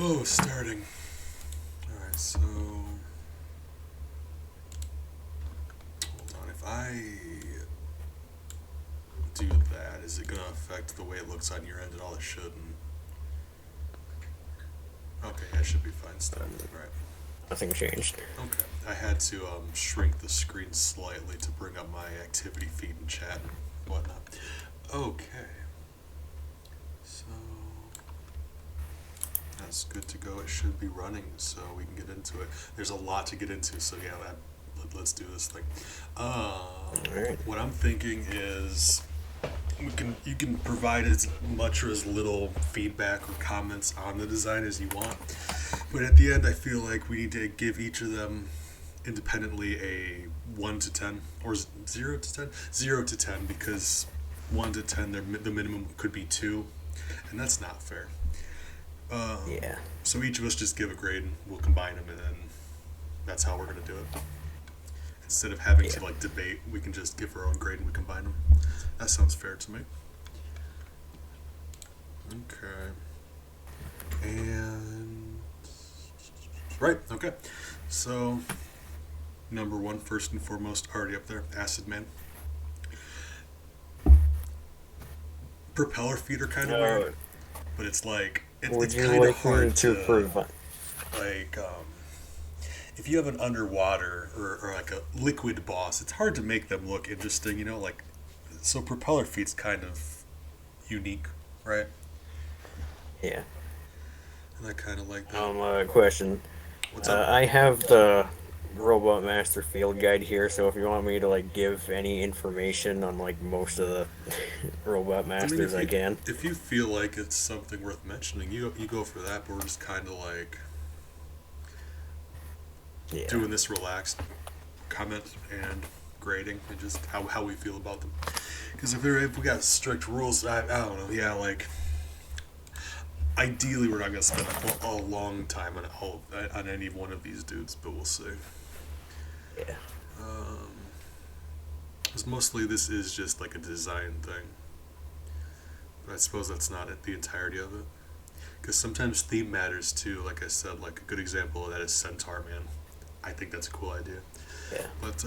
Oh, starting. Alright, so... Hold on, if I do that, is it going to affect the way it looks on your end at all? It shouldn't. Okay, that should be fine still. Alright. Nothing changed. Okay. I had to shrink the screen slightly to bring up my activity feed and chat and whatnot. Okay. So... That's good to go. It should be running, so we can get into it. There's a lot to get into, so yeah, let's do this thing. Alright. What I'm thinking is you can provide as much or as little feedback or comments on the design as you want, but at the end, I feel like we need to give each of them independently a 1 to 10 or 0 to 10, 0 to 10, because 1 to 10 the minimum could be 2, and that's not fair. Yeah. So each of us just give a grade and we'll combine them, and then that's how we're going to do it. Instead of having to like debate, we can just give our own grade and we combine them. That sounds fair to me. Okay. And... Right, okay. So, number 1, first and foremost, already up there, Acid Man. Propeller feet are kind of weird, but it's like... Would it's you kind of like me hard to prove it? like, if you have an underwater or like a liquid boss, it's hard to make them look interesting, you know? Like, so propeller feet's kind of unique, right? Yeah. And I kind of like that. Question. What's up? I have the Robot Master field guide here, so if you want me to like give any information on like most of the Robot I mean, Masters, I can. if you feel like it's something worth mentioning, you go for that. But we're just kind of like Yeah. doing this relaxed comment and grading and just how we feel about them. Because if we got strict rules, I don't know. Yeah, like ideally we're not gonna spend a long time on any one of these dudes, but we'll see. Yeah. Because mostly this is just like a design thing. But I suppose that's not the entirety of it. Because sometimes theme matters too. Like I said, like a good example of that is Centaur Man. I think that's a cool idea. Yeah. But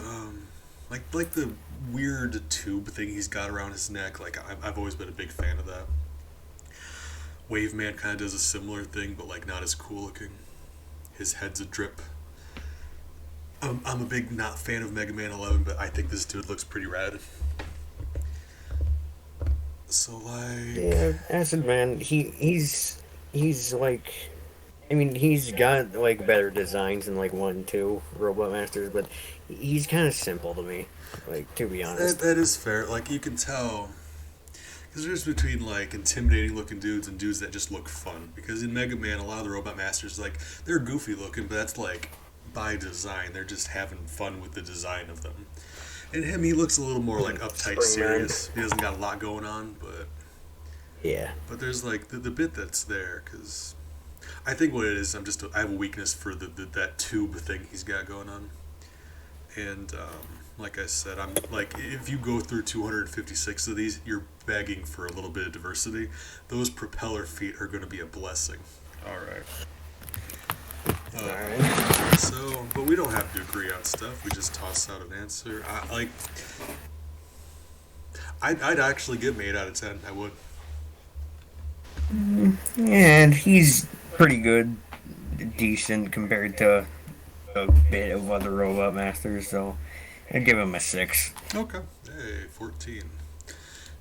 like the weird tube thing he's got around his neck. Like I've always been a big fan of that. Wave Man kind of does a similar thing, but like not as cool looking. His head's a drip. I'm a big not fan of Mega Man 11, but I think this dude looks pretty rad. So like, Yeah, Acid Man, he's like, I mean, he's got like better designs than like 1, 2 Robot Masters, but he's kind of simple to me, like to be honest. that is fair. Like you can tell, because there's between like intimidating looking dudes and dudes that just look fun. Because in Mega Man, a lot of the Robot Masters like they're goofy looking, but that's like by design. They're just having fun with the design of them. And him, he looks a little more like uptight, Spring Man. serious. He doesn't got a lot going on, Yeah, but there's like the bit that's there. Because I think what it is, I have a weakness for that tube thing he's got going on. And like I said, I'm like, if you go through 256 of these, you're begging for a little bit of diversity. Those propeller feet are going to be a blessing. All right. alright. So, but we don't have to agree on stuff. We just toss out an answer. I'd actually give him 8 out of 10. I would. And he's pretty good, decent compared to a bit of other Robot Masters, so I'd give him a 6. Okay. Hey, 14.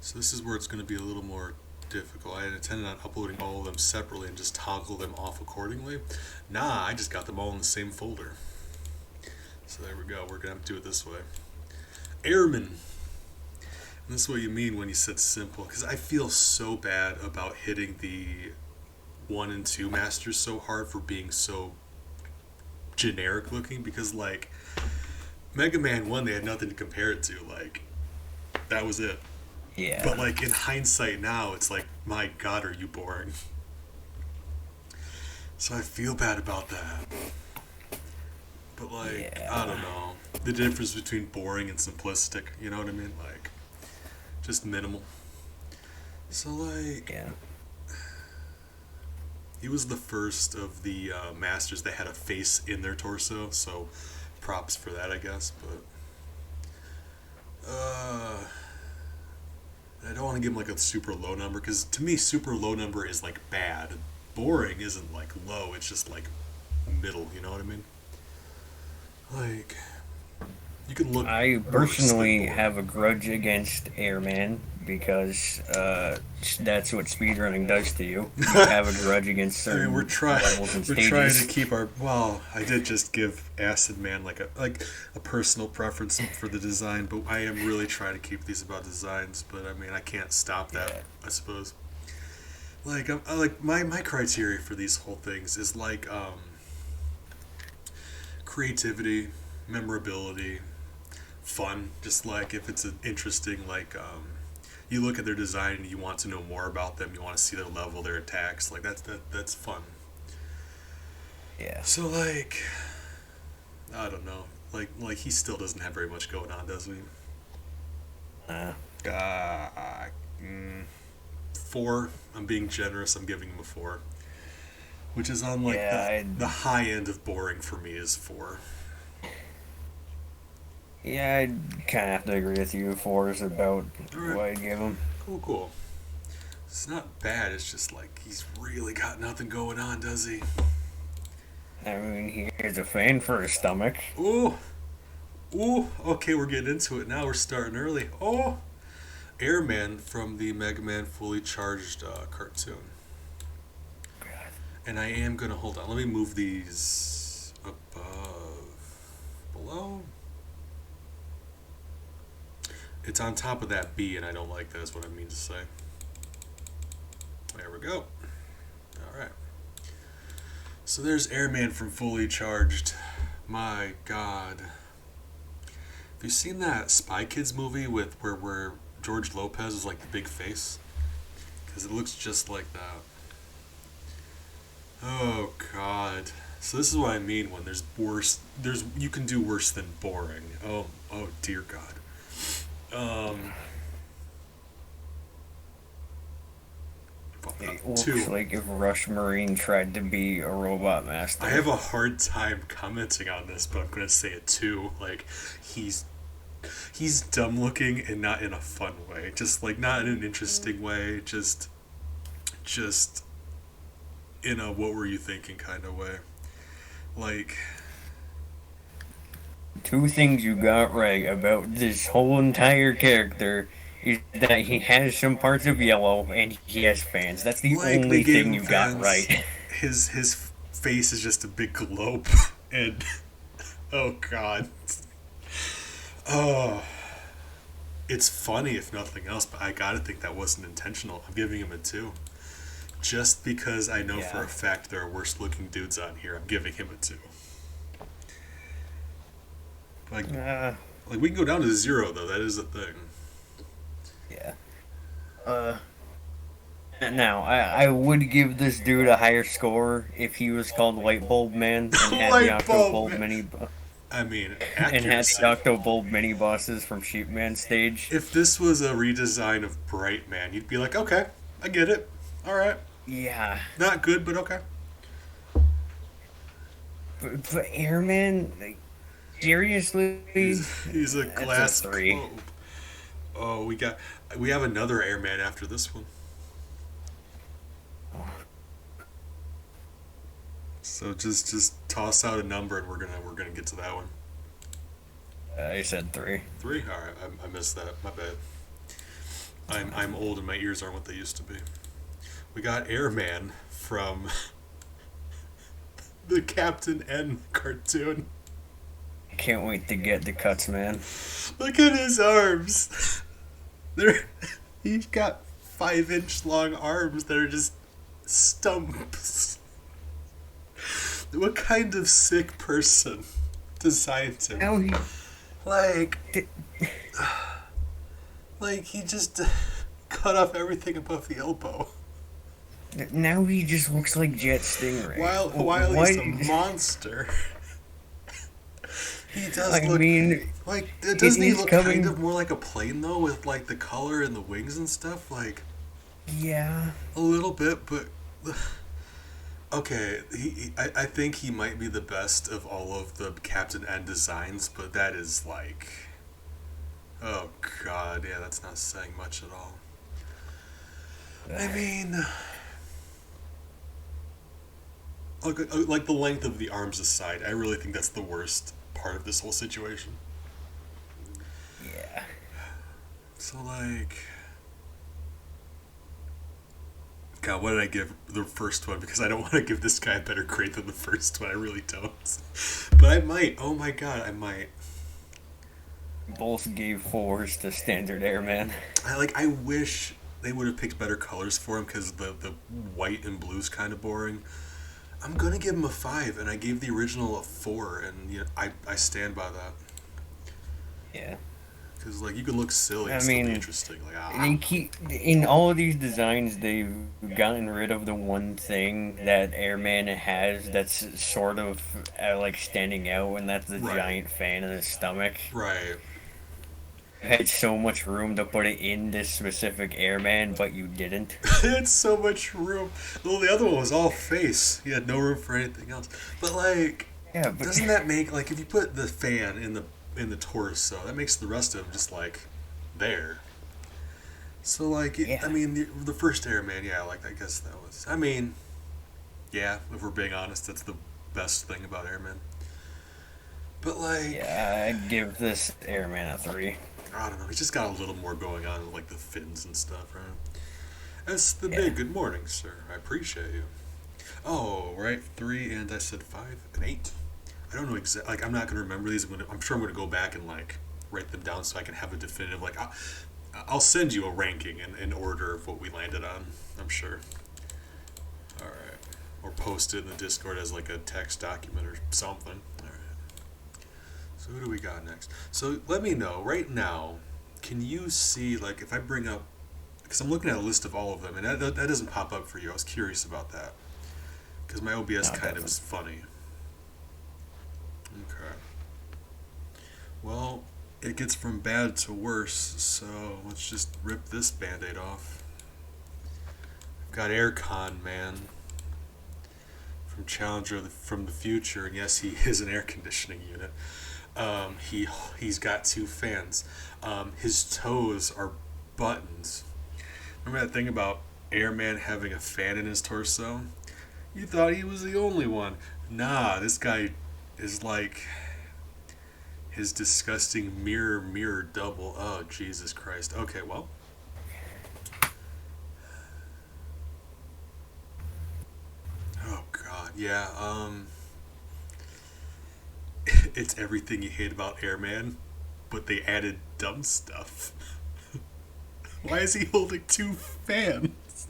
So this is where it's going to be a little more difficult. I had intended on uploading all of them separately and just toggle them off accordingly. Nah, I just got them all in the same folder. So there we go. We're going to have to do it this way. Airman. And this is what you mean when you said simple. Because I feel so bad about hitting the 1 and 2 masters so hard for being so generic looking. Because, like, Mega Man 1, they had nothing to compare it to. Like, that was it. Yeah. But like in hindsight now, it's like, my God, are you boring? So I feel bad about that. But like, I don't know. The difference between boring and simplistic, you know what I mean? Like, just minimal. So like, Yeah. He was the first of the masters that had a face in their torso, so props for that, I guess. But I don't want to give him like a super low number because to me, super low number is like bad. Boring isn't like low; it's just like middle. You know what I mean? Like you can look. I worse than personally boring. have a grudge against Airman because that's what speedrunning does to you. You have a grudge against I mean, certain levels and we're trying to stages. keep our. Well, I did just give Acid Man like a personal preference for the design, but I am really trying to keep these about designs. But I mean, I can't stop that. Yeah. I suppose. Like like my criteria for these whole things is like creativity, memorability, fun. Just like if it's an interesting like you look at their design and you want to know more about them. You want to see their level, their attacks. Like that's fun. Yeah. So like I don't know. Like he still doesn't have very much going on, does he? Uh, Uh, mm, 4. I'm being generous. I'm giving him a 4, which is on like yeah, the high end of boring for me is 4. I kind of have to agree with you. 4 is about All what right, I'd give him. cool. It's not bad. It's just like he's really got nothing going on, does he? I mean, he has a fan for his stomach. Ooh, ooh. Okay, we're getting into it now. We're starting early. Oh, Airman from the Mega Man Fully Charged cartoon. And I am gonna hold on. Let me move these below. It's on top of that B, and I don't like that. Is what I mean to say. There we go. All right. So there's Airman from Fully Charged. My God. Have you seen that Spy Kids movie with where George Lopez is like the big face? Because it looks just like that. Oh God. So this is what I mean when there's worse. You can do worse than boring. Oh dear God. Um. It looks 2. like if Rush Marine tried to be a robot master. I have a hard time commenting on this, but I'm gonna say it too. Like, he's dumb looking and not in a fun way. Just like not in an interesting way. Just in a what were you thinking kind of way. Like, Two things you got right about this whole entire character is that he has some parts of yellow and he has fans. That's the they only gave thing him you got fans. right. His face is just a big globe, and oh God, oh, it's funny if nothing else. But I gotta think that wasn't intentional. I'm giving him a 2. Just because I know for Yeah. a fact there are worse looking dudes on here, I'm giving him a 2. Like, Uh, like we can go down to 0 though. That is a thing. yeah. Now, I would give this dude a higher score if he was called Light Bulb Man and had the Light Octo bulb. Bulb mini I mean, and had accuracy. the Octo Bulb mini bosses from Sheep Man stage. If this was a redesign of Bright Man, you'd be like, okay, I get it. All right, Yeah, not good, but okay. but Airman, like, seriously, He's a that's a glass 3. globe. Oh, we have another Airman after this one. So just toss out a number and we're gonna get to that one. I said 3. 3. All right, I missed that. My bad. I'm old and my ears aren't what they used to be. We got Airman from the Captain N cartoon. Can't wait to get the cuts, man. Look at his arms. They're he's got 5-inch long arms that are just stumps. What kind of sick person designed him? Now he, Like, like he just cut off everything above the elbow. now he just looks like Jet Stingray. While Why- he's a monster. He does I look mean, like doesn't he he's look coming- kind of more like a plane though, with like the color and the wings and stuff, like yeah. a little bit, but Okay, I think he might be the best of all of the Captain N designs, but that is like, oh god, yeah, that's not saying much at all. I mean, like the length of the arms aside, I really think that's the worst part of this whole situation. Yeah. So like, God, what did I give the first one? Because I don't want to give this guy a better grade than the first one. I really don't. But I might. Oh my god, I might. Both gave fours to Standard Airman. I wish they would have picked better colors for him because the white and blue's kind of boring. I'm gonna give him a 5, and I gave the original a 4, and I stand by that. Yeah. Because like you can look silly I and still be mean, interesting. Like they keep in all of these designs. They've gotten rid of the one thing that Airman has that's sort of like standing out, and that's the right, giant fan in his stomach. right. You had so much room to put it in this specific Airman, but you didn't. It's so much room. Well, the other one was all face. He had no room for anything else. But like, Yeah, but doesn't that make like if you put the fan in the torso, that makes the rest of him just like there. So like, I yeah, mean, the first Airman, yeah, like I guess that was. I mean, yeah, if we're being honest, that's the best thing about Airman. But like, I'd give this Airman a 3. I don't know, he's just got a little more going on with like the fins and stuff, right? That's the Yeah. big good morning, sir. I appreciate you. Oh, right, 3, and I said 5 and 8. I don't know exactly. Like, I'm not gonna remember these. I'm sure I'm gonna go back and like write them down so I can have a definitive. Like, I'll send you a ranking in order of what we landed on. I'm sure. All right, or post it in the Discord as like a text document or something. All right. So who do we got next? So let me know right now. Can you see like if I bring up because I'm looking at a list of all of them and that doesn't pop up for you. I was curious about that because my OBS No, it kind of doesn't. is funny. Okay. Well, it gets from bad to worse, so let's just rip this band-aid off. I've got Aircon Man from Challenger from the future, and yes, he is an air conditioning unit. He's got 2 fans. His toes are buttons. Remember that thing about Airman having a fan in his torso? You thought he was the only one. Nah, this guy is like his disgusting mirror double. Oh, Jesus Christ. Okay, well. Oh, God. Yeah, it's everything you hate about Airman, but they added dumb stuff. Why is he holding 2 fans?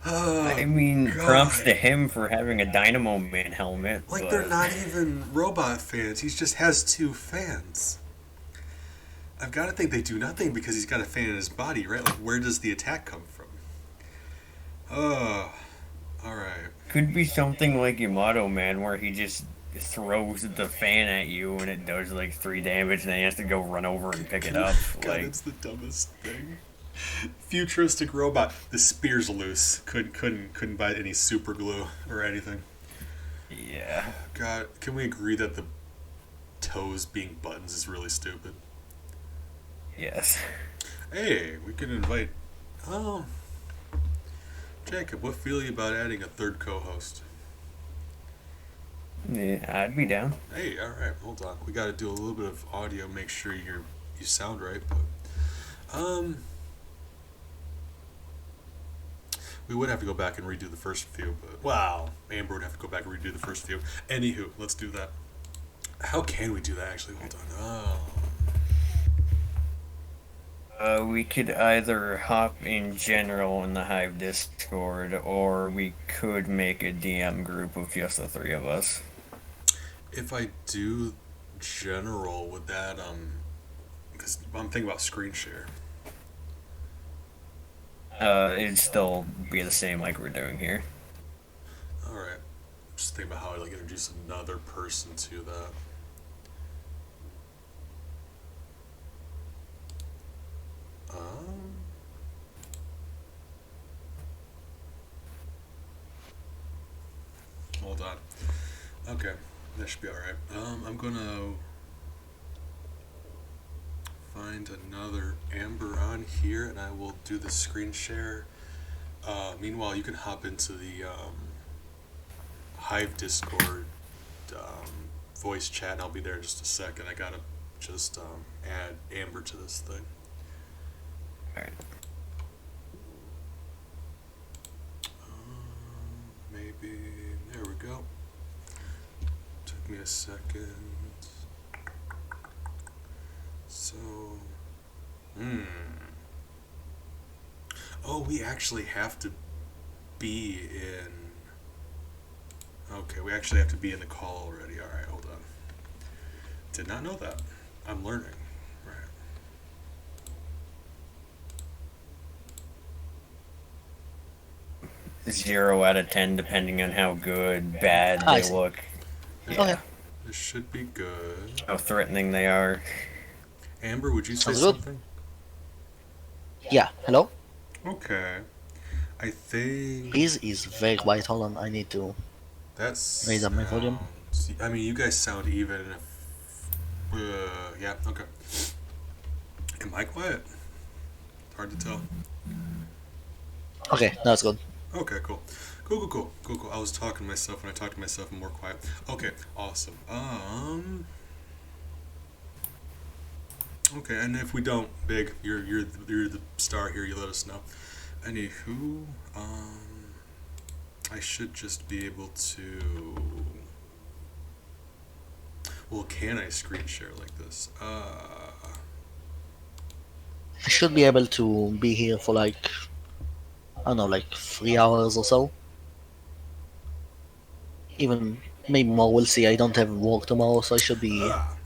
I Oh, mean, props God. to him for having a Dynamo Man helmet, Like, they're but not even robot fans. He just has 2 fans. I've got to think they do nothing because he's got a fan in his body, right? Like, where does the attack come from? Oh, alright. could be something like Yamato Man where he just throws the fan at you and it does like 3 damage and then he has to go run over and pick it up. God, Like, it's the dumbest thing. Futuristic robot. The spear's loose. Couldn't buy any super glue or anything. yeah. God, can we agree that the toes being buttons is really stupid? Yes. Hey, we could invite. Oh, Jacob, what feel you about adding a third co-host? Yeah, I'd be down. Hey, all right, hold on. We got to do a little bit of audio, make sure you sound right. But we would have to go back and redo the first few. But wow, Amber would have to go back and redo the first few. Anywho, let's do that. How can we do that? Actually, hold on. Oh, We could either hop in general in the Hive Discord, or we could make a DM group of just the 3 of us. if I do general, would that Because I'm thinking about screen share. It'd still be the same like we're doing here. All right. Just think about how I like introduce another person to that. Um, Hold on. Okay, that should be alright. I'm gonna find another amber on here and I will do the screen share. Meanwhile, you can hop into the Hive Discord voice chat and I'll be there in just a second. I gotta just add amber to this thing. Alright. Maybe, there we go. Took me a second. So, oh, we actually have to be in. Okay, we actually have to be in the call already. Alright, hold on. Did not know that. I'm learning. Right. 0 out of 10, depending on how good, bad I they see. look, Okay. This should be good. how threatening they are. Amber, would you say Sounds good. something? Yeah. Hello? Okay. I think Please is very quiet. Hold on. I need to. that's. Raise up my volume. I mean, you guys sound even. Yeah. Okay. Am I quiet? Hard to tell. Okay, that's good. Okay. Cool. Cool. I was talking to myself. When I talk to myself, I'm more quiet. Okay. Awesome. Okay. And if we don't, Big, you're the star here. You let us know. Anywho, I should just be able to. Well, can I screen share like this? I should be able to be here for like, I don't know, like 3 hours or so. Even maybe more. We'll see. I don't have work tomorrow, so I should be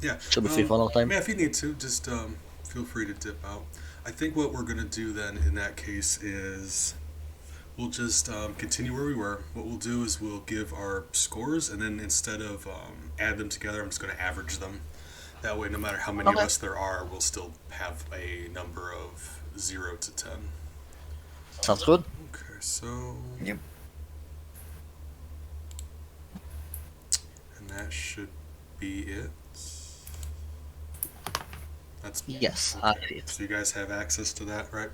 Yeah. free for a long time. Yeah, if you need to, just feel free to dip out. I think what we're gonna do then in that case is we'll just continue where we were. What we'll do is we'll give our scores, and then instead of add them together, I'm just gonna average them. That way, no matter how many of Okay. us there are, we'll still have a number of 0 to 10. Sounds good. Okay, so. Yep. And that should be it. That's Yes, I see it. So you guys have access to that, right?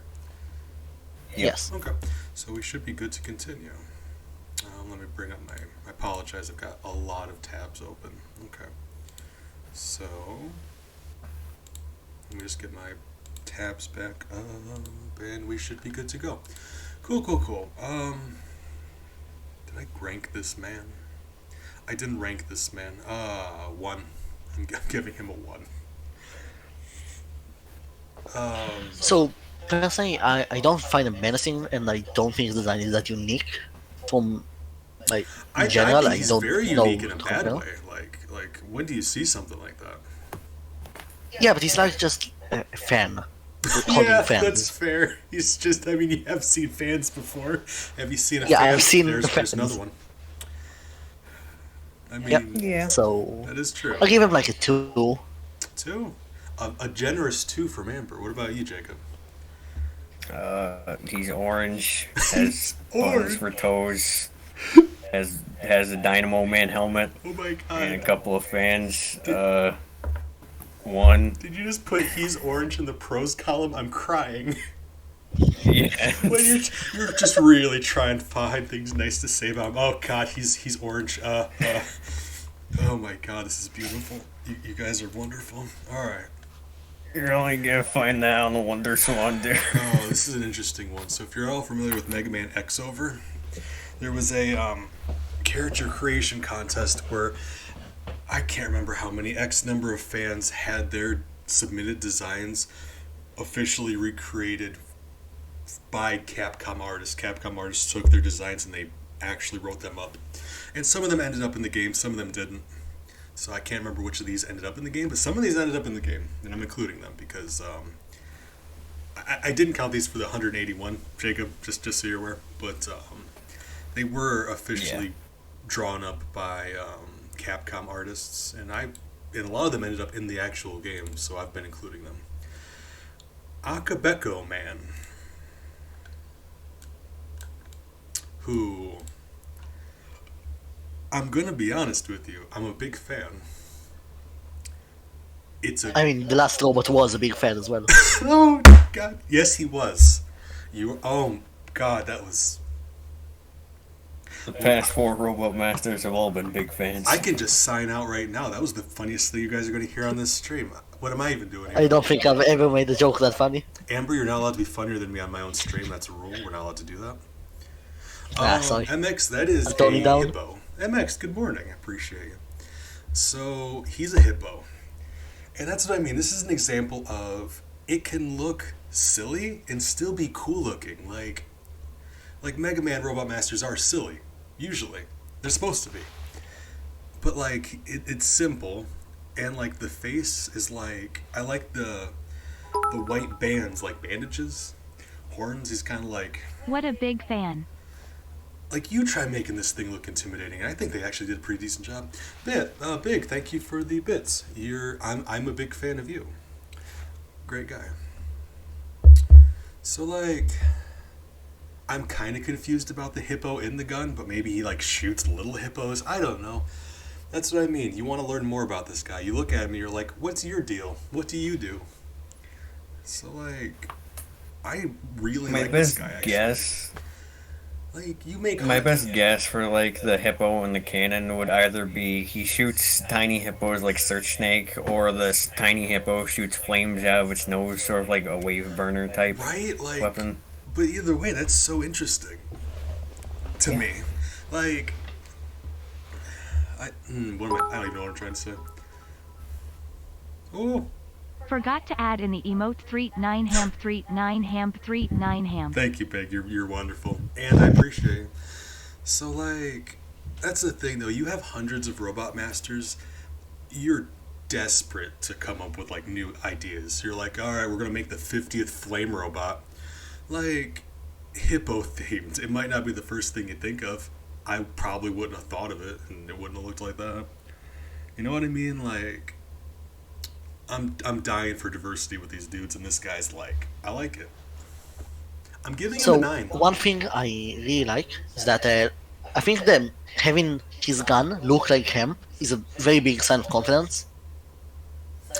Yes. Okay. So we should be good to continue. Let me bring up my. I apologize. I've got a lot of tabs open. Okay. So let me just get my tabs back up, and we should be good to go. Cool. Did I rank this man? I didn't rank this man. 1. I'm giving him a 1. So, personally, I don't find it menacing, and I don't think his design is that unique. From like in general, think I he's don't very know. unique in a bad compare. way. Like when do you see something like that? Yeah, but he's like just a fan. Holding Yeah, fans. that's fair. He's just. I mean, you have seen fans before. Have you seen a Yeah, fan? I've seen There's fans. another one. I mean, Yep. Yeah. So that is true. I'll give him like a 2. 2. A generous 2 from Amber. What about you, Jacob? He's orange, has Orange? buttons for toes, has a Dynamo Man helmet, Oh my and a god. couple of fans. 1. Did you just put he's orange in the pros column? I'm crying. Yeah. When you're just really trying to find things nice to say about him. Oh god, he's orange. Oh my god, this is beautiful. You guys are wonderful. All right. You're only gonna find that on the Wonder Swan, dude. Oh, this is an interesting one. So if you're all familiar with Mega Man X Over, there was a character creation contest where I can't remember how many X number of fans had their submitted designs officially recreated by Capcom artists. Capcom artists took their designs and they actually wrote them up. And some of them ended up in the game, some of them didn't. So I can't remember which of these ended up in the game, but some of these ended up in the game, and I'm including them because I didn't count these for the 181, Jacob, just so you're aware, but they were officially drawn up by Capcom artists, and a lot of them ended up in the actual game, so I've been including them. Akabeko Man, who I'm gonna be honest with you. I'm a big fan. It's a I mean, the last robot was a big fan as well. oh God, yes he was. You oh God, that was. The past four Robot Masters have all been big fans. I can just sign out right now. That was the funniest thing you guys are gonna hear on this stream. What am I even doing I here? don't think I've ever made a joke that funny. Amber, you're not allowed to be funnier than me on my own stream. That's a rule. We're not allowed to do that. Sorry. MX, that is I'm a totally down. hippo. MX, good morning. I appreciate you. So he's a hippo. And that's what I mean. This is an example of it can look silly and still be cool looking. Like Mega Man Robot Masters are silly, usually. They're supposed to be. But like it's simple, and like the face is like I like the white bands like bandages, horns. He's kind of What a big fan. like you try making this thing look intimidating, and I think they actually did a pretty decent job. Big, thank you for the bits. I'm a big fan of you. Great guy. So like, I'm kind of confused about the hippo in the gun, but maybe he like shoots little hippos. I don't know. That's what I mean. You want to learn more about this guy. You look at him, and you're like, what's your deal? What do you do? So like, I really My like this best guy. Actually. guess, Like you make my best guess for like the hippo and the cannon would either be he shoots tiny hippos like Search Snake, or this tiny hippo shoots flames out of its nose, sort of like a wave burner type right, like. weapon. But either way, that's so interesting to me. Like, what am I don't even know what I'm trying to say. Oh, Forgot to add in the emote 39 ham 39 ham 39 ham. thank you, Peg. You're wonderful, and I appreciate it. So like, that's the thing though. You have hundreds of robot masters. You're desperate to come up with like new ideas. You're like, all right, we're gonna make the 50th flame robot, like hippo themed. It might not be the first thing you think of. I probably wouldn't have thought of it, and it wouldn't have looked like that. You know what I mean? Like, I'm dying for diversity with these dudes, and this guy's like, I like it. I'm giving him So a 9. one thing I really like is that I think that having his gun look like him is a very big sign of confidence.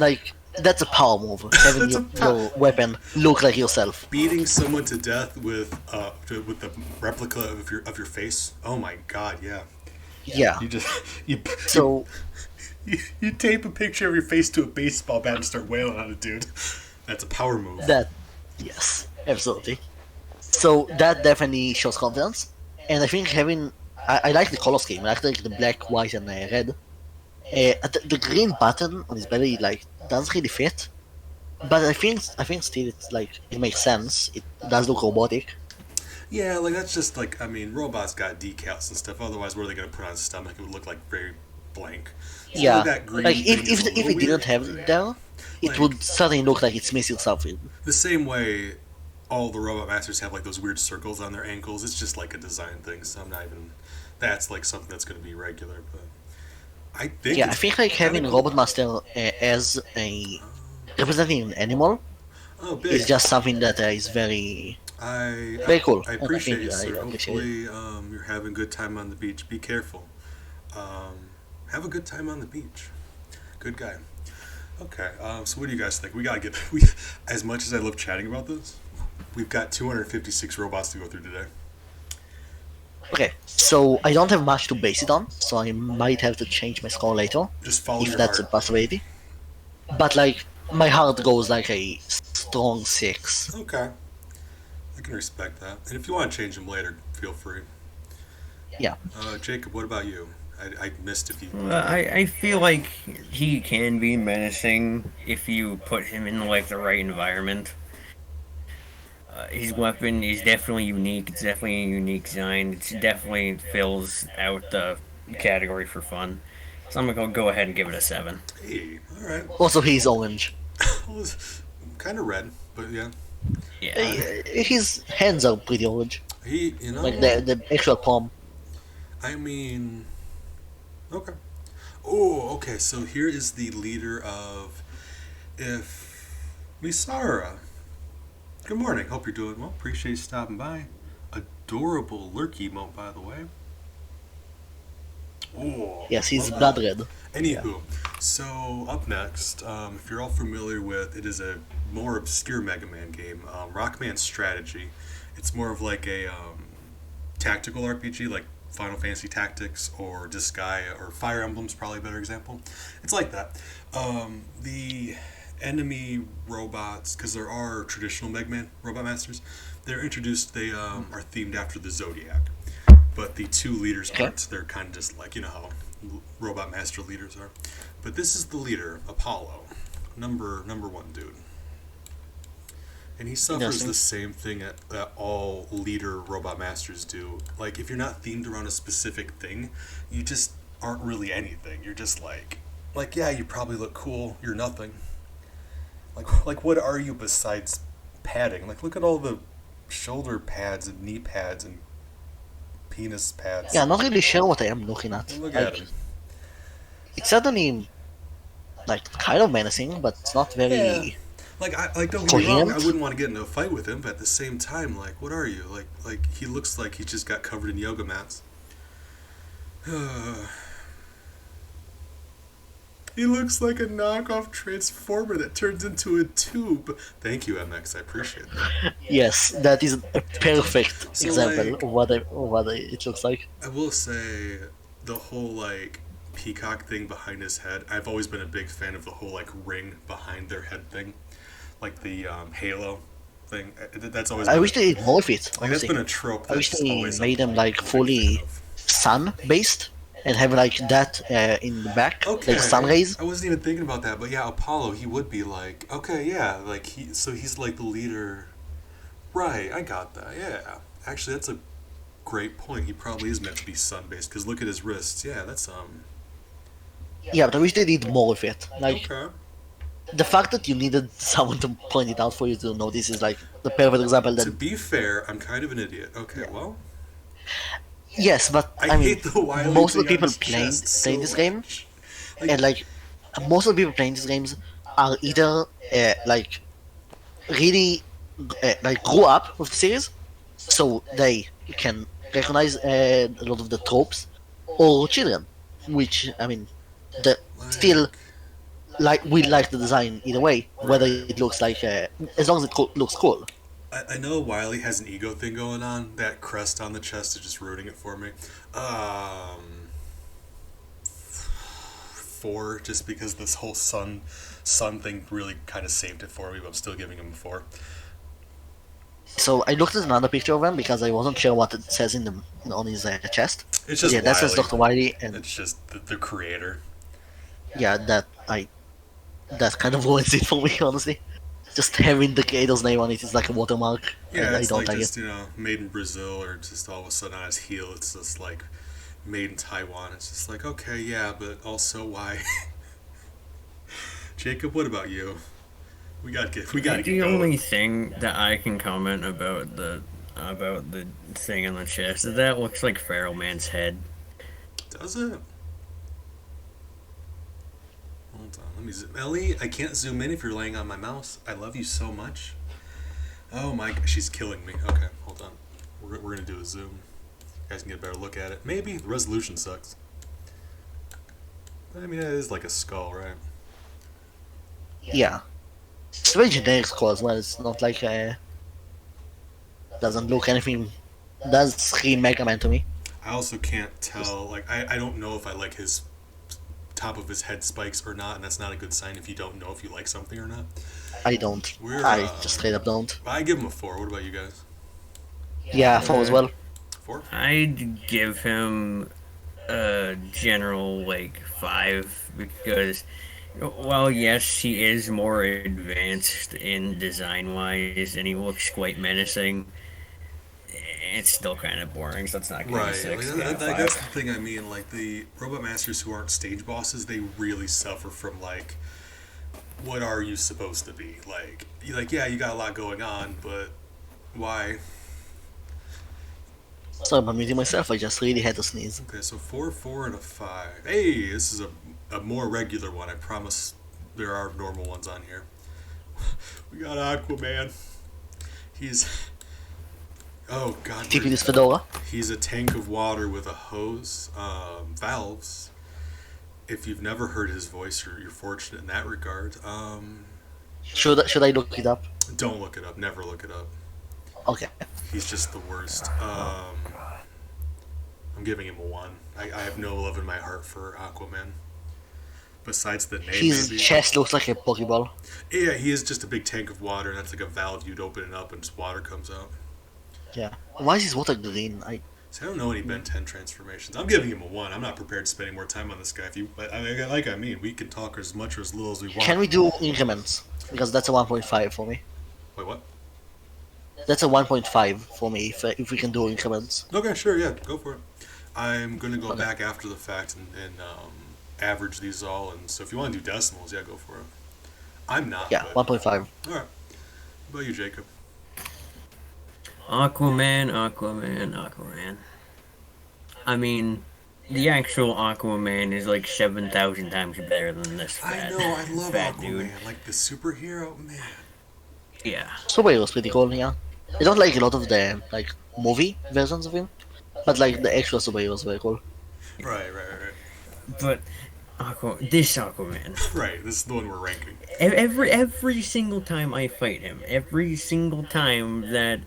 Like that's a power move. Having That's a your weapon look like yourself. Beating someone to death with the replica of your face. Oh my god, yeah. Yeah. You just you So you tape a picture of your face to a baseball bat and start wailing on a dude. That's a power move. that, yes, absolutely. So that definitely shows confidence, and I think having I like the color scheme. I like the black, white, and red. The green button on his belly like doesn't really fit, but I think still it's like it makes sense. It does look robotic. Yeah, like that's just like I mean, robots got decals and stuff. Otherwise, what are they gonna put on his stomach? It would look like very blank. So Yeah, that green like thing is a if little it didn't weird. have it there, it Like- would certainly look like it's missing something. The same way all the robot masters have like those weird circles on their ankles. It's just like a design thing. So I'm not even. That's like something that's gonna be regular, but I think. Yeah, I it's think like kinda having cool. Robot Master as a representing an animal Oh, big. is just something that is very Very cool. I I appreciate think you, I sir. appreciate it. Hopefully, you're having a good time on the beach. Be careful. Have a good time on the beach. Good guy. Okay. So, what do you guys think? We gotta get. As much as I love chatting about this, we've got 256 robots to go through today. Okay, so I don't have much to base it on, so I might have to change my score later Just follow if your that's a heart. possibility. But like my heart goes like a strong 6. Okay. I can respect that. And if you want to change them later, feel free. Yeah. Jacob, what about you? I missed if you. I feel like he can be menacing if you put him in like the right environment. His weapon is definitely unique. It's definitely a unique design. It definitely fills out the category for fun. So I'm gonna go ahead and give it a 7. Hey, all right. Also, he's orange. Well, it's kind of red, but yeah. Yeah. His hands are pretty orange, He, you know. like the actual palm. I mean, okay. Oh, okay. So here is the leader of If Misara. Good morning. Hope you're doing well. Appreciate you stopping by. Adorable lurk emote, by the way. Ooh, Yes, he's love blood that. red. Yeah. Anywho, so up next, if you're all familiar with, it is a more obscure Mega Man game, Rockman Strategy. It's more of like a tactical RPG, like Final Fantasy Tactics or Disgaea or Fire Emblem's probably a better example. It's like that. The enemy robots, because there are traditional Mega Man robot masters, they're introduced. They are themed after the Zodiac, but the two leaders Okay. aren't. They're kind of just like how robot master leaders are. But this is the leader, Apollo, number one dude, and he suffers Interesting. the same thing that all leader robot masters do. Like if you're not themed around a specific thing, you just aren't really anything. You're just like yeah, you probably look cool. You're nothing. Like what are you besides padding? Like look at all the shoulder pads and knee pads and penis pads. Yeah, I'm not really sure what I am looking at. Look at Like, him. it's certainly like kind of menacing, but it's not Yeah. very. Like don't get me wrong, I Coherent? wouldn't want to get into a fight with him, but at the same time, like what are you? Like he looks like he just got covered in yoga mats. He looks like a knockoff transformer that turns into a tube. Thank you, MX. I appreciate that. Yes, that is a perfect So, example like- of what it looks like. I will say the whole like peacock thing behind his head. I've always been a big fan of the whole like ring behind their head thing, like the halo thing. That's always. I been wish they did more of it. like that's Honestly, been a trope. I wish That's they always made them like I'm a big fully fan of. sun based and have like that in the back, Okay. like sun rays. I wasn't even thinking about that, but yeah, Apollo, he would be like, okay, yeah, like he's like the leader. Right, I got that. Yeah. Actually, that's a great point. He probably is meant to be sun-based because look at his wrists. Yeah, that's Yeah, but I wish they did more of it. Like okay. the fact that you needed someone to point it out for you to know this is like the perfect example. To That be fair, I'm kind of an idiot. Okay, well, yes, but I, I mean, hate the Wily most of the thing on people his playing chest so this game, much. and like most of the people playing these games are either like really like grew up with the series, so they can recognize a lot of the tropes, or children, which I mean, the still like we like the design either way, whether it looks like as long as it looks cool. I know Wiley has an ego thing going on. That crest on the chest is just ruining it for me. 4, just because this whole sun thing really kind of saved it for me, but I'm still giving him a 4. So I looked at another picture of him because I wasn't sure what it says in the on his chest. It's just Yeah, that says Wily. Dr. Wiley, and It's just the creator. yeah, that kind of ruins it for me, honestly. Just having the creator's name on it is like a watermark. Yeah, and I it's don't like like just it. made in Brazil, or just all of a sudden on his heel, it's just like made in Taiwan. It's just like okay, yeah, but also why? Jacob, what about you? We gotta get The going. only thing that I can comment about the thing on the chest is that looks like Feral Man's head. Does it? Hold on, let me zoom. Ellie, I can't zoom in if you're laying on my mouse. I love you so much. Oh my, she's killing me. Okay, hold on. We're gonna do a zoom. You guys can get a better look at it. Maybe the resolution sucks. I mean, it is like a skull, right? Yeah. It's very generic score as well. It's not like doesn't look anything. Does scream Mega Man to me. I also can't tell. Like, I don't know if I like his top of his head spikes or not, and that's not a good sign if you don't know if you like something or not. I don't. We're, I just straight up don't. I give him a 4. What about you guys? Yeah, 4 as well. 4? I'd give him a general like 5 because while yes, he is more advanced in design wise and he looks quite menacing, it's still kind of boring. So it's not going to be Right. 6. Like, Yeah, that's 5. the thing I mean. Like, the Robot Masters who aren't stage bosses, they really suffer from, like, what are you supposed to be? Like, yeah, you got a lot going on, but why? Sorry, I'm muting myself. I just really had to sneeze. Okay, so 4, 4, and a 5. Hey, this is a more regular one. I promise there are normal ones on here. We got Aquaman. He's Oh God, TP this Fedora. he's a tank of water with a hose, valves. If you've never heard his voice, you're fortunate in that regard. Should I look it up? Don't look it up. Never look it up. Okay. He's just the worst. I'm giving him a 1. I have no love in my heart for Aquaman. Besides the name, His maybe. chest looks like a Pokeball. Yeah, he is just a big tank of water, and that's like a valve. You'd open it up, and just water comes out. Yeah. Why is his water green? So I don't know any Ben 10 transformations. I'm giving him a 1. I'm not prepared to spend any more time on this guy. If you, I mean, we can talk as much or as little as we want. Can we do increments? Because that's a 1.5 for me. Wait, what? That's a 1.5 for me if we can do increments. Okay, sure, yeah, go for it. I'm gonna go back after the fact and average these all, and so if you want to do decimals, yeah, go for it. I'm not. Yeah, but... 1.5. All right. What about you, Jacob? Aquaman. I mean, the actual Aquaman is like 7,000 times better than this fat, I know, I love fat Aquaman, dude. like the superhero, man. Yeah. Superhero's pretty cool, yeah. I don't like a lot of the movie versions of him, but like the actual superhero's very cool. Right. But this Aquaman. Right, this is the one we're ranking. Every single time I fight him, every single time that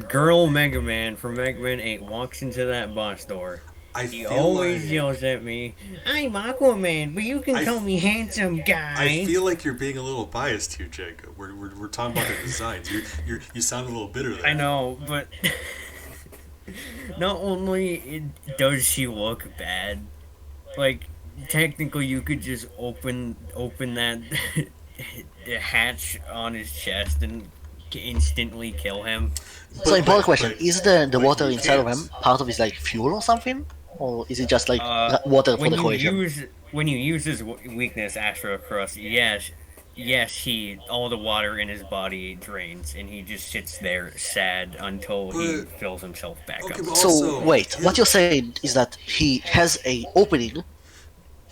girl Mega Man from Mega Man 8 walks into that boss door, I he feel always like, yells at me, "I'm Aquaman, but you can I call f- me handsome guy." I feel like you're being a little biased here, Jacob. We're talking about the designs. You sound a little bitter there. I know, but not only does she look bad, like technically you could just open that the hatch on his chest and instantly kill him. So important question: but- is the but water you inside of can't. him part of his fuel or something, or is it just water for When you decoration? use his weakness, Astro Crust, yes, all the water in his body drains, and he just sits there sad until he But- fills himself back Okay, up. but So also, wait, his- what you're saying is that he has a opening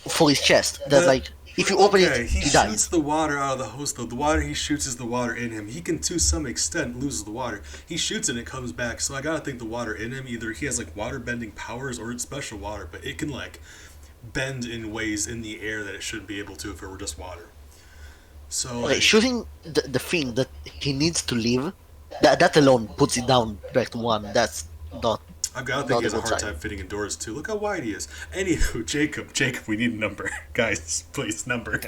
for his chest that But- if you open okay, it, he he shoots dies. the water out of the hose, though. The water he shoots is the water in him. He can, to some extent, lose the water. He shoots it and it comes back. So I gotta think the water in him, either he has water bending powers or it's special water, but it can bend in ways in the air that it shouldn't be able to if it were just water. So Okay, shooting the thing that he needs to leave, that alone puts it down back to 1. That's not. I've got to think not he has a a good hard sign. time fitting indoors too. Look how wide he is. Anywho, Jacob, we need a number, guys. Please, number.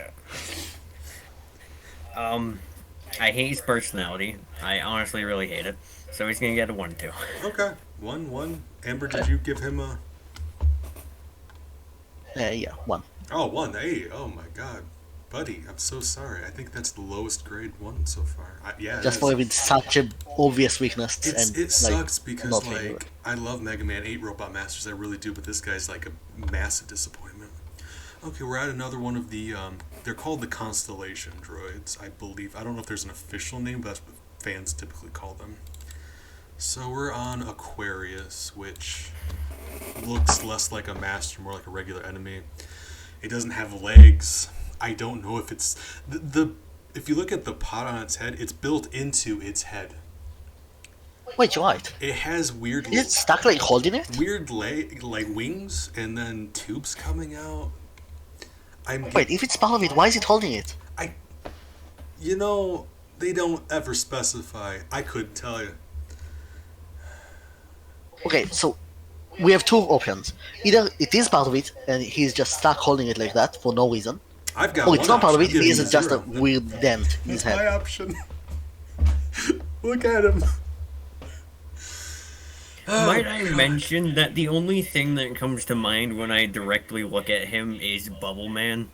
I hate his personality. I honestly really hate it. So he's gonna get a 1-2. Okay, 1-1. Amber, did you give him a? Yeah, 1. Oh, 1. Hey, oh my God, buddy, I'm so sorry. I think that's the lowest grade one so far. Yeah, it Just is. for having such a obvious weakness and It sucks because not being good. I love Mega Man 8 Robot Masters, I really do, but this guy's a massive disappointment. Okay, we're at another one of the they're called the Constellation droids, I believe. I don't know if there's an official name, but that's what fans typically call them. So we're on Aquarius, which looks less like a master, more like a regular enemy. It doesn't have legs. I don't know if it's the if you look at the pot on its head, it's built into its head. Wait, you're right. It has weird Is it stuck holding it? weird wings and then tubes coming out. Wait, if it's part of it, why is it holding it? They don't ever specify. I couldn't tell you. Okay, so we have 2 options. Either it is part of it and he's just stuck holding it like that for no reason, I've got or it's one not part of option. it, I'm he giving is just a 0. weird dent in his That's my head. option. Look at him. Might I mention that the only thing that comes to mind when I directly look at him is Bubble Man?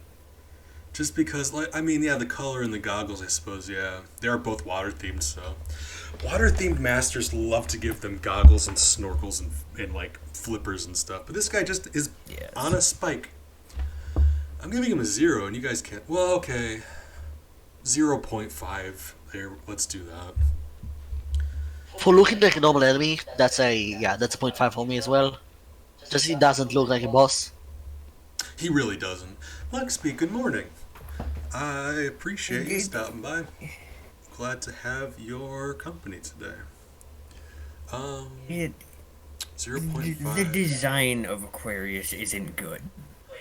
Just because, the color and the goggles, I suppose, yeah. They are both water themed, so. Water themed masters love to give them goggles and snorkels and flippers and stuff. But this guy just is Yes. on a spike. I'm giving him a 0, and you guys can't. Well, okay. 0.5. There, let's do that. For looking like a normal enemy, that's a 0.5 for me as well. Just he doesn't look like a boss. He really doesn't. Luxby, good morning. I appreciate you stopping by. Glad to have your company today. It, the 0.5. design of Aquarius isn't good.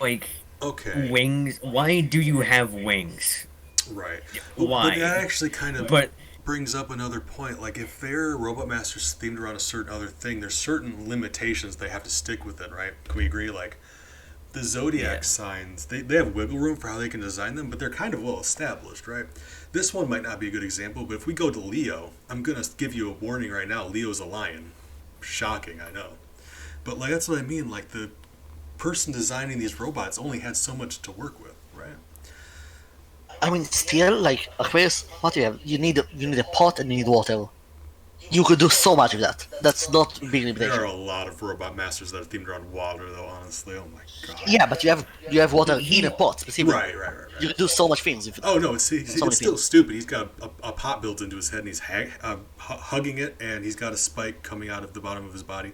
Like, Okay, wings. Why do you have wings? right. But Why? that actually kind of But brings up another point. Like, if their Robot Master's themed around a certain other thing, there's certain limitations they have to stick with it, right? Can we agree? Like, the zodiac Yeah. signs, they have wiggle room for how they can design them, but they're kind of well established, right? This one might not be a good example, but if we go to Leo, I'm going to give you a warning right now. Leo's a lion. Shocking, I know. But, like, that's what I mean. Like, the person designing these robots only had so much to work with, right? I mean, still, like Aquarius, what do you have? You need a pot and you need water. You could do so much with that. That's not a big There are limitation. a lot of robot masters that are themed around water, though, honestly. Oh my god. Yeah, but you have water in a pot specifically. Right. You can do so much things with it. Oh no, it's So many still things. stupid. He's got a pot built into his head, and he's hugging it, and he's got a spike coming out of the bottom of his body.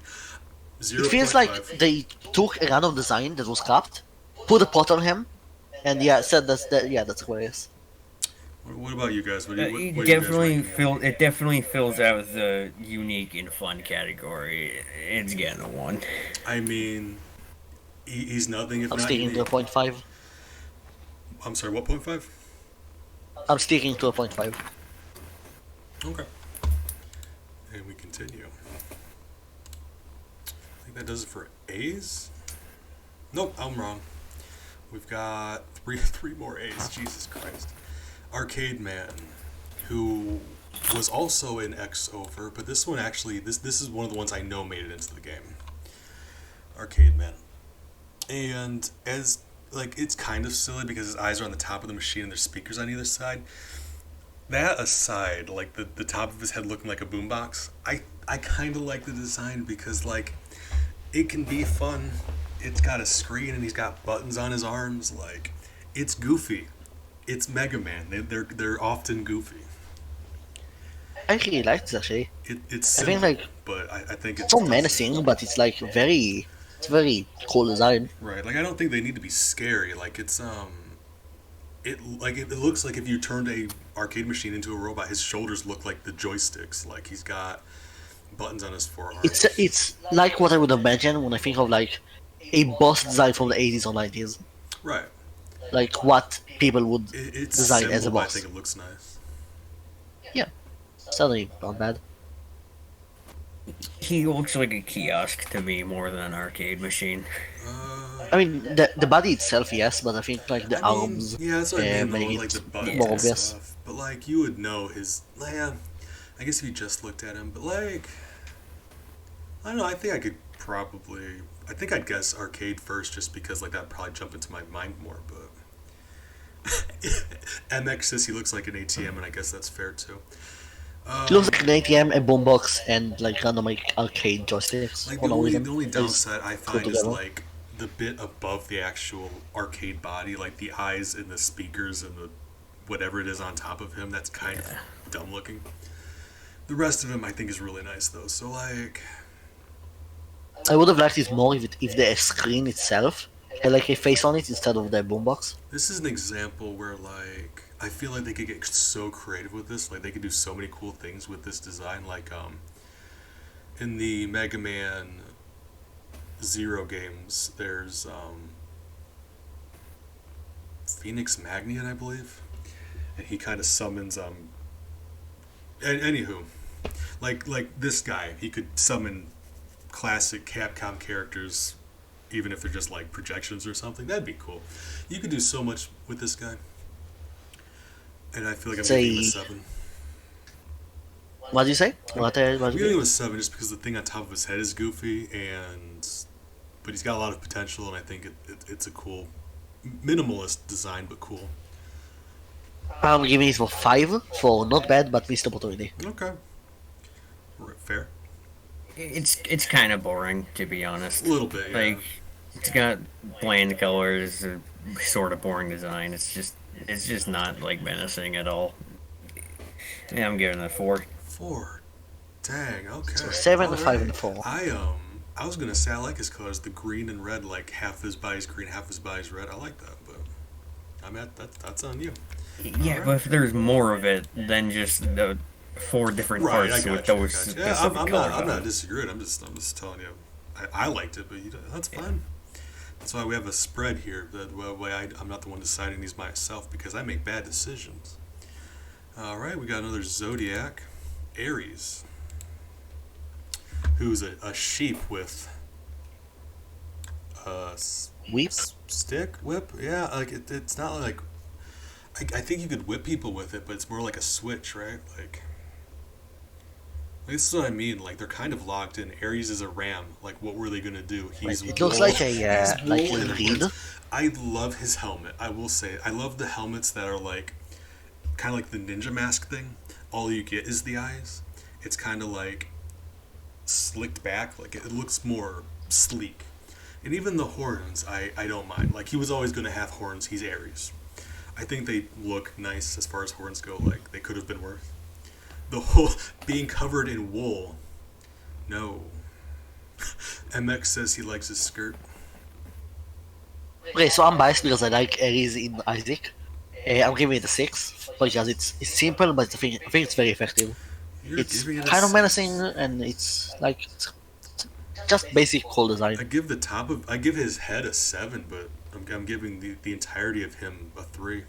It feels like 0.5. they took a random design that was scrapped, put a pot on him, and yeah, said that's Aquarius. What about you guys? What do it you, what do you guys definitely rank him? it definitely fills out the unique and fun category. It's getting a 1. I mean, he's nothing if I'm not sticking to a unique. point five. I'm sorry, what 0.5? I'm sticking to a point five. Okay. And we continue. I think that does it for A's. Nope, I'm wrong. We've got three more A's. Jesus Christ. Arcade Man, who was also in X Over, but this one actually this is one of the ones I know made it into the game. Arcade Man. And as like it's kind of silly because his eyes are on the top of the machine and there's speakers on either side. That aside, like the top of his head looking like a boombox, I kind of like the design because like it can be fun. It's got a screen and he's got buttons on his arms. Like it's goofy. It's Mega Man. They're often goofy. I really like this actually. It's I think simple, like but I think it's so menacing, but it's like it's very cool design. right. Like I don't think they need to be scary. Like it's it looks like if you turned a arcade machine into a robot, his shoulders look like the joysticks. Like he's got buttons on his forearms. It's like what I would imagine when I think of like a boss design from the 80s or 90s. Right. Like what people would It's design simple, as a but I boss. think it looks nice. Yeah, certainly not bad. He looks like a kiosk to me more than an arcade machine. I mean, the body itself, yes, but I think like the I mean, arms yeah, that's what I mean. make Though, it like the buttons more and obvious. stuff. But like you would know his. Yeah, I guess if you just looked at him. But like, I don't know. I think I could probably. I think I'd guess arcade first, just because like that'd probably jump into my mind more. But MX says he looks like an ATM, and I guess that's fair too. It looks like an ATM, a boombox, and like random like arcade joysticks Like for no reason. the only It's downside I put find is together. like the bit above the actual arcade body, like the eyes and the speakers and the whatever it is on top of him. That's kind of dumb looking. The rest of him I think is really nice though. So like, I would have liked it more if the screen itself had like a face on it instead of the boombox. this is an example where like I feel like they could get so creative with this. Like they could do so many cool things with this design. Like in the Mega Man Zero games, there's Phoenix Magnian, I believe, and he kind of summons anywho, like this guy, he could summon classic Capcom characters, even if they're just like projections or something. That'd be cool. You could do so much with this guy, and I feel like I'm giving him a Say, 7. what do you say? What I'm what giving him a 7 just because the thing on top of his head is goofy, but he's got a lot of potential, and I think it's a cool minimalist design, but cool. I'm giving it for 5 for not bad but missed opportunity. Okay. Fair. It's kind of boring, to be honest. A little bit, yeah. Like, it's got bland colors, a sort of boring design. It's just not like menacing at all. Yeah, I'm giving it a 4. 4. Dang, okay. So 7, All 5, and right. 4. I was gonna say I like his colors, the green and red, like half his body's green, half his body's red. I like that, but that's on you. Yeah, but if there's more of it than just the four different Right, I parts got with you. I those got you. specific Yeah, I'm color not. I'm not values. disagreeing. I'm just telling you. I liked it, but that's fine. That's why we have a spread here. That way I'm not the one deciding these myself because I make bad decisions. All right, we got another zodiac, Aries, who's a sheep with a Whip. stick whip. Yeah, like it's not like I think you could whip people with it, but it's more like a switch, right? Like this is what I mean. Like they're kind of locked in. Aries is a ram. Like what were they gonna do? He's Right. It looks wool. like He's a wool and reed. horns. I love his helmet. I will say I love the helmets that are like kind of like the ninja mask thing. All you get is the eyes. It's kind of like slicked back. Like it looks more sleek. And even the horns, I don't mind. Like he was always going to have horns. He's Aries. I think they look nice as far as horns go. Like they could have been worth. The whole being covered in wool. No. MX says he likes his skirt. Okay, so I'm biased because I like Aries in Isaac. I'm giving it a 6 because it's simple, but I think it's very effective. You're It's giving it a kind of 6. menacing, and it's like it's just basic cool design. I give his head a 7, but I'm giving the entirety of him a 3.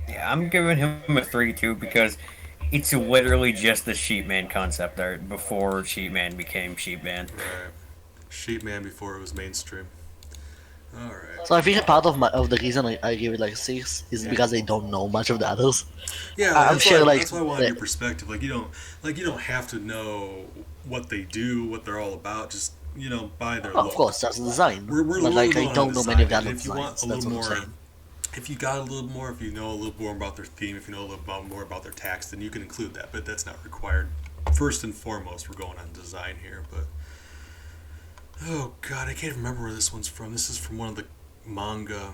Yeah, I'm giving him a 3 too because it's literally just the Sheepman concept art before Sheepman became Sheepman. Right. Sheep Man before it was mainstream. All right. So I think a part of the reason I give it like a 6 is because I don't know much of the others. Yeah, I'm that's sure, why, like, that's why I wanted the- your perspective. Like you don't have to know what they do, what they're all about. Just buy their Oh, look. of course, that's the design. We're But like low I on don't the know many of the design, other and if you want designs. a That's little what I'm more, saying. if you got a little more, if you know a little more about their theme, if you know a little more about their tax, then you can include that. But that's not required. First and foremost, we're going on design here. But oh god, I can't remember where this one's from. This is from one of the manga.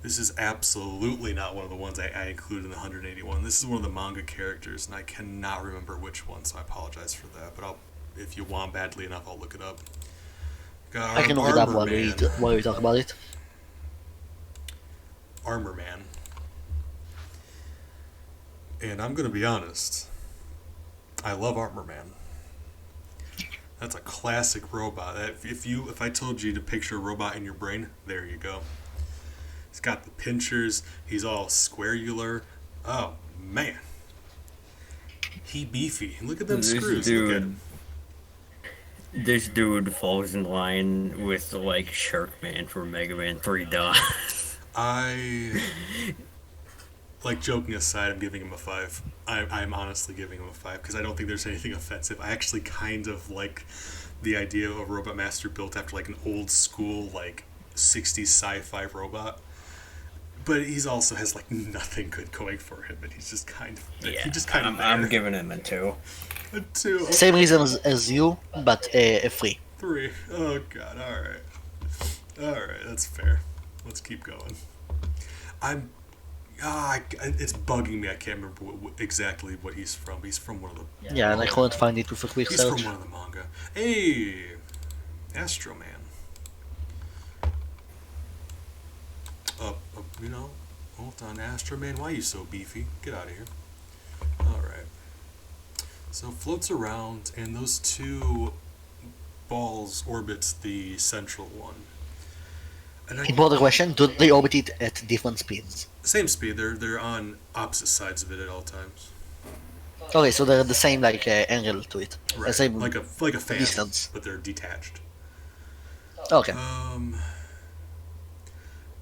This is absolutely not one of the ones I included in the 181. This is one of the manga characters, and I cannot remember which one, so I apologize for that. But if you want badly enough, I'll look it up. Got I can look it up Armor Man. while we talk about it. Armor Man. And I'm gonna be honest. I love Armor Man. That's a classic robot. If I told you to picture a robot in your brain, there you go. He's got the pinchers. He's all squarular. Oh man, he beefy. Look at them This screws. Look at dude- him. This dude falls in line with like Sharkman from Mega Man 3 Dawn. I like joking aside. I'm giving him a 5. I'm honestly giving him a 5 because I don't think there's anything offensive. I actually kind of like the idea of a Robot Master built after like an old school like 60s sci-fi robot. But he's also has like nothing good going for him, and he's just kind of Yeah, he just kind of I'm giving him a 2. a 2, Same reason as you, but a 3. 3. Oh god, all right, that's fair. Let's keep going. It's bugging me. I can't remember exactly what he's from. He's from one of the Yeah, and I couldn't find it with a quick he's search. from one of the manga. Hey, Astro Man. Hold on, Astro Man. Why are you so beefy? Get out of here. All right. So floats around, and those two balls orbits the central one. And Important question: do they orbit it at different speeds? same speed. They're on opposite sides of it at all times. Okay, so they're the same like angle to it. Right. Same Like a fan, distance. but they're detached. Okay.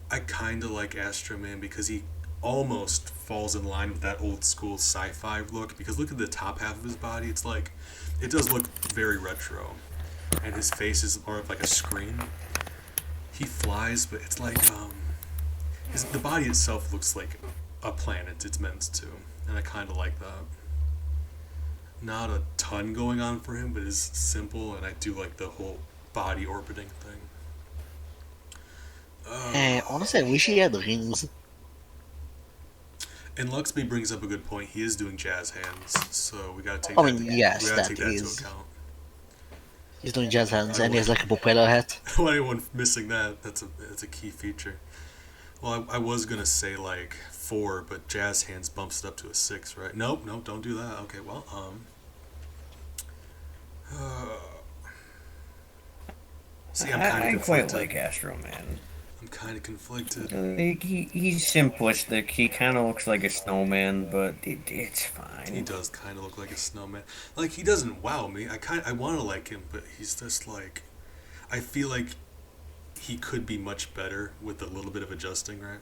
I kind of like Astro Man because he almost falls in line with that old school sci-fi look. Because look at the top half of his body; it's like it does look very retro, and his face is more of like a screen. He flies, but it's like the body itself looks like a planet. It's meant to, and I kind of like that. Not a ton going on for him, but it's simple, and I do like the whole body orbiting thing. Honestly, I wish he had rings. And Luxby brings up a good point. He is doing jazz hands, so we gotta take I that. mean, yes, we gotta that take that is. into account. He's doing jazz hands and he has like a propeller hat. Why anyone missing that? That's a key feature. Well, I was gonna say like 4, but Jazz Hands bumps it up to a 6, right? Nope, nope, don't do that. Okay, well, uh, see, I'm kind of I quite conflicted. like Astro Man. I'm kind of conflicted. Like, he's simplistic. He kind of looks like a snowman, but it's He fine. does kind of look like a snowman. Like he doesn't wow me. I want to like him, but he's just like I feel like he could be much better with a little bit of adjusting, right?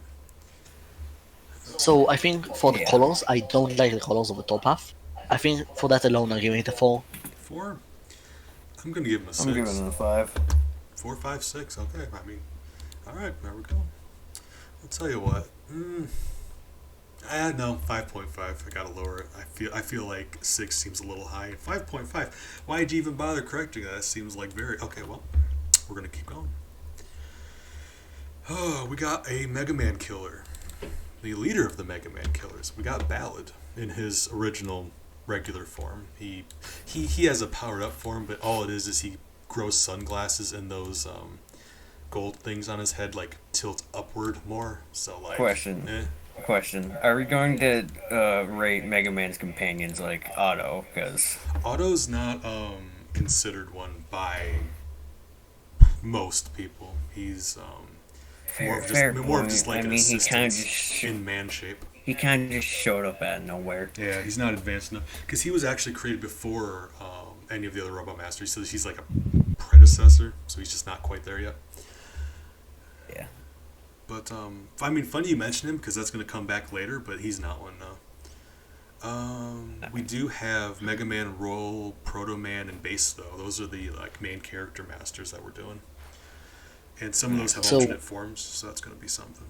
So I think for the Yeah. colors, I don't like the colors of the top half. I think for that alone, I'm giving it a 4. 4. I'm gonna give him a I'm giving 6. him a 5. 4, 5, 6. Okay, I mean, all right, there we go. I'll tell you what. No, 5.5. I gotta lower it. I feel like 6 seems a little high. 5.5. Why'd you even bother correcting that? It seems like very okay. Well, we're gonna keep going. Oh, we got a Mega Man killer, the leader of the Mega Man killers. We got Ballad in his original regular form. He has a powered up form, but all it is he grows sunglasses and those gold things on his head like tilt upward more. So like, Question. eh. Question. Are we going to rate Mega Man's companions like Otto? Because Otto's not considered one by most people. He's fair more of point. just like I an mean, assistant in man shape. he kind of just showed up out of nowhere. Yeah, he's not advanced enough because he was actually created before any of the other Robot Masters. So he's like a predecessor. So he's just not quite there yet. Yeah. But I mean, funny you mention him because that's going to come back later. But he's not one now. We do have Mega Man, Roll, Proto Man, and Base though. Those are the like main character masters that we're doing, and some of those have So alternate forms, so that's going to be something.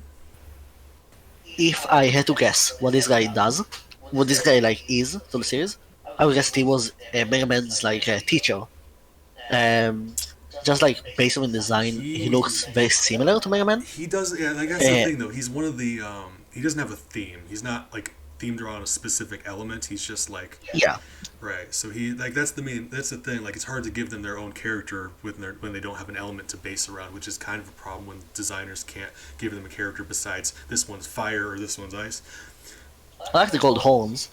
if I had to guess what this guy does, what this guy like is to the series, I would guess he was Mega Man's like teacher. Um, just like based on the design, he He looks very similar to Mega Man. he does, yeah. Like that's the Uh, thing though. He's one of the he doesn't have a theme. He's not like themed around a specific element. He's just like yeah, right. So he like that's the thing. Like it's hard to give them their own character when they don't have an element to base around, which is kind of a problem when designers can't give them a character besides this one's fire or this one's ice. I like the gold horns.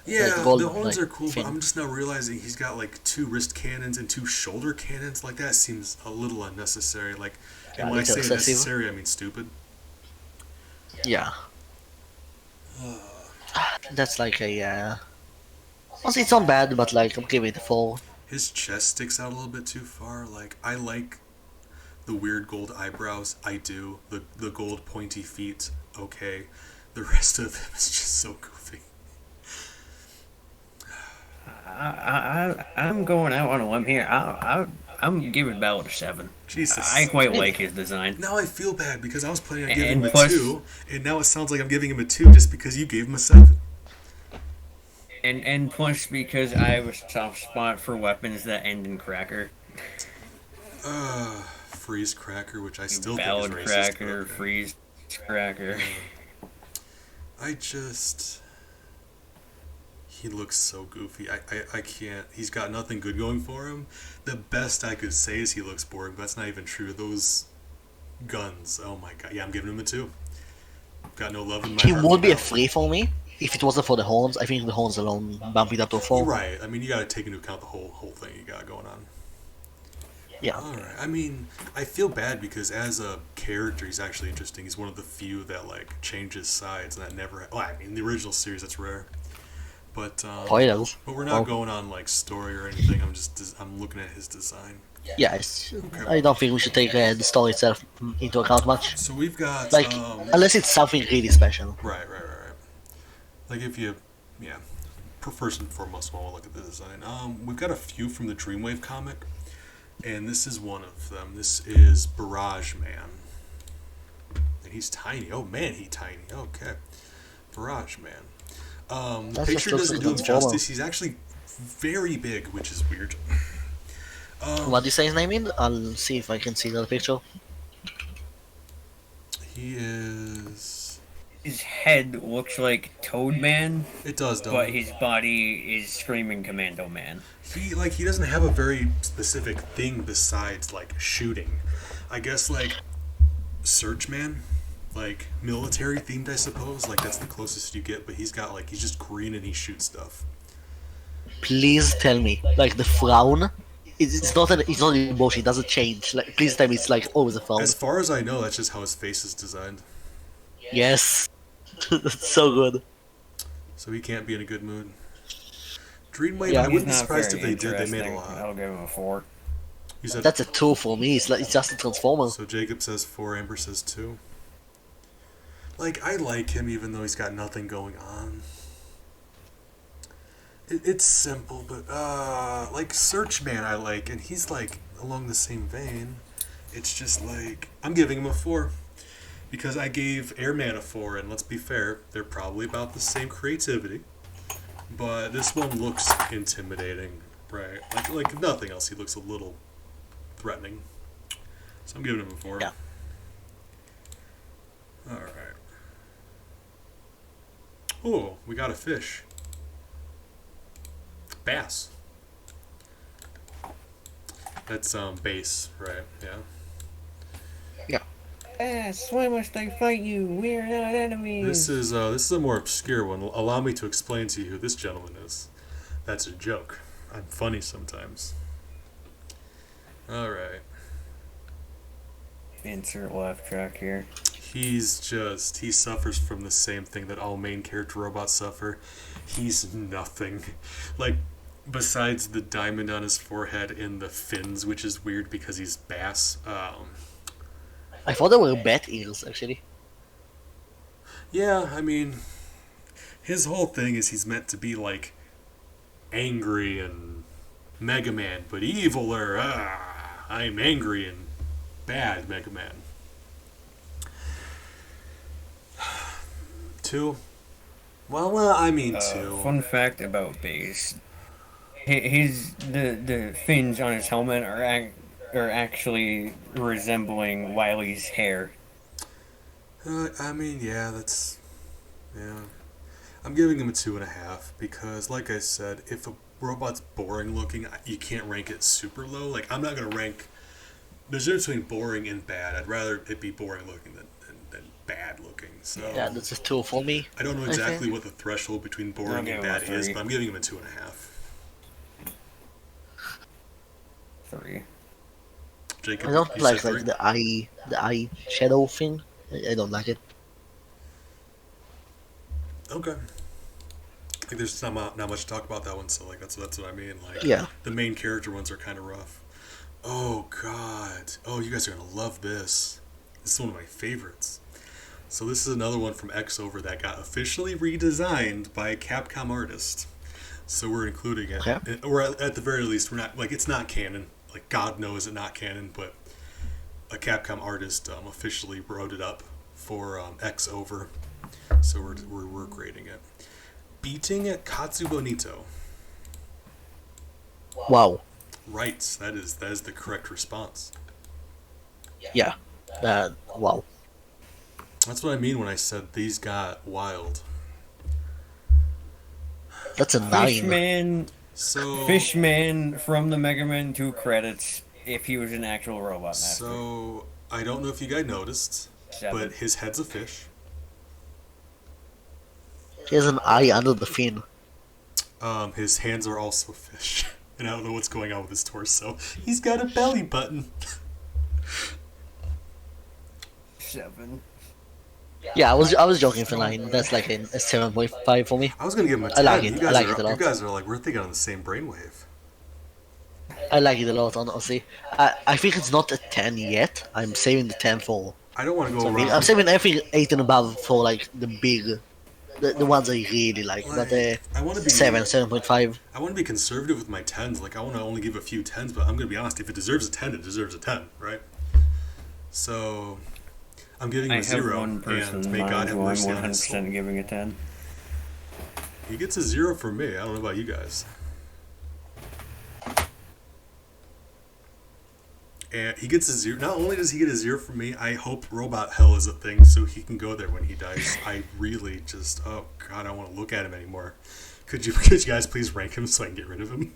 Like the Yeah, gold the horns like are cool, but fin. I'm just now realizing he's got like 2 wrist cannons and 2 shoulder cannons. Like that seems a little unnecessary. Like, Yeah, and a when I little say excessive. necessary, I mean stupid. Yeah, that's like a. Honestly, it's not bad, but like I'm giving it a 4. His chest sticks out a little bit too far. Like I like the weird gold eyebrows. I do the gold pointy feet. Okay, the rest of them is just so goofy. I'm going out on a limb here. I'm giving Ballad a 7. I Jesus. quite like his design. Now I feel bad because I was planning on giving And him a plus, 2, and now it sounds like I'm giving him a 2 just because you gave him a 7. and plus because I have a soft spot for weapons that end in cracker. Freeze Cracker, which I still Ballad think is racist. cracker, Okay. freeze cracker. I just. He looks so goofy. I can't. He's got nothing good going for him. The best I could say is he looks boring, but that's not even true. Those guns. Oh my god. Yeah, I'm giving him a 2. Got no love in my He heart. would be a for 3 for me if it wasn't for the horns. I think the horns alone bump it up to a 4. Right. I mean, you got to take into account the whole thing you got going on. Yeah. All right. I mean, I feel bad because as a character, he's actually interesting. He's one of the few that like changes sides, and that never. Well, I mean, in the original series, that's rare. But Spoilers. but we're not Oh. going on like story or anything. I'm looking at his design. Yeah, I don't think we should take the story itself into account much. So we've got Like, unless it's something really special. right. Like if you, yeah, first and foremost, we'll look at the design. We've got a few from the Dreamwave comic, and this is one of them. This is Barrage Man, and he's tiny. Oh man, he's tiny. Okay, Barrage Man. The That's picture just doesn't looks do him like a Transformer. justice. He's actually very big, which is weird. What do you say his name in? I'll see if I can see the picture. He is. His head looks like Toad Man, It does, don't but it? his body is Screaming Commando Man. He doesn't have a very specific thing besides like shooting. I guess like Surge Man. like military themed, I suppose. Like that's the closest you get. But he's got like he's just green and he shoots stuff. Please tell me, like the frown, it's not an emotion. It doesn't change. Like, please tell me, it's like always a frown. As far as I know, that's just how his face is designed. Yes, that's so good. So he can't be in a good mood. Dreamwave, Yeah. I He's wouldn't be not surprised if very they did. They made a interesting. lot. I'll give him a 4. You said That's a 2 for me. It's like it's just a transformer. so. Jacob says 4. Amber says 2. Like I like him even though he's got nothing going on. It's simple, but like Searchman I like, and he's like along the same vein. It's just like I'm giving him a 4 because I gave Airman a 4, and let's be fair, they're probably about the same creativity, but this one looks intimidating, right? Like if nothing else, he looks a little threatening. So I'm giving him a 4. Yeah. All right. Oh, we got a fish. Bass. That's base, right? Yeah. Why must I fight you? We're not enemies. This is a more obscure one. Allow me to explain to you who this gentleman is. That's a joke. I'm funny sometimes. All right. Insert laugh track here. He suffers from the same thing that all main character robots suffer. He's nothing. Like, besides the diamond on his forehead and the fins, which is weird because he's bass. I thought they were bat ears actually. Yeah, I mean, his whole thing is he's meant to be like angry and Mega Man, but eviler. I'm angry and bad Mega Man. 2. Well, I mean 2. Fun fact about Base: the fins on his helmet are actually resembling Wily's hair. I mean, yeah, yeah. I'm giving him a 2.5 because, like I said, if a robot's boring looking, you can't rank it super low. Like, I'm not gonna rank. There's a difference between boring and bad. I'd rather it be boring looking than bad looking. So Yeah, that's a 2 for me. I don't know Okay. exactly what the threshold between boring I'll and give him bad a is, 3. but I'm giving him a 2.5. 3. Jacob, I don't you like said like 3? the eye shadow thing. I don't like it. Okay. Like there's not much to talk about that one, so like that's what I mean. Like Yeah. the main character ones are kind of rough. Oh God! Oh, you guys are gonna love this. This is one of my favorites. So this is another one from X Over that got officially redesigned by a Capcom artist. So we're including it, Okay. or at the very least, we're not like it's not canon. Like God knows it's not canon, but a Capcom artist officially wrote it up for X Over. So we're grading it. Beating Katsu Bonito. Wow. Right, that is the correct response. Yeah. Wow. That's what I mean when I said these got wild. That's a 9. Fishman, So Fishman from the Mega Man 2 credits. If he was an actual robot master. So I don't know if you guys noticed, 7. but his head's a fish. He has an eye under the fin. His hands are also fish, and I don't know what's going on with his torso. He's got a belly button. 7. Yeah, I was joking for 9. That's like a 7.5 for me. I was gonna give him a 10. I like it. You guys I like are, it a lot. You guys are like we're thinking on the same brainwave. I like it a lot, honestly. I think it's not a 10 yet. I'm saving the 10 for I don't want to go something. around. I'm saving everything 8 and above for like the big, the ones I really like. But I want to be 7.5. I want to be conservative with my 10s. Like I want to only give a few 10s, but I'm gonna be honest. If it deserves a 10, it deserves a 10, right? So I'm giving him I a have 0, one person and in may God mind have who I'm mercy on his soul. 100% giving a 10. He gets a 0 from me. I don't know about you guys. And he gets a 0. Not only does he get a 0 from me, I hope Robot Hell is a thing so he can go there when he dies. I really just, oh God, I don't want to look at him anymore. Could you guys please rank him so I can get rid of him?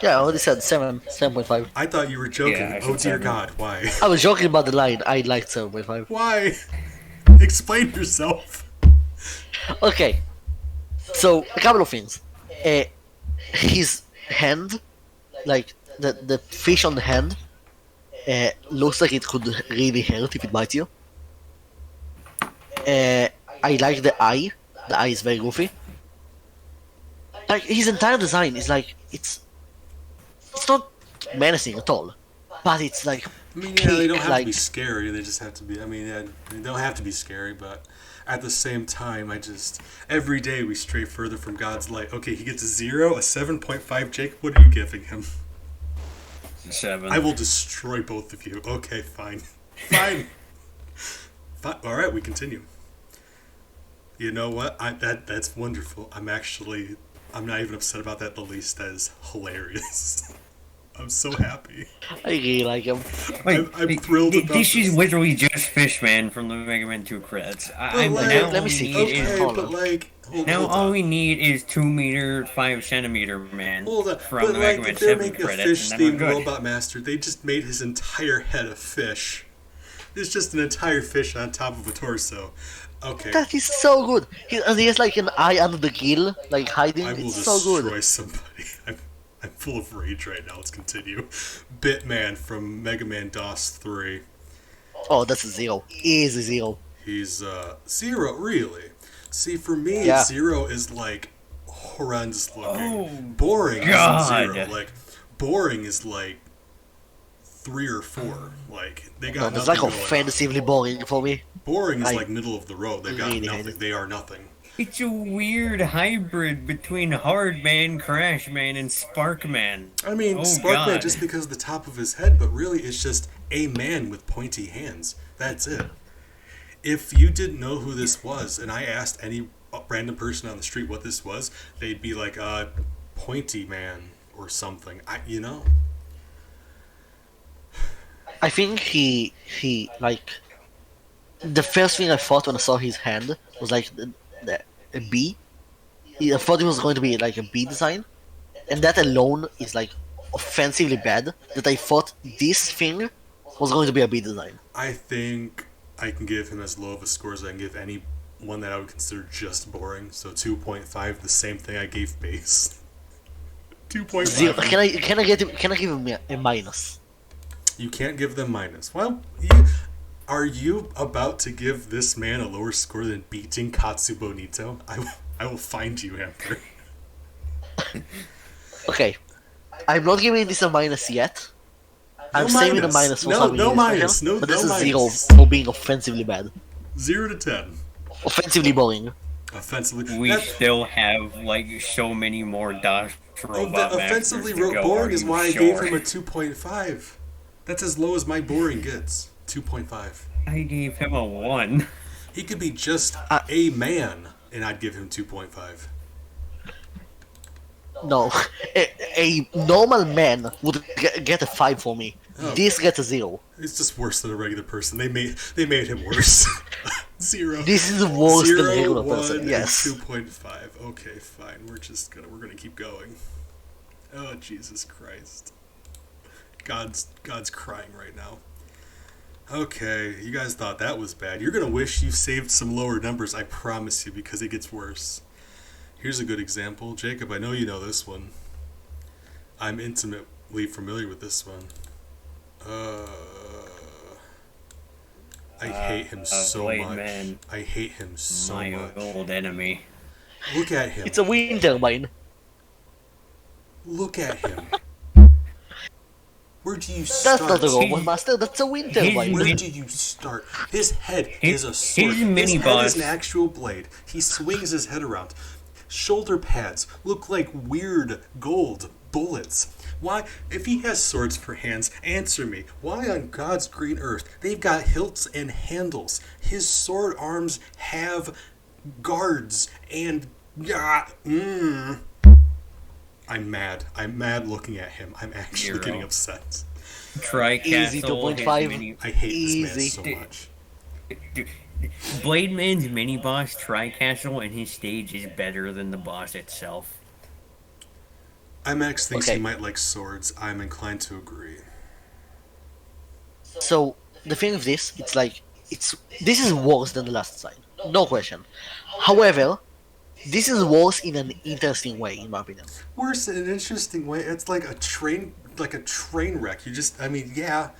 Yeah, I already said 7.5. I thought you were joking. Yeah, I Oh said dear 7. God, why? I was joking about the line. I liked 7.5. Why? Explain yourself. Okay, so a couple of things. Uh, his hand, like the fish on the hand, looks like it could really hurt if it bites you. I like the eye. The eye is very goofy. Like his entire design is like it's not menacing at all, but it's like I mean, yeah, they don't have like to be scary. They just have to be. I mean, yeah, they don't have to be scary, but at the same time, I just every day we stray further from God's light. Okay, he gets a 0, a 7.5. Jacob, what are you giving him? 7. I will destroy both of you. Okay, fine, fine. All right, we continue. You know what? That's wonderful. I'm not even upset about that the least. That is hilarious. I'm so happy. I really like him. I'm thrilled about this. this. Is literally just Fishman from the Mega Man 2 credits. Let Now me see. Okay, Hold but on. like, Now hold all on. we need is 2 meter 5 centimeter man Hold on. from But the Mega like, Man if they're 7 making a credits, and then fish-themed we're good. Robot Master, they just made his entire head a fish. It's just an entire fish on top of a torso. Okay, That is so good. And he has like an eye under the gill, like hiding. I will It's so destroy good. somebody. I'm full of rage right now. Let's continue. Bitman from Mega Man DOS 3. Oh, that's a 0. Easy 0. He's 0, really. See, for me, Yeah. 0 is like horrendous looking. Oh, Boring God. isn't 0. Like, boring is like 3 or 4. Like, they No, got that's nothing like going on. offensively boring for me. Boring is I like middle of the road. They've got really hate nothing. it. They are nothing. It's a weird hybrid between Hardman, Crashman, and Sparkman. I mean, Oh, Sparkman God. just because of the top of his head, but really it's just a man with pointy hands. That's it. If you didn't know who this was, and I asked any random person on the street what this was, they'd be like, pointy man or something. You know? I think he like the first thing I thought when I saw his hand was like a bee. I thought it was going to be like a bee design, and that alone is like offensively bad. That I thought this thing was going to be a bee design. I think I can give him as low of a score as I can give any one that I would consider just boring. So 2.5, the same thing I gave base. 2.5. 0. Can I give him a minus? You can't give them minus. Well, are you about to give this man a lower score than beating Katsu Bonito? I will find you, Hamper. Okay, I'm not giving this a minus yet. I'm No saving the minus. minus for No- something no really minus. special, No- but no this is minus. 0 for being offensively bad, 0 to 10. offensively boring. Offensively. We that- still have like so many more DOS robot offensively masters to go, boring are is you why I sure? gave him a 2.5. That's as low as my boring gets. 2.5. I gave him a 1. He could be just a man, and I'd give him 2.5. No, a normal man would get a 5 for me. Oh. This gets a 0. It's just worse than a regular person. They made him worse. 0. This is worse than a 0, regular 1, person. and Yes. 2.5. Okay, fine. We're gonna keep going. Oh Jesus Christ. God's crying right now. Okay, you guys thought that was bad. You're gonna wish you saved some lower numbers, I promise you, because it gets worse. Here's a good example. Jacob, I know you know this one. I'm intimately familiar with this one. I hate him so Blade much. Man. I hate him so My much. old enemy. Look at him. It's a wind turbine. Look at him. Where do you That's start? not a robot master. That's a wind turbine. Where do you start? His head is a sword. his His mini head boss- is an actual blade. He swings his head around. Shoulder pads look like weird gold bullets. Why, if he has swords for hands, answer me. Why on God's green earth they've got hilts and handles? His sword arms have guards and I'm mad. I'm mad looking at him. I'm actually 0. getting upset. Tricastle. Easy 2.5. his mini- I hate this man Easy. so much. Blade Man's mini boss Tricastle and his stage is better than the boss itself. IMAX thinks Okay. he might like swords. I'm inclined to agree. So the thing with this, it's like this is worse than the last design, no question. However, this is worse in an interesting way, in my opinion. Worse in an interesting way. It's like a train wreck. You just, I mean, yeah,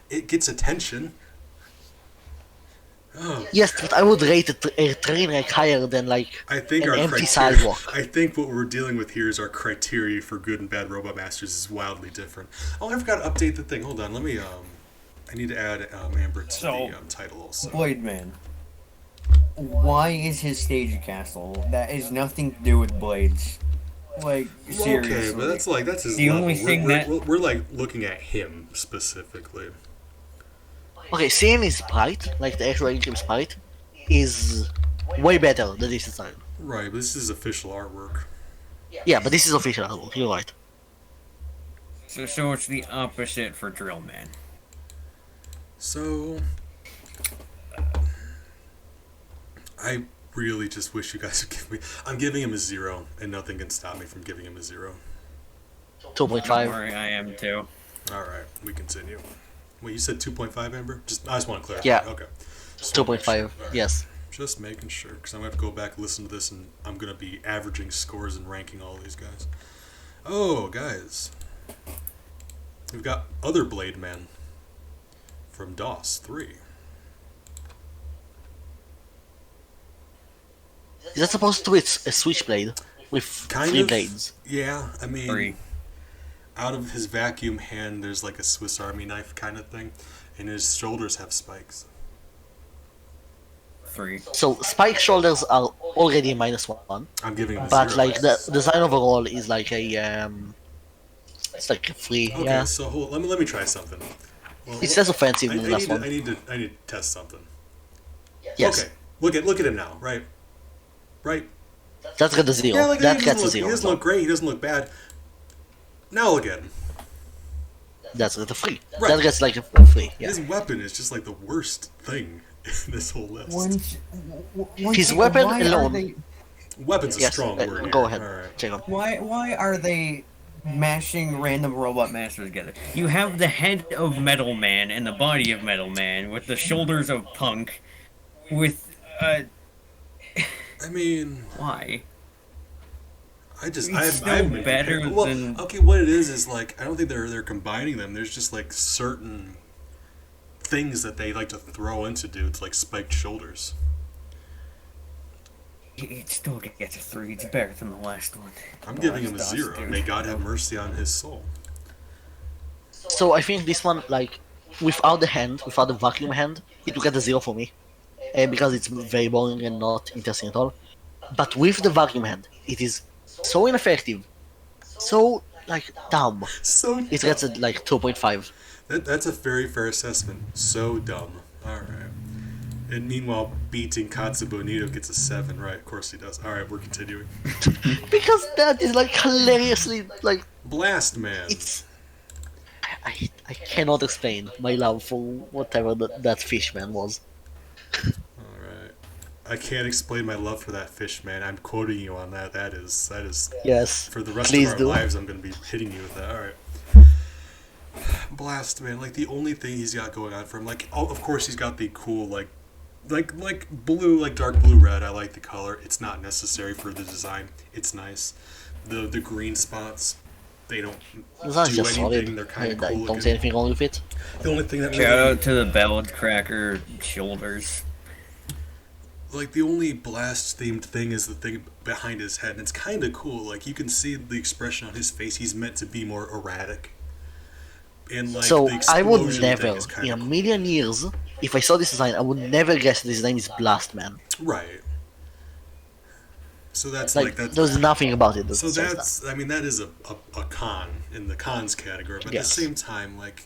it gets attention. Oh, Yes, but I would rate a train wreck higher than like I think an our empty criteria. sidewalk. I think what we're dealing with here is our criteria for good and bad Robot Masters is wildly different. Oh, I forgot to update the thing. Hold on, let me. I need to add Amber to So- the title also. Blade Man. Why is his stage a castle? That has nothing to do with blades. Like, seriously. Okay, but that's his The level. only thing we're like looking at him specifically. Okay, seeing his sprite, like the actual in-game sprite, is way better than this design. Right, but this is official artwork. Yeah, but this is official artwork, you're right. So it's the opposite for Drill Man. So, I really just wish you guys would give me. I'm giving him a 0, and nothing can stop me from giving him a 0. 2.5. Sorry, I am too. All right, we continue. Wait, you said 2.5, Amber? I just want to clarify. Yeah. Okay. Just wanna make sure. 2.5, All right. yes. Just making sure, because I'm going to have to go back and listen to this, and I'm going to be averaging scores and ranking all these guys. Oh, guys. We've got other Blade Men from DOS 3. Is that supposed to be a switchblade with Kind 3 of. blades? Yeah, I mean, 3. out of his vacuum hand, there's like a Swiss Army knife kind of thing, and his shoulders have spikes. 3. So spike shoulders are already a -1, I'm giving him a but 0. like the design overall is like a it's like a 3. Okay, Yeah, so let me try something. Well, it's less offensive I than the last one. need to test something. Yes, Okay, look at him now, right? Right. that's got a 0. Yeah, like That he gets a doesn't 0. He doesn't look great. He doesn't look bad. Now look at him. That's got a 3. Right. That gets like a 3. Yeah. His weapon is just like the worst thing in this whole list. His weapon alone. Weapon's a Yes, strong word. go here. ahead. All right. Check on. Why are they mashing random robot masters together? You have the head of Metal Man and the body of Metal Man with the shoulders of Punk with I mean, why? it's still better than- Okay, what it is like I don't think they're combining them. There's just like certain things that they like to throw into dudes, like spiked shoulders. It still gets a 3. It's better than the last one. I'm The giving him a last 0. dude. May God have mercy on his soul. So I think this one, like, without the vacuum hand, it will get a 0 for me. Because it's very boring and not interesting at all. But with the vacuum hand, it is so ineffective, so, like, dumb. So It gets a, like, 2.5. that's a very fair assessment. So dumb. All right. And meanwhile, beating Katsu Bonito gets a 7. Right, of course he does. All right, we're continuing. Because that is, like, hilariously, like, Blast Man. it's... I cannot explain my love for whatever that fish man was. All right. I can't explain my love for that fish, man. I'm quoting you on that. That is Yes, for the rest please of our do. lives. I'm going to be hitting you with that. All right. Blast Man, like the only thing he's got going on for him, like of course he's got the cool like blue, like dark blue red. I like the color. It's not necessary for the design. It's nice. The green spots, they don't It's not do just anything. solid. They're I, kind of I cool don't see looking. anything wrong with it. The only thing that Shout out to the ballad cracker shoulders. like the only blast themed thing is the thing behind his head, and it's kind of cool. Like you can see the expression on his face. He's meant to be more erratic. And like So the I would explosion never, thing is in kind a of cool. million years, if I saw this design, I would never guess this name is Blast Man. Right. So that's Like, that's there's nothing about it that so says that's I mean that is a con in the cons category, but Yes. at the same time, like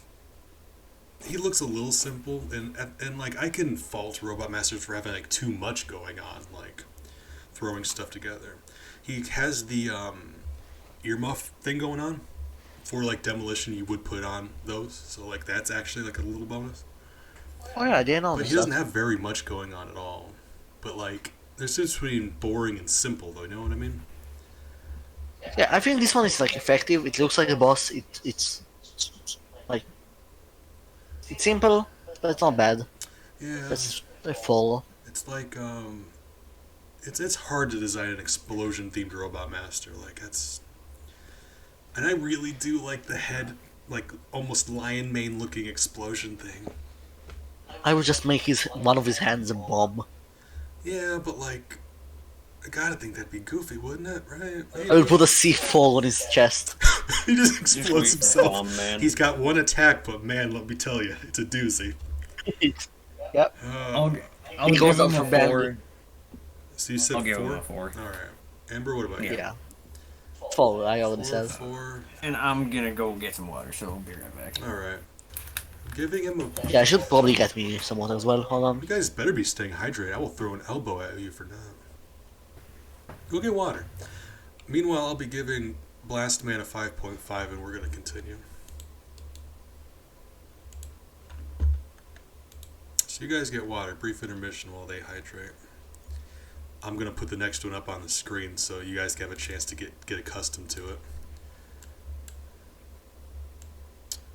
he looks a little simple, and like I can fault Robot Masters for having like too much going on, like throwing stuff together. He has the earmuff thing going on for like demolition. You would put on those, so like that's actually like a little bonus. that. Oh yeah, I didn't know But he this. doesn't have very much going on at all. But like there's a difference between boring and simple, though. You know what I mean? Yeah, I think this one is like effective. It looks like a boss. It's like it's simple, but it's not bad. Yeah, That's a fall. it's like it's hard to design an explosion themed robot master. Like that's, and I really do like the head, like almost lion mane looking explosion thing. I would just make his one of his hands a bomb. Yeah, but like, I gotta think that'd be goofy, wouldn't it? Right? I would Maybe. put a C4 on his chest. He just Just explodes wait for himself. Bomb Man. He's got one attack, but man, let me tell you, it's a doozy. Yep. I'll, I'll It give goes him up a for band. 4. So you said I'll give him 4? a 4. All right. Amber, what about you? Yeah. 4, I already 4, said. 4. And I'm gonna go get some water, so I'll be right back. All right. Giving him a. Yeah, I should probably get me some water as well. Hold on. You guys better be staying hydrated. I will throw an elbow at you for that. Go get water. Meanwhile, I'll be giving Blast Man a 5.5, and we're gonna continue. So you guys get water. Brief intermission while they hydrate. I'm gonna put the next one up on the screen so you guys can have a chance to get accustomed to it.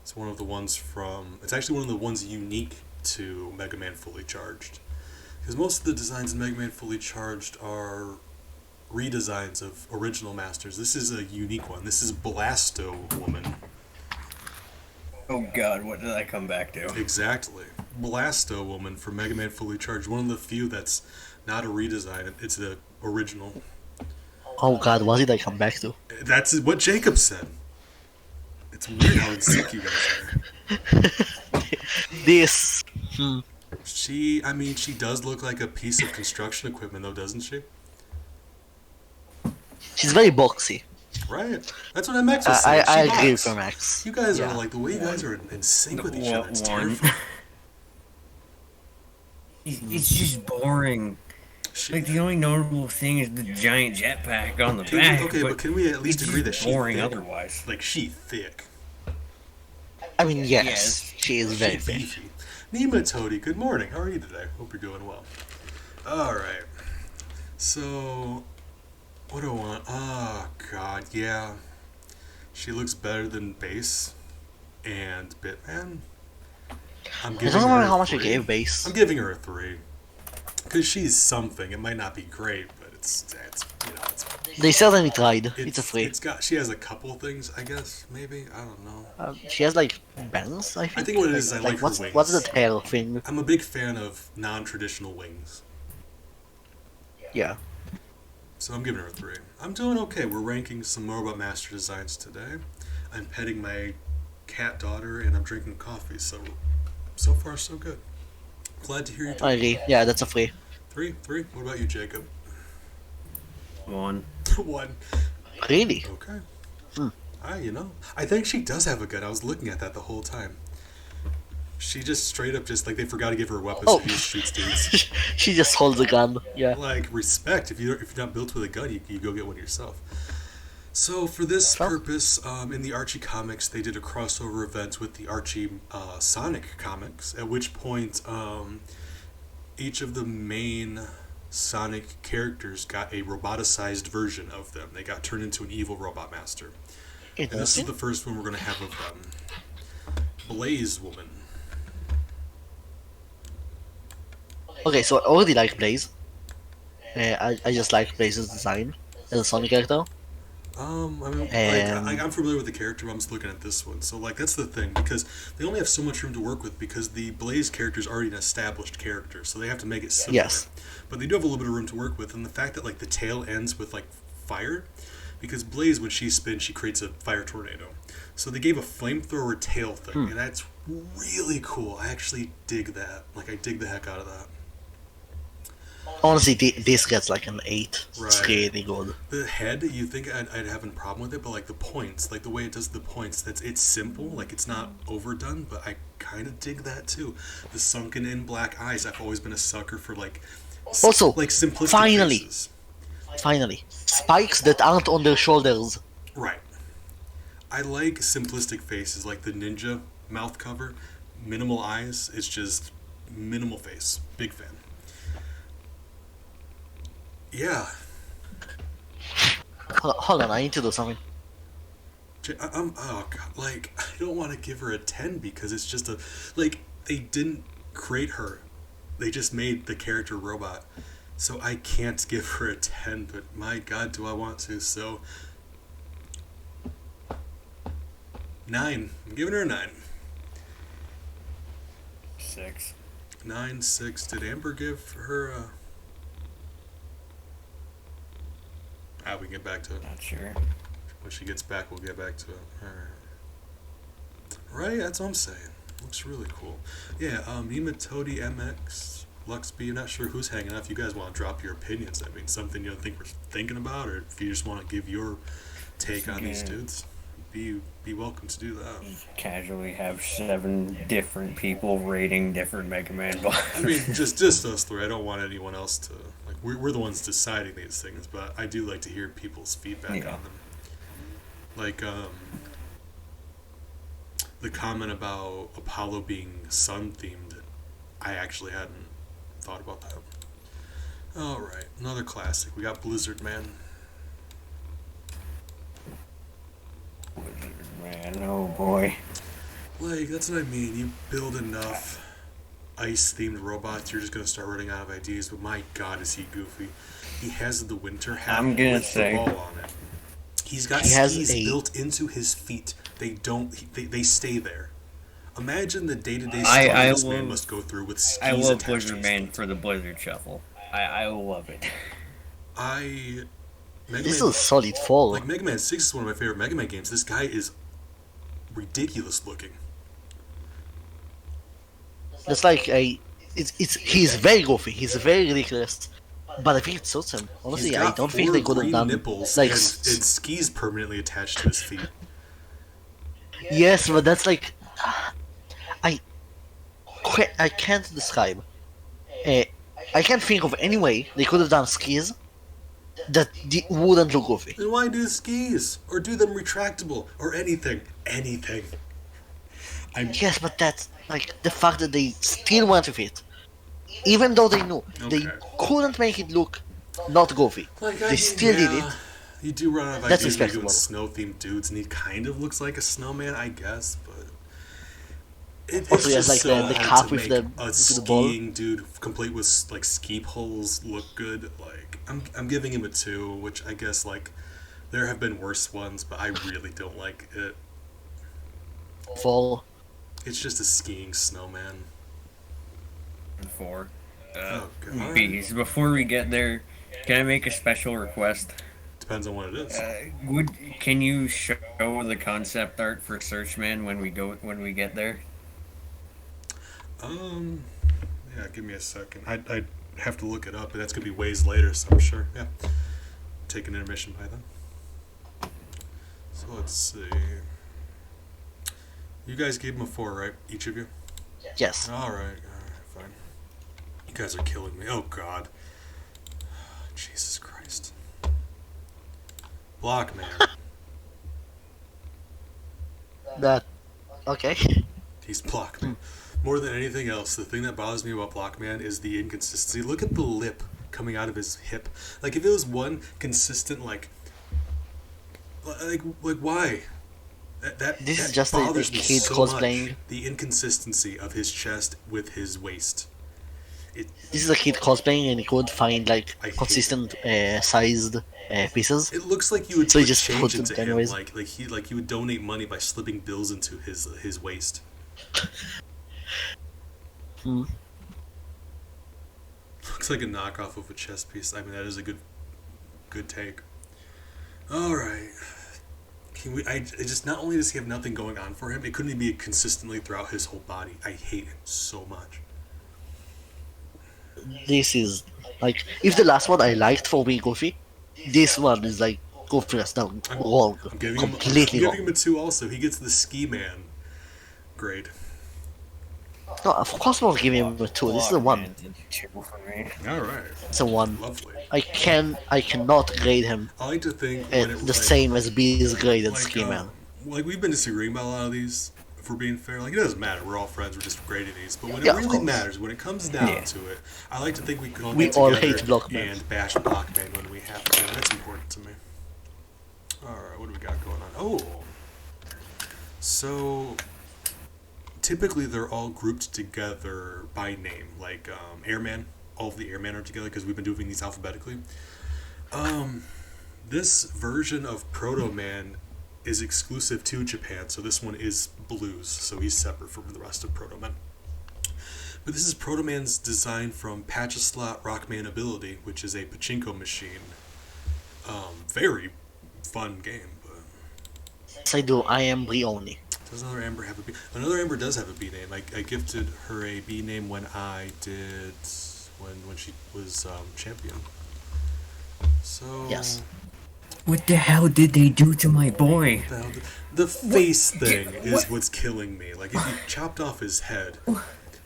It's one of the ones from. It's actually one of the ones unique to Mega Man Fully Charged, because most of the designs in Mega Man Fully Charged are redesigns of original masters. This is a unique one. This is Blasto Woman. Oh god, what did I come back to? Exactly. Blasto Woman from Mega Man Fully Charged. One of the few that's not a redesign. It's the original. Oh god, what did I come back to? That's what Jacob said. It's weird how in sync you guys are. This. I mean, she does look like a piece of construction equipment, though, doesn't she? She's very boxy. Right. That's what MX was saying. I She agree with box. Max. You guys Yeah. are like, the way you guys are in sync with each other. It's One. terrifying. It's just boring. She, Like, the only notable thing is the giant jetpack on the can we- back. okay, but can we at least it's agree that just she's boring thick? otherwise. Like, she thick. I mean, yes, Yes. she is very She thick. beefy. Nematody, good morning. How are you today? Hope you're doing well. Alright. So, what do I want? Oh, God, yeah. She looks better than Base and Bitman. I'm I giving don't her remember a how much I 3. gave base. I'm giving her a 3. Because she's something. It might not be great, but it's They certainly tried. It's a free. It's got, she has a couple things, I guess, maybe. I don't know. She has like bands, I think. I think what it is, I like her what's wings. what's the tail thing? I'm a big fan of non-traditional wings. Yeah. So I'm giving her a 3. I'm doing okay. We're ranking some Robot Master designs today. I'm petting my cat daughter and I'm drinking coffee. So far so good. Glad to hear you. I agree. Yeah, that's a free. 3. What about you, Jacob? 1. 1. Really? Okay. Hmm. I think she does have a gun. I was looking at that the whole time. She just straight up just like they forgot to give her a weapon, Oh. so she just shoots dudes. She just holds a gun. Yeah. Like respect. If you're not built with a gun, you go get one yourself. So for this Sure. purpose, in the Archie comics, they did a crossover event with the Archie Sonic comics. At which point, each of the main Sonic characters got a roboticized version of them. They got turned into an evil robot master. And this is Interesting. the first one we're going to have of them. Blaze Woman. Okay, so I already like Blaze. I just like Blaze's design as a Sonic character. I mean, I'm familiar with the character, but I'm just looking at this one. So, like, that's the thing, because they only have so much room to work with, because the Blaze character is already an established character, so they have to make it simpler. Yes. But they do have a little bit of room to work with, and the fact that, like, the tail ends with, like, fire, because Blaze, when she spins, she creates a fire tornado. So they gave a flamethrower tail thing, and that's really cool. I actually dig that. Like, I dig the heck out of that. Honestly, this gets like an 8. It's Right. really good. The head, you think I'd have a problem with it, but like the points, like the way it does the points, it's simple, like it's not overdone, but I kind of dig that too. The sunken in black eyes. I've always been a sucker for like Also, like simplistic finally. faces. Finally, spikes that aren't on their shoulders. Right. I like simplistic faces, like the ninja mouth cover, minimal eyes. It's just minimal face. Big fan. Yeah. Hold on, I need to do something. Oh god, like I don't want to give her a 10 because it's just a like they didn't create her, they just made the character robot, so I can't give her a 10. But my god, do I want to? So 9. I'm giving her a 9. 6. 9, 6. Did Amber give her a? We can get back to it. Not sure. When she gets back, we'll get back to it. Alright. Right, that's what I'm saying. Looks really cool. Yeah, Ematodi MX, Luxby, I'm not sure who's hanging out. If you guys want to drop your opinions, I mean, something you don't think we're thinking about, or if you just want to give your take on these dudes, be welcome to do that. Casually have 7 different people rating different Mega Man blocks. I mean, just us three. I don't want anyone else to, like, we're the ones deciding these things, but I do like to hear people's feedback on them. Like, the comment about Apollo being sun-themed, I actually hadn't thought about that. Alright, another classic. We got Blizzard Man. Man, oh boy. Like, that's what I mean. You build enough ice-themed robots, you're just gonna start running out of ideas, but my god, is he goofy. He has the winter hat I'm gonna with say- the ball on it. He's got He has skis a- built into his feet. They stay there. Imagine the day-to-day I struggle this man love- must go through with skis I love attached to Blizzard his Man feet. for the Blizzard Shuffle. I love it. Mega This is Man, a solid fall. like Mega Man 6 is one of my favorite Mega Man games. This guy is ridiculous looking. It's like he's very goofy. He's very ridiculous. But I think it suits him. Honestly, He's I got don't think 4 they could have green done nipples like and skis permanently attached to his feet. yes, but that's like I I can't describe. I can't think of any way they could have done skis that wouldn't look goofy. Then why do skis? Or do them retractable? Or anything. Anything. Yes, but that's like the fact that they still went with it, even though they knew they Okay. couldn't make it look not goofy. They still did it. You do run out of That's ideas when you're doing respectable. snow-themed dudes, and he kind of looks like a snowman, I guess, but... It's Also, he has, just like, so the hard cap to with make the- a with the ball. skiing dude complete with, like, ski poles look good. Like, I'm giving him a 2, which I guess, like, there have been worse ones, but I really don't like it. Fall. It's just a skiing snowman. 4. Oh, God. Bees. Before we get there, can I make a special request? Depends on what it is. Can you show the concept art for Searchman when we get there? Yeah, give me a second. I'd have to look it up, but that's gonna be ways later, so I'm sure. Yeah. Take an intermission by then. So let's see. You guys gave him a 4, right? Each of you? Yes. Alright, fine. You guys are killing me. Oh, God. Jesus Christ. Block Man. That. Okay. He's Blockman. More than anything else, the thing that bothers me about Blockman is the inconsistency. Look at the lip coming out of his hip. Like, if it was one consistent, like why? This is that just a bothers me kid so cosplaying. much. The inconsistency of his chest with his waist. This is a kid cosplaying and he could find like I hate consistent sized pieces. It looks like you would So he put just change puts it into him, anyways. like you would donate money by slipping bills into his waist. Hmm. Looks like a knockoff of a chess piece. I mean, that is a good take. All right. I just, not only does he have nothing going on for him, it couldn't be consistently throughout his whole body. I hate him so much. This is like if the last one I liked for being goofy, this one is like goofiness down wrong, I'm giving completely him wrong. a 2 also. He gets the ski man grade. No, of course I'm not giving him a 2. This is a 1. 2 for me. All right. It's a 1. Lovely. I cannot grade him I like to think when it the was same as B's graded like, Ski Man. like we've been disagreeing about a lot of these. If we're being fair, like it doesn't matter. We're all friends. We're just grading these. But when Yeah, it of really course. matters, when it comes down Yeah. to it, I like to think we can all We get all together hate Blockman. and bash Blockman when we have to. That's important to me. Alright, what do we got going on? Oh! So, typically they're all grouped together by name, like Airman. All of the Airmen are together because we've been doing these alphabetically. Um, this version of Proto Man is exclusive to Japan, so this one is blues, so he's separate from the rest of Proto Man. But this is Proto Man's design from Patch-a-Slot Rockman Ability, which is a pachinko machine. Very fun game, but Yes, I do. I am Brioni. does another Amber have a B? Another Amber does have a B name. I gifted her a B name when I did when she was champion. So Yes. What the hell did they do to my boy? the face thing is what's killing me. Like if you chopped off his head,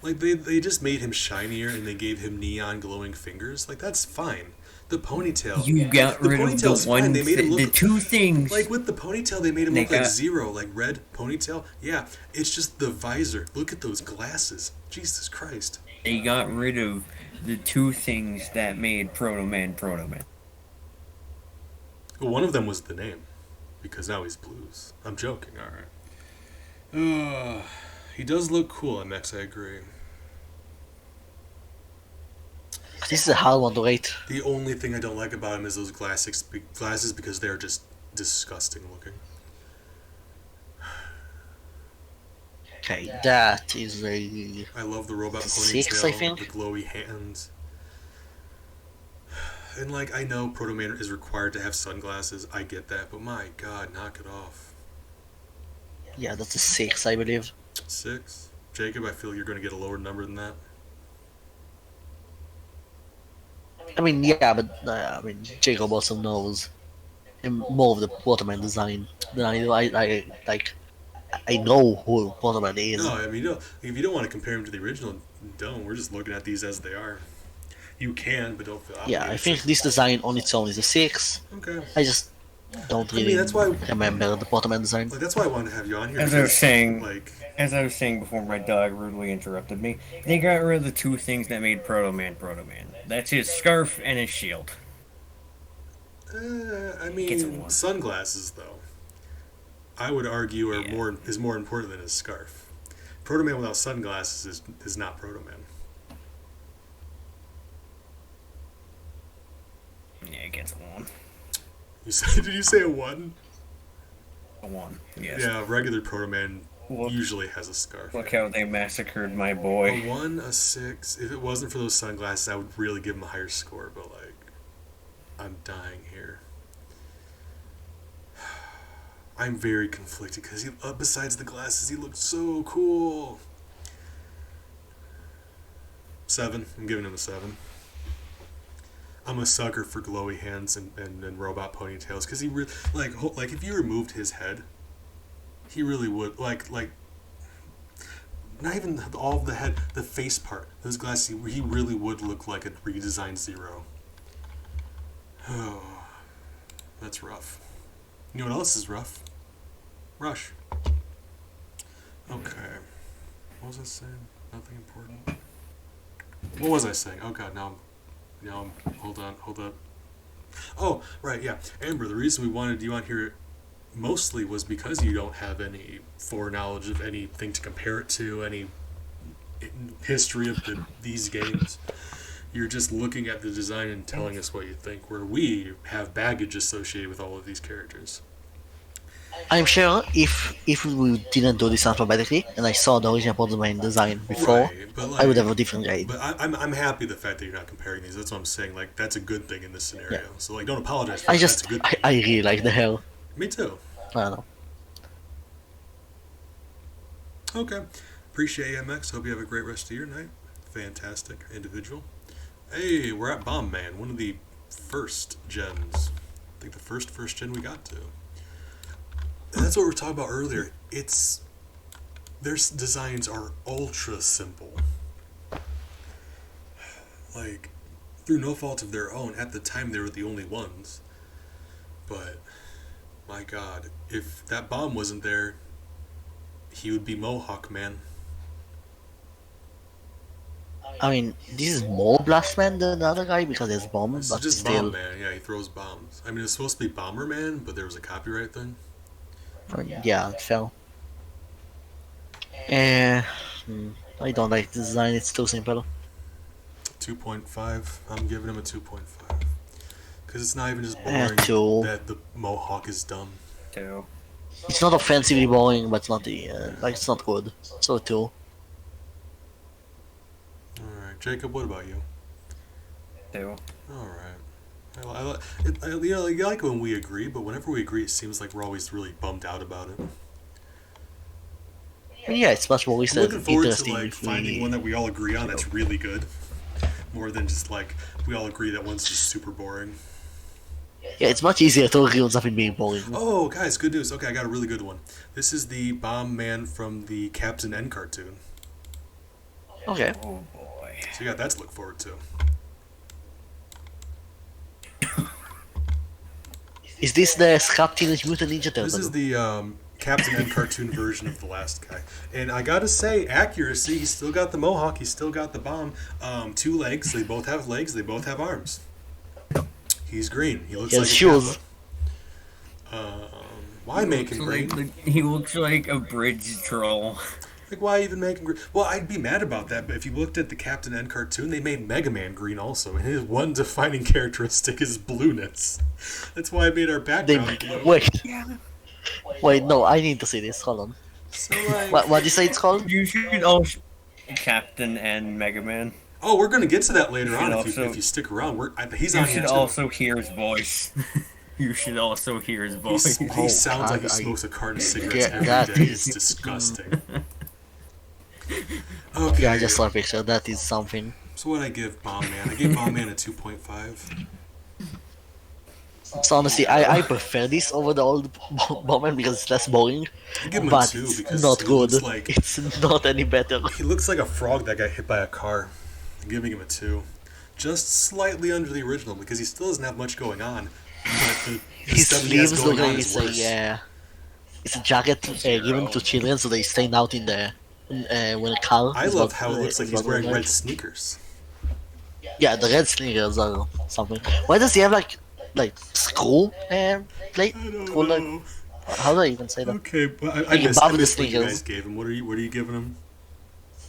like they just made him shinier and they gave him neon glowing fingers. Like that's fine. The ponytail. You got the rid of the ponytail's fine. one, They made him the look two things. like with the ponytail. They made him They look like got- Zero, like red ponytail. Yeah, it's just the visor. Look at those glasses. Jesus Christ. They got rid of the two things that made Proto Man Proto Man. Well, one of them was the name, because now he's blues. I'm joking. All right. He does look cool, MX. I agree. This is a hard one to rate. The only thing I don't like about him is those glasses because they're just disgusting looking. Okay, that is a I love the robot Six, ponytail, I think. the glowy hands. And like I know Proto Man is required to have sunglasses. I get that, but my God, knock it off. yeah, that's a 6, I believe. 6. Jacob, I feel you're going to get a lower number than that. I mean, yeah, but Jacob also knows more of the Waterman design than I do. I know who Waterman is. No, I mean, if you don't want to compare him to the original, don't. We're just looking at these as they are. You can, but don't feel Yeah, obligated I think to. this design on its own is a 6. Okay. I just don't I mean, really that's why- remember the Waterman design. Like that's why I wanted to have you on here. As I was because, saying- like, As I was saying before, my dog rudely interrupted me. They got rid of the two things that made Proto Man Proto Man. That's his scarf and his shield. I Gets a mean, 1. sunglasses though. I would argue are Yeah. is more important than his scarf. Proto Man without sunglasses is not Proto Man. Yeah, it gets a 1. You said, did you say a 1? A 1. Yes. Yeah, regular Proto Man Look, usually has a scarf. look how they massacred my A boy. 1, a 6. If it wasn't for those sunglasses, I would really give him a higher score. But like, I'm dying here. I'm very conflicted because besides the glasses, he looked so cool. 7. I'm giving him a 7. I'm a sucker for glowy hands and robot ponytails because he like if you removed his head, he really would like not even all of the head, the face part, those glasses. He really would look like a redesigned Zero. Oh, that's rough. You know what else is rough? Rush. Okay. What was I saying? Nothing important. What was I saying? Oh God, now I'm hold up. Oh, right, yeah. Amber, the reason we wanted you on here mostly was because you don't have any foreknowledge of anything to compare it to, any history of these games. You're just looking at the design and telling us what you think, where we have baggage associated with all of these characters. I'm sure if we didn't do this alphabetically and I saw the original Waterman design before, Right, but I would have a different grade. But I'm happy the fact that you're not comparing these. That's what I'm saying. Like that's a good thing in this scenario. So like, don't apologize for I that. just, That's a good thing. I really like the hair. Me too. I don't know. Okay. Appreciate you, MX. Hope you have a great rest of your night. Fantastic individual. Hey, we're at Bomb Man, one of the first gens. I think the first gen we got to. And that's what we were talking about earlier. Their designs are ultra simple. Like, through no fault of their own, at the time they were the only ones. But, my God, if that bomb wasn't there, he would be Mohawk Man. I mean, this is more Blastman than the other guy because there's bomb, This is but just still. Bomb Man. Yeah, he throws bombs. I mean, it's supposed to be Bomber Man, but there was a copyright thing. Yeah, it fell. Eh, I don't like the design. It's too simple. 2.5. I'm giving him a 2.5 because it's not even just boring. Two. That the Mohawk is dumb. 2. It's not offensively boring, but it's not the like it's not good. So two. All right, Jacob. What about you? 2. All right. You know, you like when we agree, but whenever we agree, it seems like we're always really bummed out about it. I mean, yeah, it's much more I'm looking forward to interesting. like if finding we- one that we all agree on that's really good, more than just like we all agree that one's just super boring. Yeah, it's much easier to agree on something being boring. Oh, guys, good news. Okay, I got a really good one. This is the Bomb Man from the Captain N cartoon. Okay. Oh boy. So you got that to look forward to. Is this the Scrap Teenage Mutant Ninja Turtle? This is the Captain N cartoon version of the last guy. And I gotta say, accuracy, he's still got the Mohawk, he's still got the bomb. 2 legs, they both have legs, they both have arms. He's green. He looks He like has a shoes. Kappa. Why make him green? He looks like a bridge troll. Like, why even make him green? Well, I'd be mad about that, but if you looked at the Captain N cartoon, they made Mega Man green also, and his one defining characteristic is blueness. That's why I made our They background blue. wait, no, I need to see this. Hold on. So, like, What do you say it's called? You should also Captain and Mega Man. oh, we're gonna get to that later You on should also- if you stick around. He's You on here should too. also hear his voice. You should also hear his voice. He sounds like he God, smokes a carton of cigarettes Yeah, that every day. is- It's disgusting. Okay. Yeah, I just saw a picture. That is something. So what I give Bomb Man? I gave Bomb Man a 2.5. So honestly, I prefer this over the old Bomberman because it's less boring. I give him a But 2 it's because not he good. looks like It's not any better. he looks like a frog that got hit by a car. I'm giving him a 2. Just slightly under the original because he still doesn't have much going on. But the His stuff he has sleeves going look on like is it's worse. it's a jacket given to children so they stand out in the when a car. I is love what- how it looks like is he's what wearing like. red sneakers. Yeah, the red sneakers are something. Why does he have like screw plate? I don't Or, like, know. how do I even say that? Okay, but I Like missed above the what you sneakers. guys gave him. What are you giving him?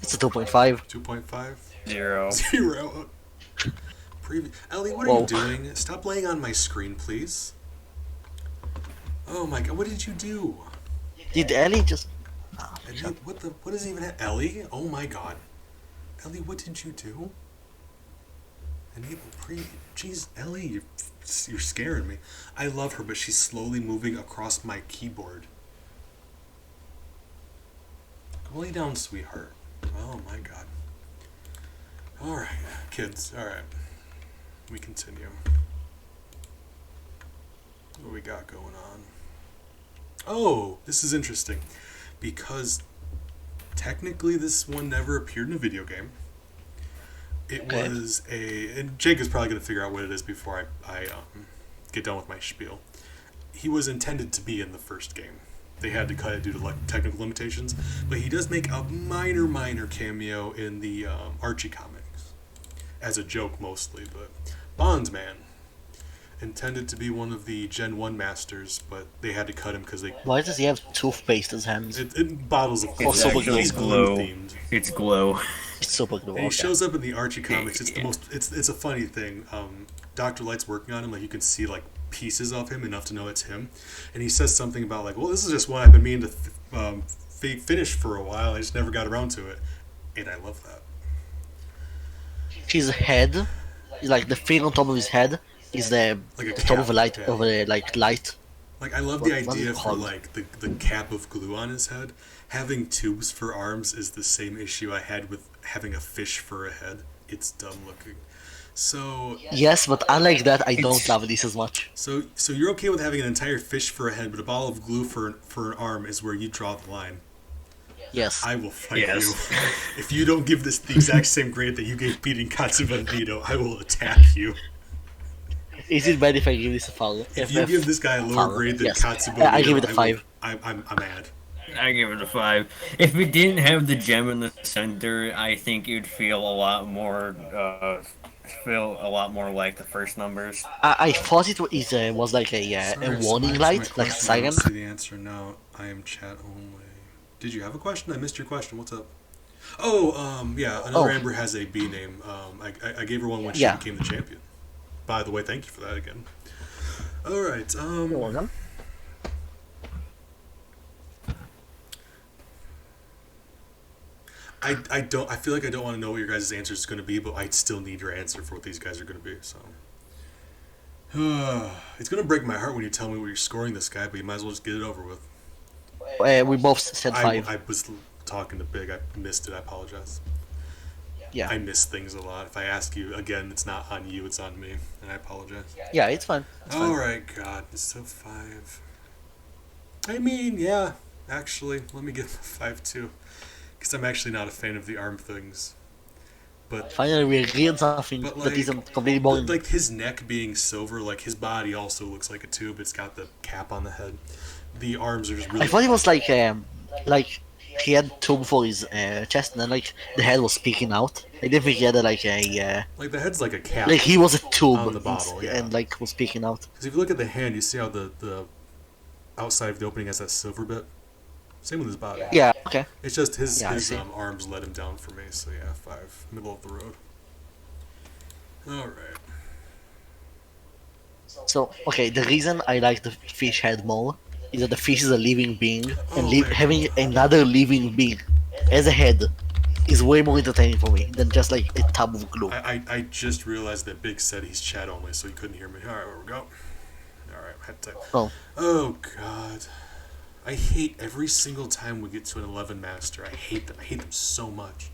It's a 2.5. 2.5? 0. 0. Ellie, what are Whoa. you doing? Stop laying on my screen, please. Oh my god, what did you do? Did Ellie just? Ellie, what does even Ellie? Oh my god. Ellie, what did you do? Enable preview. Jeez, Ellie, you're scaring me. I love her, but she's slowly moving across my keyboard. Go lay down, sweetheart. Oh my god. Alright, kids, alright. We continue. What do we got going on? Oh, this is interesting. Because technically this one never appeared in a video game. It Okay. was and Jake is probably going to figure out what it is before I get done with my spiel. He was intended to be in the first game. They had to cut it due to technical limitations, but he does make a minor cameo in the Archie comics, as a joke mostly. But Bondsman, intended to be one of the Gen 1 masters, but they had to cut him because Why does he have toothpaste as hands? bottles of Oh, super glue. he's glue themed. It's glow. It's super glue. And he Okay. shows up in the Archie comics. It's the most. It's a funny thing. Dr. Light's working on him. Like you can see pieces of him enough to know it's him. And he says something about well, this is just one I've been meaning to finish for a while. I just never got around to it, and I love that. His head, like the thing on top of his head, is the Like a top of a light cap, of a light. Like I love What- the what is idea it for called? the cap of glue on his head. Having tubes for arms is the same issue I had with having a fish for a head. It's dumb looking. So Yes, but unlike that, I don't love this as much. so you're okay with having an entire fish for a head, but a ball of glue for an arm is where you draw the line. Yes. I will fight Yes. you. If you don't give this the exact same grade that you gave beating Katsuba Vito, I will attack you. Is it bad if I give this a foul? If you give this guy a lower Foul. grade than Yes. Katsuba Vito, I give it a will- 5. I'm mad. I give it a 5. If it didn't have the gem in the center, I think it would feel a lot more like the first numbers. I thought it was like a Sorry warning to answer my light, like a question. I don't siren. see the answer now. I am chat only. Did you have a question? I missed your question. What's up? Oh, yeah. Another Oh, Amber has a B name. I gave her one when she yeah. became the champion. By the way, thank you for that again. All right. You're welcome. I don't. I feel like I don't want to know what your guys' answer is going to be, but I still need your answer for what these guys are going to be. So. It's going to break my heart when you tell me what you're scoring this guy, but you might as well just get it over with. We both said five. I was talking to Big. I missed it. I apologize. Yeah, I miss things a lot. If I ask you again, it's not on you, it's on me, and I apologize. yeah, it's fine. It's fine. Alright, God, it's so 5. I mean, yeah, actually, let me get the 5 too. Because I'm actually not a fan of the arm things. But, Finally, we agreed on something but that isn't completely boring. like his neck being silver, like his body also looks like a tube. It's got the cap on the head. The arms are just really. I thought it was like he had tube for his chest, and then like the head was speaking out. I didn't think he had like Like the head's like a cap. like he was a tube On the bottle, yeah. and like was speaking out. Because if you look at the hand, you see how the outside of the opening has that silver bit. Same with his body. Yeah, okay. It's just his, Yeah, I his see. arms let him down for me, so yeah, 5. Middle of the road. Alright. So okay, the reason I like the fish head more is that the fish is a living being, and Oh my having another living being as a head is way more entertaining for me than just like a tub of glue. I just realized that Big said he's chat only, so he couldn't hear me. Alright, where we go. Alright, I had to type. Oh. Oh, God. I hate every single time we get to an 11 master. I hate them. I hate them so much.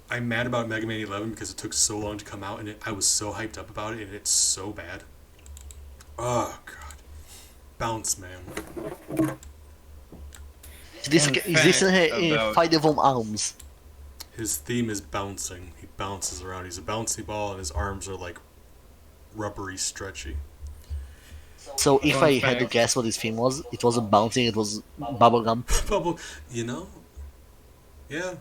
I'm mad about Mega Man 11 because it took so long to come out, and I was so hyped up about it, and it's so bad. Oh, God. Bounce, man. Is this a about- fight of arms? His theme is bouncing. He bounces around. He's a bouncy ball, and his arms are like rubbery, stretchy. So if Fun I had to fact. guess what his theme was, it wasn't bouncing, it was bubblegum. Bubble, you know? Yeah.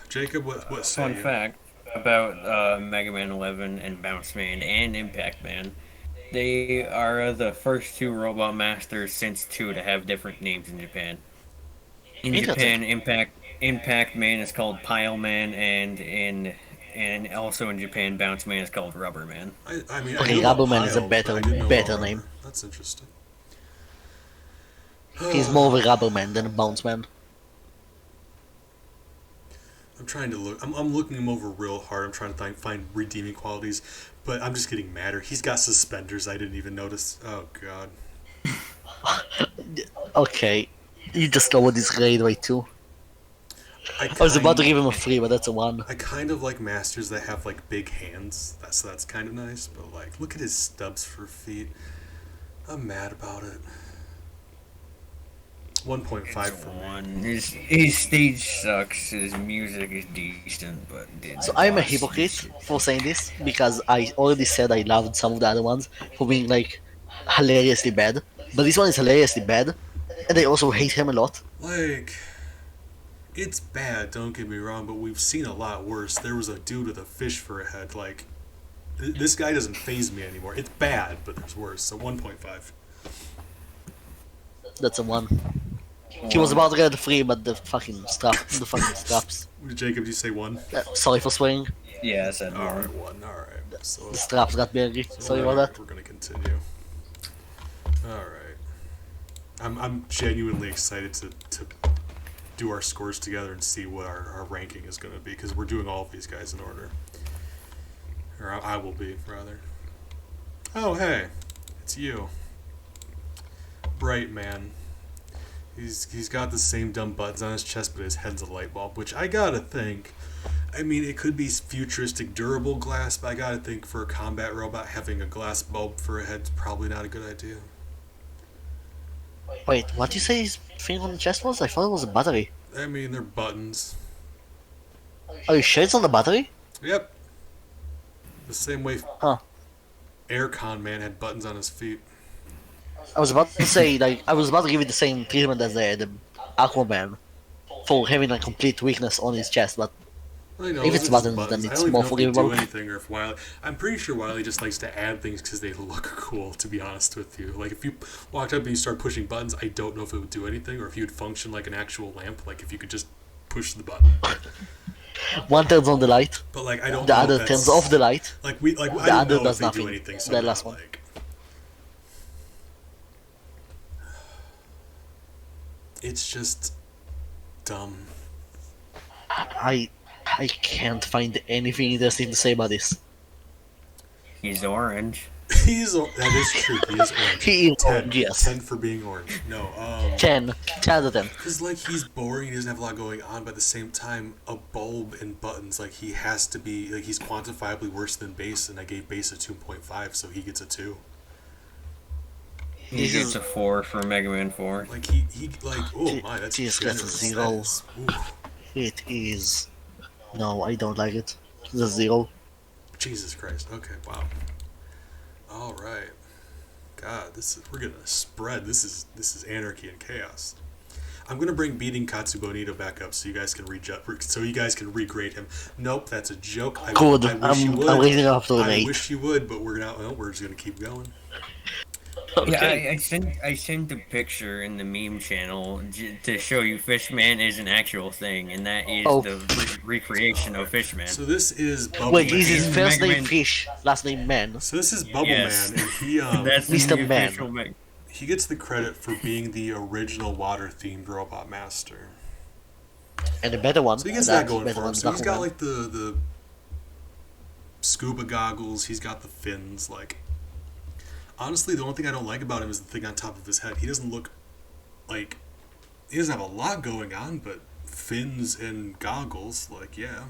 Jacob, what say Fun you? fact about Mega Man 11 and Bounce Man and Impact Man. They are the first 2 Robot Masters since 2 to have different names in Japan. In Interesting. Japan, Impact Man is called Pile Man, and also in Japan, Bounce Man is called Rubber Man. I mean, Okay, I knew about Rubberman is a Pile, better- but I didn't know better about name. Rubber. That's interesting. He's more of a rubber man than a bounce man. I'm trying to look. I'm looking him over real hard. I'm trying to find redeeming qualities, but I'm just getting madder. He's got suspenders. I didn't even notice. Oh God. Okay, you just lowered his grade by 2. I I was about to kind- give him a 3, but that's a 1. I kind of like masters that have like big hands. That's kind of nice. But like, look at his stubs for feet. I'm mad about it. 1.5 for me. One. His stage sucks. His music is decent, but So I'm a hypocrite for saying this because I already said I loved some of the other ones for being like hilariously bad, but this one is hilariously bad, and I also hate him a lot. Like, it's bad. Don't get me wrong, but we've seen a lot worse. There was a dude with a fish for a head. Like, this guy doesn't phase me anymore. It's bad, but there's worse. So 1.5. That's a 1. He was about to get a 3, but the fucking straps. Jacob, did you say 1? Sorry for swearing. Yeah, I said All one. right, 1. All right. So The straps got me angry. Sorry about that. We're gonna continue. All right. I'm genuinely excited to do our scores together and see what our ranking is gonna be because we're doing all of these guys in order. Or I will be rather. Oh hey, it's you. Bright man. He's got the same dumb buttons on his chest, but his head's a light bulb, which I gotta think. I mean, it could be futuristic durable glass, but I gotta think for a combat robot, having a glass bulb for a head's probably not a good idea. Wait, what do you say his thing on the chest was? I thought it was a battery. I mean, they're buttons. Are you sure it's on the battery? Yep. The same way Huh. Aircon Man had buttons on his feet. I was about to say, like, I was about to give it the same treatment as the Aquaman for having a complete weakness on his chest, but I know, if those it's are just buttons, then I it's don't even more know if they do forgivable. anything or if Wiley. I'm pretty sure Wiley just likes to add things because they look cool. To be honest with you, like if you walked up and you start pushing buttons, I don't know if it would do anything or if you would function like an actual lamp. Like if you could just push the button. One turns on the light, But like I don't the know. other if that's, turns off the light. Like I the don't other know does if they do nothing. anything. So The I'm last not, one. like. It's just dumb. I can't find anything interesting to say about this. He's orange. That is true. He is orange. He is 10, orange, yes. 10 for being orange. No, 10 out of 10. because like he's boring. He doesn't have a lot going on, but at the same time, a bulb and buttons. Like he has to be like he's quantifiably worse than base, and I gave base a 2.5, so he gets a 2. He This gets is- a 4 for Mega Man 4. Like he like oh my, that's Jeez, that's a generous. 0. That is- oof. It is. No, I don't like it. The 0. Jesus Christ. Okay, wow. All right. God, we're gonna spread. This is anarchy and chaos. I'm gonna bring beating Katsu Bonito back up so you guys can regrade him. Nope, that's a joke. Good. I wish you would. I'm raising it up to an I 8. wish you would, but we're just gonna keep going. Yeah, I sent the picture in the meme channel to show you Fishman is an actual thing, and that is Oh. the recreation of Fishman. So this is Bubble Wait, Man. is his Mega first name Man- Fish, last name Man? So this is Bubble Yes. Man, and he That's Mr. the Man. official he gets the credit for being the original water-themed robot master. And the better one. So he gets that's that going better for him. one, So he's got Aquaman. like the scuba goggles. He's got the fins. Like honestly, the only thing I don't like about him is the thing on top of his head. He doesn't look like he doesn't have a lot going on, but fins and goggles. Like yeah,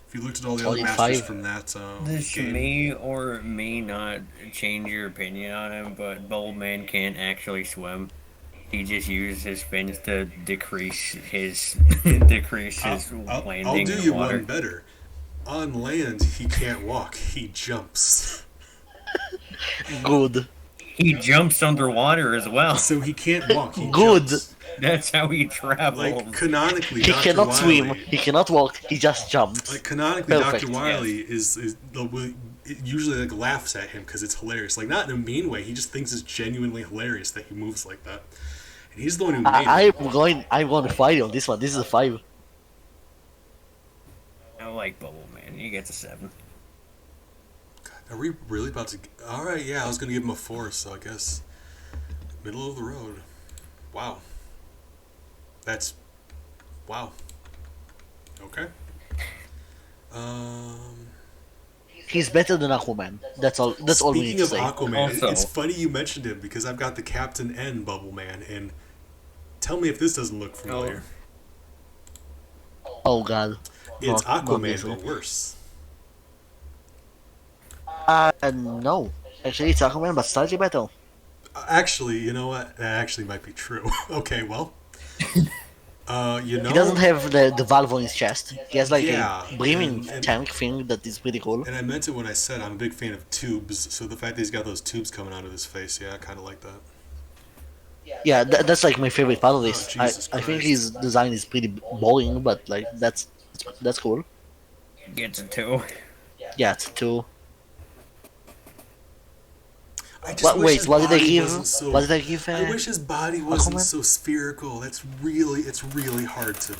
if you looked at all the other 25. masters from that This game, may or may not change your opinion on him, but Boldman can't actually swim. He just uses his fins to decrease his landing I'll do in you water. one better. On land, he can't walk. He jumps. Good. He jumps underwater as well. So he can't walk. He Good. jumps. That's how he travels. Like canonically, He Dr. cannot Wily, swim, he cannot walk, he just jumps. Like canonically, Perfect, Dr. Wily is it usually like laughs at him because it's hilarious. Like not in a mean way. He just thinks it's genuinely hilarious that he moves like that. And he's the one who made it. I'm going to fight you on this one. This is a 5. I like Bubble Man. He gets a 7. Are we really about to? All right, yeah. I was gonna give him a 4, so I guess middle of the road. Wow. That's wow. Okay. He's better than Aquaman. That's all. That's all we need Speaking to of say. Aquaman, Also- it's funny you mentioned him because I've got the Captain N Bubble Man, and tell me if this doesn't look familiar. Oh god. It's Not Aquaman, this one. but worse. No. Actually, it's Aquaman, but slightly better. Actually, you know what? That actually might be true. Okay, well. You know. He doesn't have the valve on his chest. He has like Yeah, a breathing and- tank thing that is pretty cool. And I meant it when I said I'm a big fan of tubes, so the fact that he's got those tubes coming out of his face, yeah, I kind of like that. Yeah, that's like my favorite part of this. Jesus I think Christ. his design is pretty boring, but like that's cool. Gets a 2. Yeah, it's 2. I just What? wish Wait, his what did they body give? wasn't so- What did they give? I wish his body wasn't Aquaman? so spherical. It's really hard to.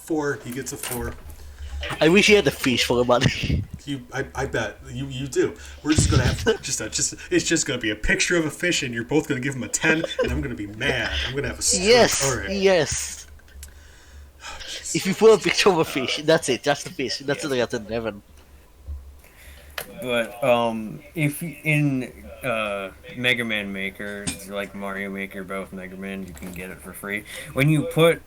4. He gets a 4. I wish he had a fish for a body. I bet you do. We're just gonna have it's just gonna be a picture of a fish, and you're both gonna give him a 10, and I'm gonna be mad. I'm gonna have a stroke. Yes, All right. yes. If you put a picture of a fish, that's it. Just a fish. That's the got in heaven. But if in Mega Man Maker, like Mario Maker, both Mega Man, you can get it for free. When you put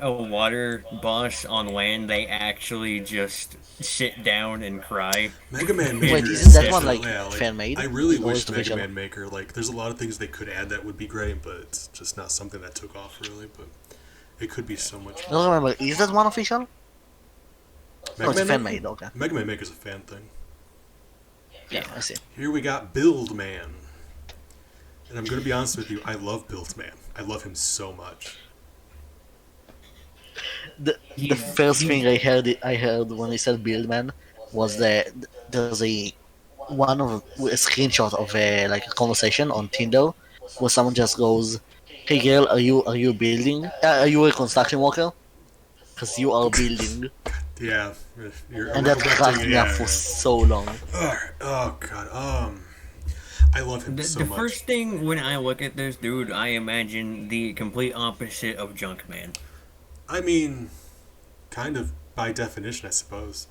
a water boss on land, they actually just sit down and cry. Mega Man Maker. Wait, is isn't that such one, a- like, yeah, fan-made? I really Or wish is it Mega official? Man Maker. Like, there's a lot of things they could add that would be great, but it's just not something that took off really. But it could be so much. I don't remember. Is that one official? No, it's Man fan Maker? made. Okay. Mega Man Maker's a fan thing. Yeah, I see. Here we got Build Man. And I'm gonna be honest with you, I love Built-Man. I love him so much. The first thing I heard when he said Buildman was that there's a screenshot of a conversation on Tinder where someone just goes, "Hey girl, are you building? Are you a construction worker? Because you are building." Yeah, you're And that erecting. cracked me up for so long. Oh god. I love him so The much. first thing when I look at this dude, I imagine the complete opposite of Junkman. I mean, kind of by definition, I suppose.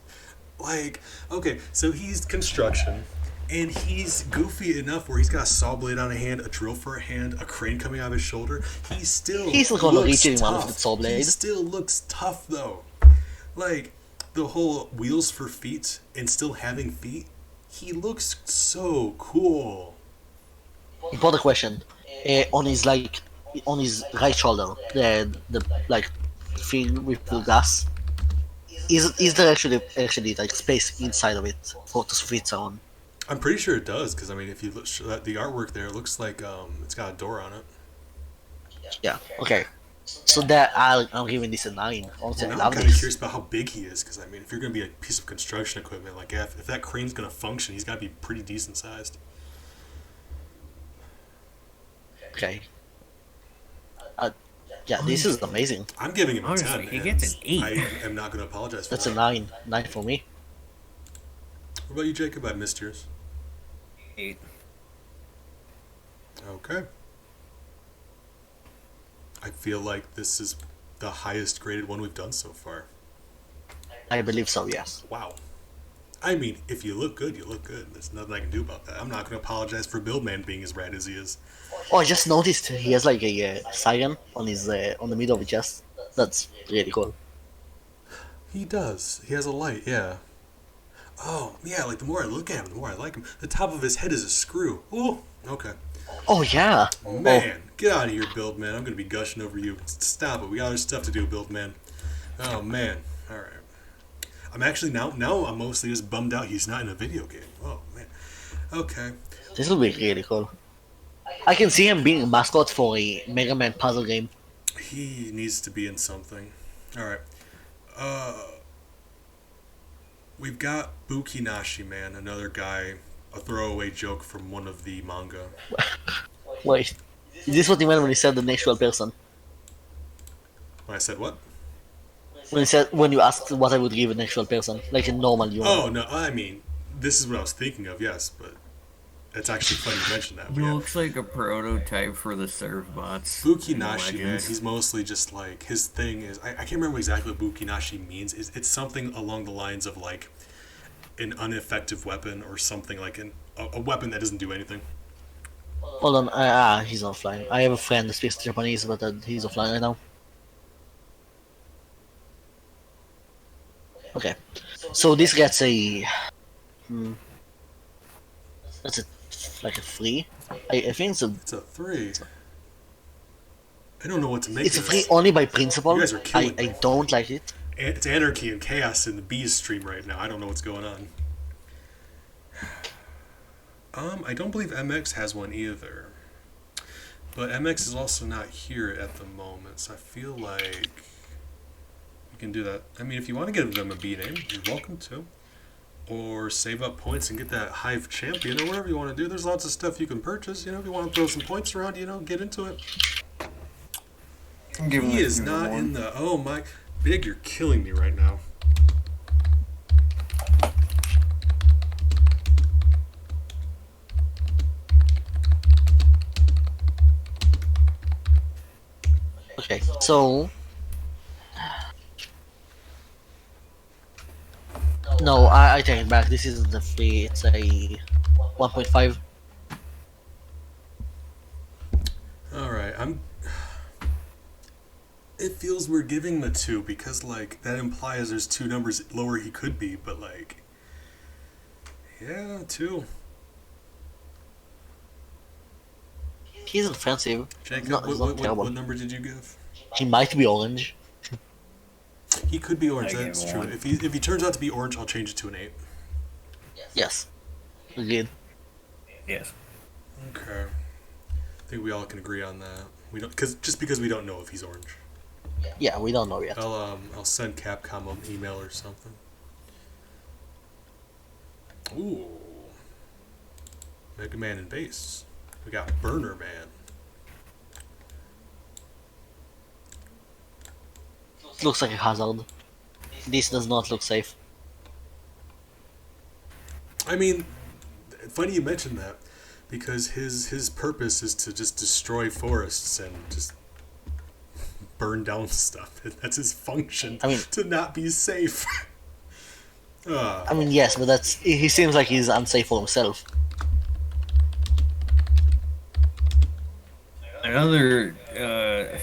Like, okay, so he's construction, and he's goofy enough where he's got a saw blade on a hand, a drill for a hand, a crane coming out of his shoulder. He's still gonna looks reach anyone with tough. the saw He blade. still looks tough though. Like the whole wheels for feet and still having feet. He looks so cool. Important question. On his right shoulder, the like thing with the glass. Is there actually like space inside of it for to fit someone? I'm pretty sure it does because I mean, if you look at the artwork there, it looks like it's got a door on it. Yeah. Okay. So that I'm giving this a 9. Honestly, Well, I now I'm love kind of this. curious about how big he is because I mean, if you're going to be a piece of construction equipment, like if that crane's going to function, he's got to be pretty decent sized. Okay. Yeah, this is amazing. I'm giving him a Honestly, 10. he and gets an 8. I am not going to apologize for That's a that. 9. 9 for me. What about you, Jacob? I missed yours. 8. Okay. I feel like this is the highest graded one we've done so far. I believe so. Yes. Wow. I mean, if you look good, you look good. There's nothing I can do about that. I'm not going to apologize for Buildman being as rad as he is. Oh, I just noticed he has like a siren on his on the middle of his chest. That's really cool. He does. He has a light, yeah. Oh, yeah, like the more I look at him, the more I like him. The top of his head is a screw. Ooh, okay. Oh yeah. Man, get out of here, Build Man. I'm going to be gushing over you. Stop it. We got other stuff to do, Build Man. Oh, man. All right. I'm actually now I'm mostly just bummed out he's not in a video game. Oh, man. Okay. This will be really cool. I can see him being a mascot for a Mega Man puzzle game. He needs to be in something. All right. We've got Bukinashi Man, another guy, a throwaway joke from one of the manga. Wait, is this what he meant when he said the actual person? When I said what? When you asked what I would give an actual person, like a normal human. Oh, no, I mean, this is what I was thinking of, yes, but it's actually funny you mentioned that. He But yeah. looks like a prototype for the serve bots. Bukinashi, man, Legends. he's mostly just like, his thing is, I can't remember exactly what Bukinashi means. It's something along the lines of like an ineffective weapon or something like a weapon that doesn't do anything. Hold on, he's offline. I have a friend that speaks Japanese, but he's offline right now. Okay, so this gets that's like a 3. I think it's a It's a 3. I don't know what to make it's a of 3 this. only by principle. You guys are killing I me. don't like it. It's anarchy and chaos in the bees stream right now. I don't know what's going on. I don't believe MX has one either. But MX is also not here at the moment, so I feel like you can do that. I mean, if you want to give them a B name, you're welcome to. Or save up points and get that Hive Champion, or whatever you want to do. There's lots of stuff you can purchase. You know, if you want to throw some points around, you know, get into it. He is not in the... Oh my... Big, you're killing me right now. Okay, so no, I take it back. This isn't a 3. It's a 1.5. Alright, it feels we're giving him a 2 because, like, that implies there's 2 numbers lower he could be, but, like... Yeah, 2. He's offensive. Jacob, He's not terrible. what number did you give? He might be orange. He could be orange, I that's give true. one. If he turns out to be orange, I'll change it to an 8. Yes. Agreed. Yes. Okay. I think we all can agree on that. We don't, because we don't know if he's orange. Yeah, we don't know yet. I'll send Capcom an email or something. Ooh, Mega Man and base. We got Burner Man. Looks like a hazard. This does not look safe. I mean, funny you mentioned that, because his purpose is to just destroy forests and just burn down stuff. That's his function. I mean- to not be safe. I mean, yes, but he seems like he's unsafe for himself. Another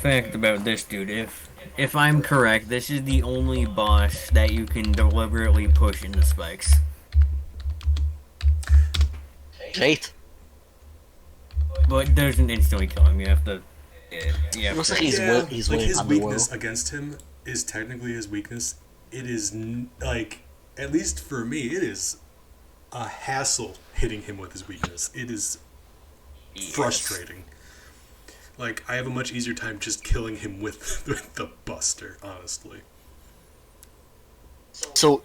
fact about this dude, if I'm correct, this is the only boss that you can deliberately push into spikes. Great. But it doesn't instantly kill him. You have to. Looks like he's yeah, he's like winning his Underworld. weakness against him is technically his weakness. It is like, at least for me, it is a hassle hitting him with his weakness. It is frustrating. Like, I have a much easier time just killing him with the Buster, honestly. So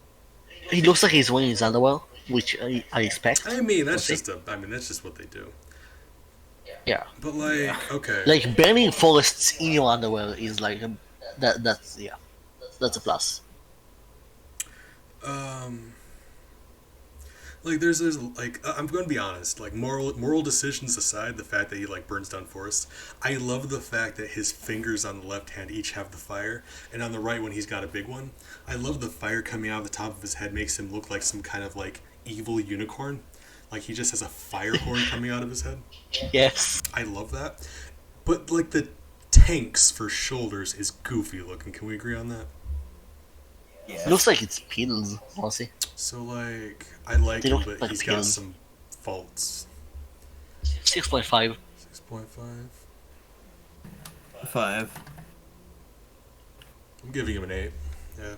he looks like he's winning his Underworld, which I expect. I mean, that's Okay. that's just what they do. Yeah, But like, okay. like burning forests in your Underworld is like that's a plus. Like there's like I'm going to be honest, like moral decisions aside, the fact that he like burns down forests, I love the fact that his fingers on the left hand each have the fire, and on the right one he's got a big one. I love the fire coming out of the top of his head makes him look like some kind of like evil unicorn, like he just has a fire horn coming out of his head. Yes. I love that, but like the tanks for shoulders is goofy looking. Can we agree on that? Looks like it's pills, honestly. So like I like They him, look but like he's got pills. some faults. 6.5. 6.5. 5. I'm giving him an 8. Yeah.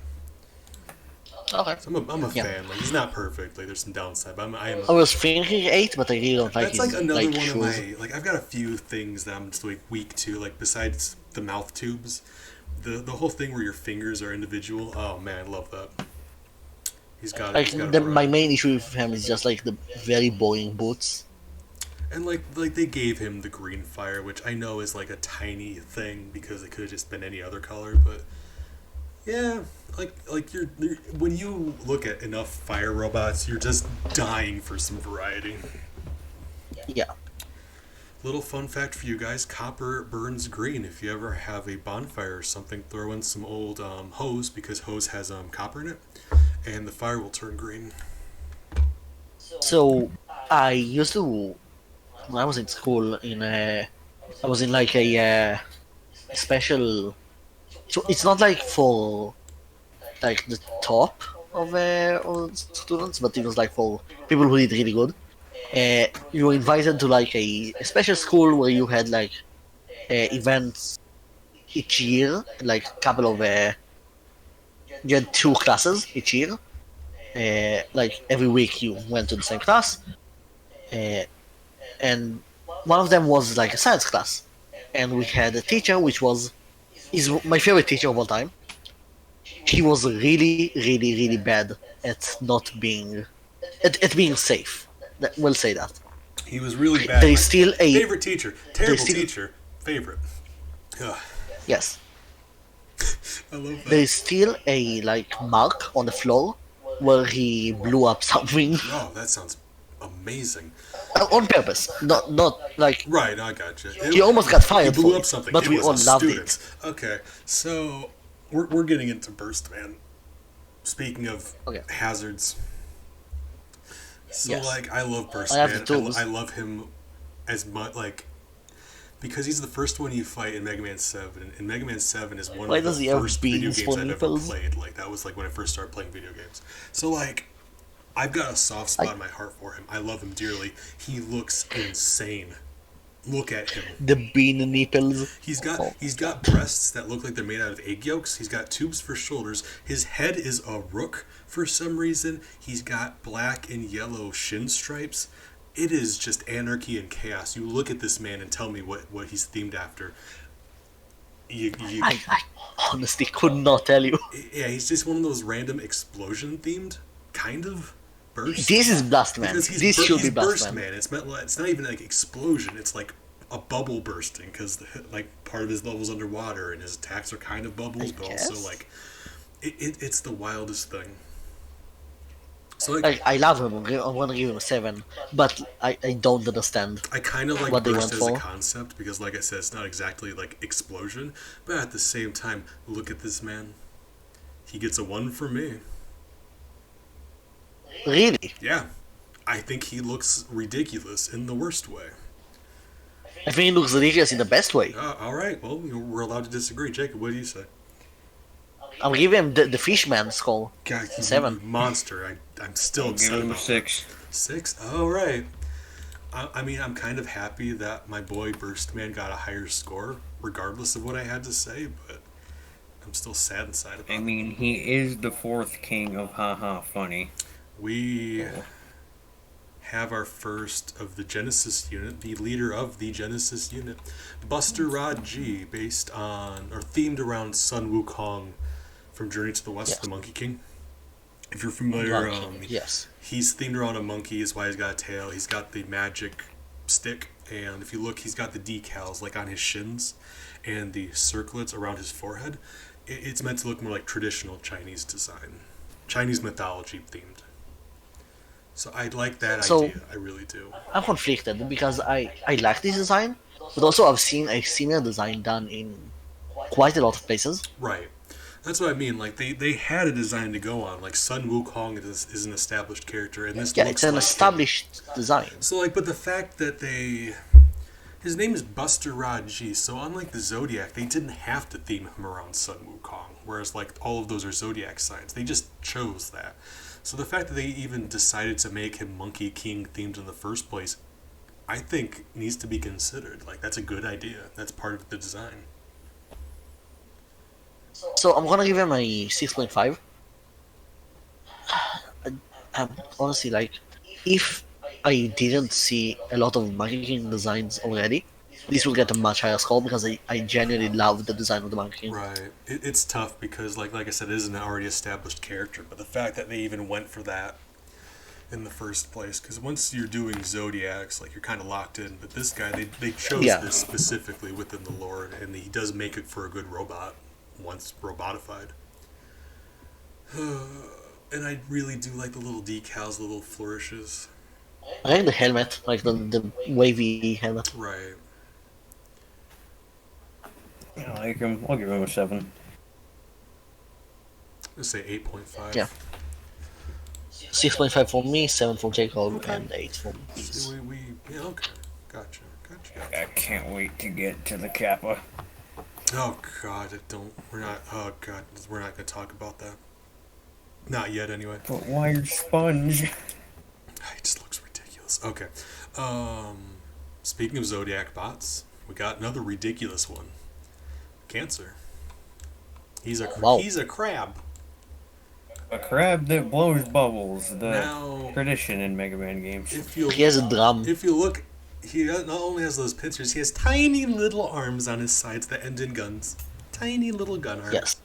Okay. So I'm a Yeah. fan. Like he's not perfect. Like there's some downside, but I am. I was thinking 8, but I really don't like That's his like another one shoes. of my like. I've got a few things that I'm just like weak to. Like besides the mouth tubes, the whole thing where your fingers are individual. Oh man, I love that. He's got it. Like He's got it my right. main issue with him is just like the very boring boots. And like they gave him the green fire, which I know is like a tiny thing because it could have just been any other color, but yeah, like you're when you look at enough fire robots, you're just dying for some variety. Yeah. Little fun fact for you guys: copper burns green. If you ever have a bonfire or something, throw in some old hose because hose has copper in it, and the fire will turn green. So I used to, when I was in school, I was in like a special. So it's not like for like the top of students, but it was like for people who did really good. You were invited to like a special school where you had like events each year, like a couple of. You had 2 classes each year. Like every week you went to the same class, and one of them was like a science class, and we had a teacher which is my favorite teacher of all time. He was really, really, really bad at not being at being safe. We'll say that. He was really bad. There is My still a favorite teacher, terrible still- teacher, favorite. Ugh, yes. I love There that. is still a like mark on the floor where he blew up something Oh, that sounds amazing. on purpose. Not like Right, I got you. he almost got He fired blew for up it, something, but it we was all a loved student. it. Okay, so we're getting into Burst Man. Speaking of Okay. hazards, so Yes. like I love Burst I have Man. the tools. I love him as much like because he's the first one you fight in Mega Man 7, and Mega Man 7 is one Why of does the he have first video beans games for I've ever nipples? played. Like that was like when I first started playing video games. So like I've got a soft spot in my heart for him. I love him dearly. He looks insane. Look at him. The bean nipples. He's Oh. got breasts that look like they're made out of egg yolks. He's got tubes for shoulders. His head is a rook for some reason. He's got black and yellow shin stripes. it is just anarchy and chaos. You look at this man and tell me what he's themed after. I honestly could not tell you. Yeah, he's just one of those random explosion themed kind of burst. This is Blast Man. Because This should he's be Blast burst Man. man. It's not even like explosion. It's like a bubble bursting because like part of his level's underwater and his attacks are kind of bubbles, but also like it's the wildest thing. So like, I love him. I'm gonna give him a 7, but I don't understand. I kind of like what they burst went as a for. concept because, like I said, it's not exactly like explosion, but at the same time, look at this man. He gets a 1 from me. Really, Yeah, I think he looks ridiculous in the worst way. I think it looks ridiculous in the best way. All right, well, we're allowed to disagree. Jacob, what do you say? I'm giving him the Fishman skull. God, he's 7. a monster. I'm still I'll give upset him a about 6. that. 6? All right. I mean, I'm kind of happy that my boy Burstman got a higher score, regardless of what I had to say, but I'm still sad inside about I it. mean, he is the 4th king of haha funny. We have our first of the Genesis unit, the leader of the Genesis unit, Buster Rod G, based on, or themed around Sun Wukong from Journey to the West, Yes. the Monkey King. If you're familiar, Yes. he's themed around a monkey, is why he's got a tail. He's got the magic stick, and if you look, he's got the decals like on his shins and the circlets around his forehead. It's meant to look more like traditional Chinese design, Chinese mythology themed. So I like that So- idea. I really do. I'm conflicted because I like this design, but also I've seen a similar design done in quite a lot of places. Right. That's what I mean. Like they had a design to go on. Like Sun Wukong is an established character, and this Yeah, looks it's an like established design. So like, but the fact that his name is Buster Rod G. So unlike the Zodiac, they didn't have to theme him around Sun Wukong. Whereas like all of those are Zodiac signs. They just chose that. So the fact that they even decided to make him Monkey King themed in the first place, I think needs to be considered. Like that's a good idea. That's part of the design. So I'm gonna give him a 6.5. I'm honestly like, if I didn't see a lot of Monkey King designs already, this will get a much higher score because I genuinely love the design of the Monkey King. Right. It's tough because like I said, it is an already established character. But the fact that they even went for that in the first place, because once you're doing Zodiacs, like you're kind of locked in. But this guy, they chose Yeah. this specifically within the lore, and he does make it for a good robot once robotified. And I really do like the little decals, the little flourishes. I like the helmet, like the wavy helmet. Right. I like him. I'll give him a 7. Let's say 8.5. Yeah. 6.5 for me, 7 for Jacob, and 8 for me. So yeah, okay. Gotcha. I can't wait to get to the Kappa. Oh God, we're not gonna talk about that. Not yet, anyway. But why sponge? It just looks ridiculous. Okay. Speaking of Zodiac bots, we got another ridiculous one. Cancer. He's a crab. A crab that blows bubbles. The Now, tradition in Mega Man games. He has a drum. If you look, he not only has those pincers, he has tiny little arms on his sides that end in guns. Tiny little gun arms. Yes.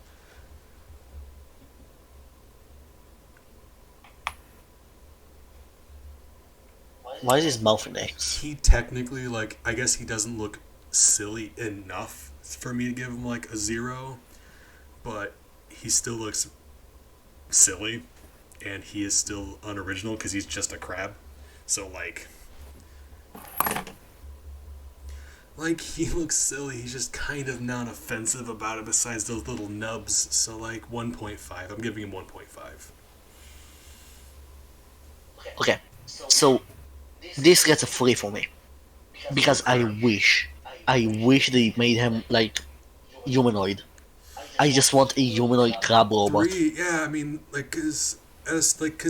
Why is his mouth an X? He technically, like, I guess he doesn't look silly enough for me to give him like a 0, but he still looks silly, and he is still unoriginal because he's just a crab. So like he looks silly. He's just kind of non-offensive about it. Besides those little nubs, so like 1.5. I'm giving him 1.5. Okay, so this gets a 3 for me because I wish they made him like humanoid. I just want a humanoid crab robot. 3, yeah. I mean, like, cause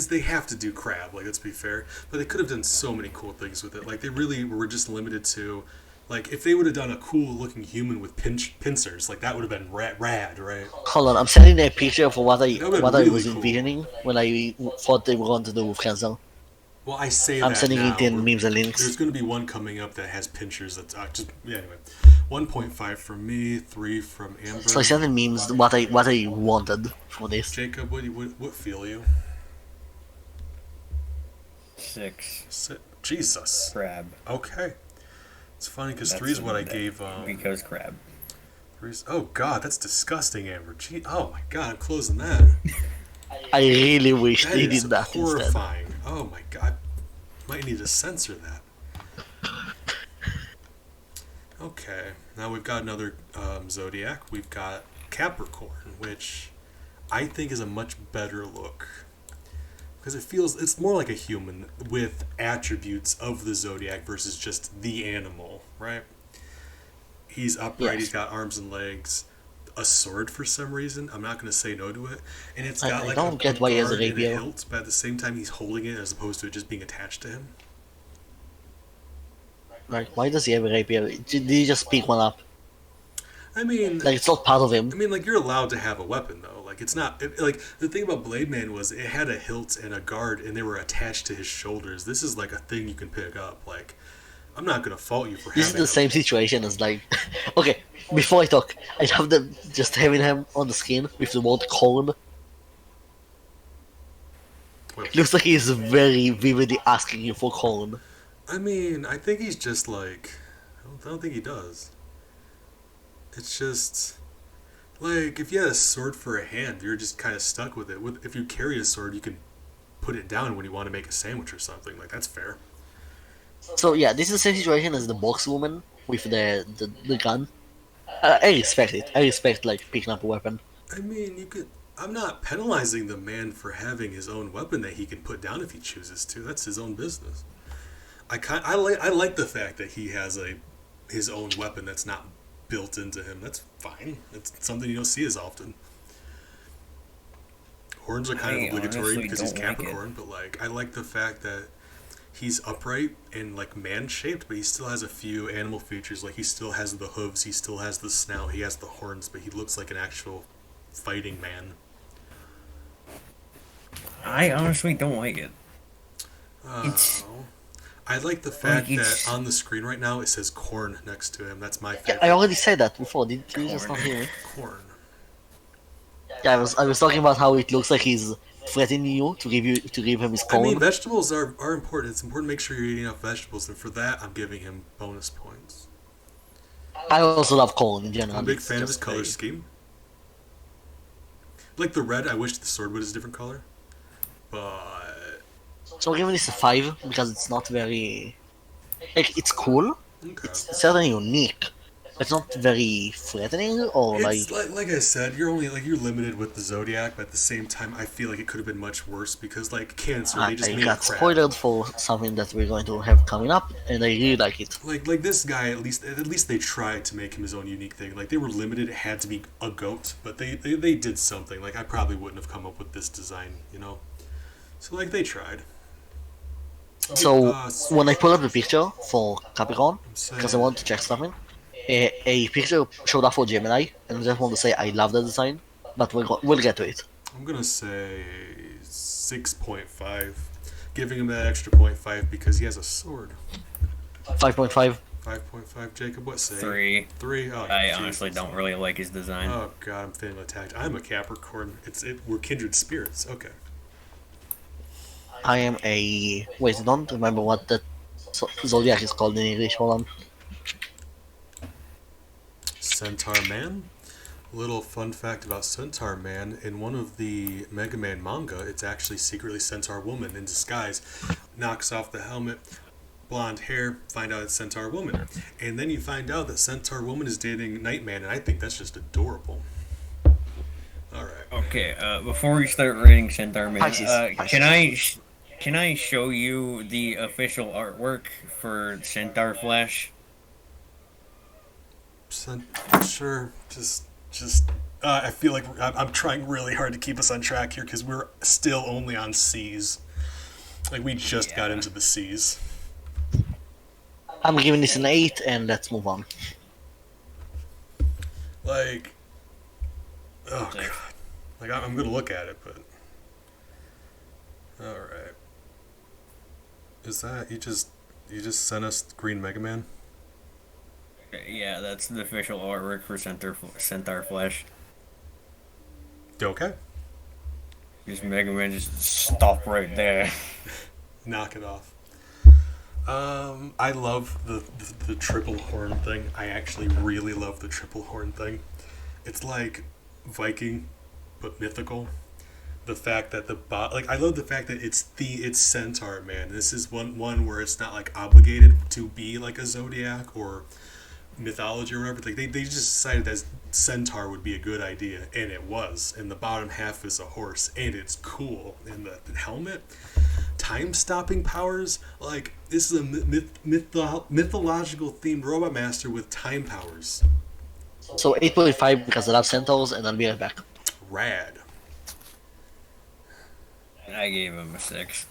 they have to do crab. Like, let's be fair. But they could have done so many cool things with it. Like, they really were just limited to, like, if they would have done a cool looking human with pincers, like that would have been rad, right? Hold on, I'm sending a picture for what I That would've been what I really was cool. envisioning when I thought they were going to do with Cancer. Well, I say I'm that sending now. it in memes and links. There's going to be one coming up that has pinchers. That's just yeah. Anyway, 1.5 from me, 3 from Amber. So I sent in memes what I wanted for this. Jacob, what feel you? 6. Jesus. Crab. Okay. It's funny because That's 3 is what I that- gave. Because crab. Oh God, that's disgusting, Amber. Gee, oh my God, I'm closing that. I really wish That they is did that instead. horrifying. Oh my God, might need to censor that. Okay, now we've got another zodiac. We've got Capricorn, which I think is a much better look because it's more like a human with attributes of the zodiac versus just the animal, right? He's upright. Yes. He's got arms and legs. A sword for some reason. I'm not going to say no to it. And it's got I like don't get why he has a guard and a rapier. hilt, but at the same time he's holding it as opposed to it just being attached to him. Like, why does he have a rapier? Did he just pick one up? I mean, Like, it's not part of him. like you're allowed to have a weapon though. Like it's not like the thing about Blade Man was it had a hilt and a guard and they were attached to his shoulders. This is like a thing you can pick up. Like I'm not going to fault you for This is having the same situation as, like... Okay, before I talk, I love them just having him on the skin with the word corn. Wait, Looks like he's very vividly asking you for corn. I mean, I think he's just like I don't think he does. It's just like if you had a sword for a hand, you're just kind of stuck with it. If you carry a sword, you can put it down when you want to make a sandwich or something. Like that's fair. So yeah, this is the same situation as the box woman with the gun. I respect it. I respect, like, picking up a weapon. I mean, you could. I'm not penalizing the man for having his own weapon that he can put down if he chooses to. That's his own business. I like the fact that he has his own weapon that's not built into him. That's fine. It's something you don't see as often. Horns are kind of I obligatory honestly because he's don't like it. Capricorn, but like I like the fact that he's upright and like man shaped, but he still has a few animal features. Like he still has the hooves, he still has the snout, he has the horns, but he looks like an actual fighting man. I honestly don't like it. It's- Oh. I like the fact that it's- on the screen right now it says corn next to him. That's my Yeah, favorite. I already said that before. Did you just not hear me? Corn. Yeah, I was talking about how it looks like he's threatening you to give him his I corn. mean, vegetables are important. It's important to make sure you're eating enough vegetables, and for that, I'm giving him bonus points. I also love corn in general. I'm a big It's fan of his just color very- scheme. Like the red, I wish the sword was a different color. But So I'm giving this a 5 because it's not very... Like, it's cool. okay. It's certainly unique. It's not very threatening or It's like I said, you're limited with the zodiac, but at the same time, I feel like it could have been much worse because like Cancer, they just I made got crap. spoiled for something that we're going to have coming up, and I really like it. Like this guy, at least they tried to make him his own unique thing. Like they were limited; it had to be a goat, but they did something. Like I probably wouldn't have come up with this design, you know. So like they tried. So Uh, when I pull up the picture for Capricorn, saying- because I want to check something, a picture showed up for Gemini, and I just want to say I love the design, but we'll get to it. I'm gonna say 6.5, giving him that extra 0.5 because he has a sword. 5.5. 5.5, Jacob. What say? 3. 3. Oh, I Jesus. honestly don't really like his design. Oh God, I'm feeling attacked. I'm a Capricorn. We're kindred spirits. Okay. I am a... Wait, I don't remember what the zodiac is called in English. Hold on. Centaur Man. Little fun fact about Centaur Man: in one of the Mega Man manga, it's actually secretly Centaur Woman in disguise. Knocks off the helmet, blonde hair, find out it's Centaur Woman, and then you find out that Centaur Woman is dating Nightman, and I think that's just adorable. All right. Okay, before we start rating Centaur Man, Pisces. can I show you the official artwork for Centaur Flash? Sure. Just. I feel like I'm trying really hard to keep us on track here because we're still only on C's. Like we just got into the C's. I'm giving this an 8, and let's move on. Like, oh Thanks. god. Like I'm gonna look at it, but all right. Is that you just sent us Green Mega Man? Yeah, that's the official artwork for Centaur Flesh. Okay. Just Mega Man just stop right there. Knock it off. I love the triple horn thing. I actually really love the triple horn thing. It's like Viking, but mythical. The fact that I love the fact that it's Centaur, man. This is one where it's not like obligated to be like a zodiac or mythology or whatever. Like they just decided that Centaur would be a good idea, and it was. And the bottom half is a horse, and it's cool. And the helmet, time stopping powers. Like this is a mythological themed robot master with time powers. So 8.5 because I love centaurs, and I'll be right back. Rad. I gave him a 6.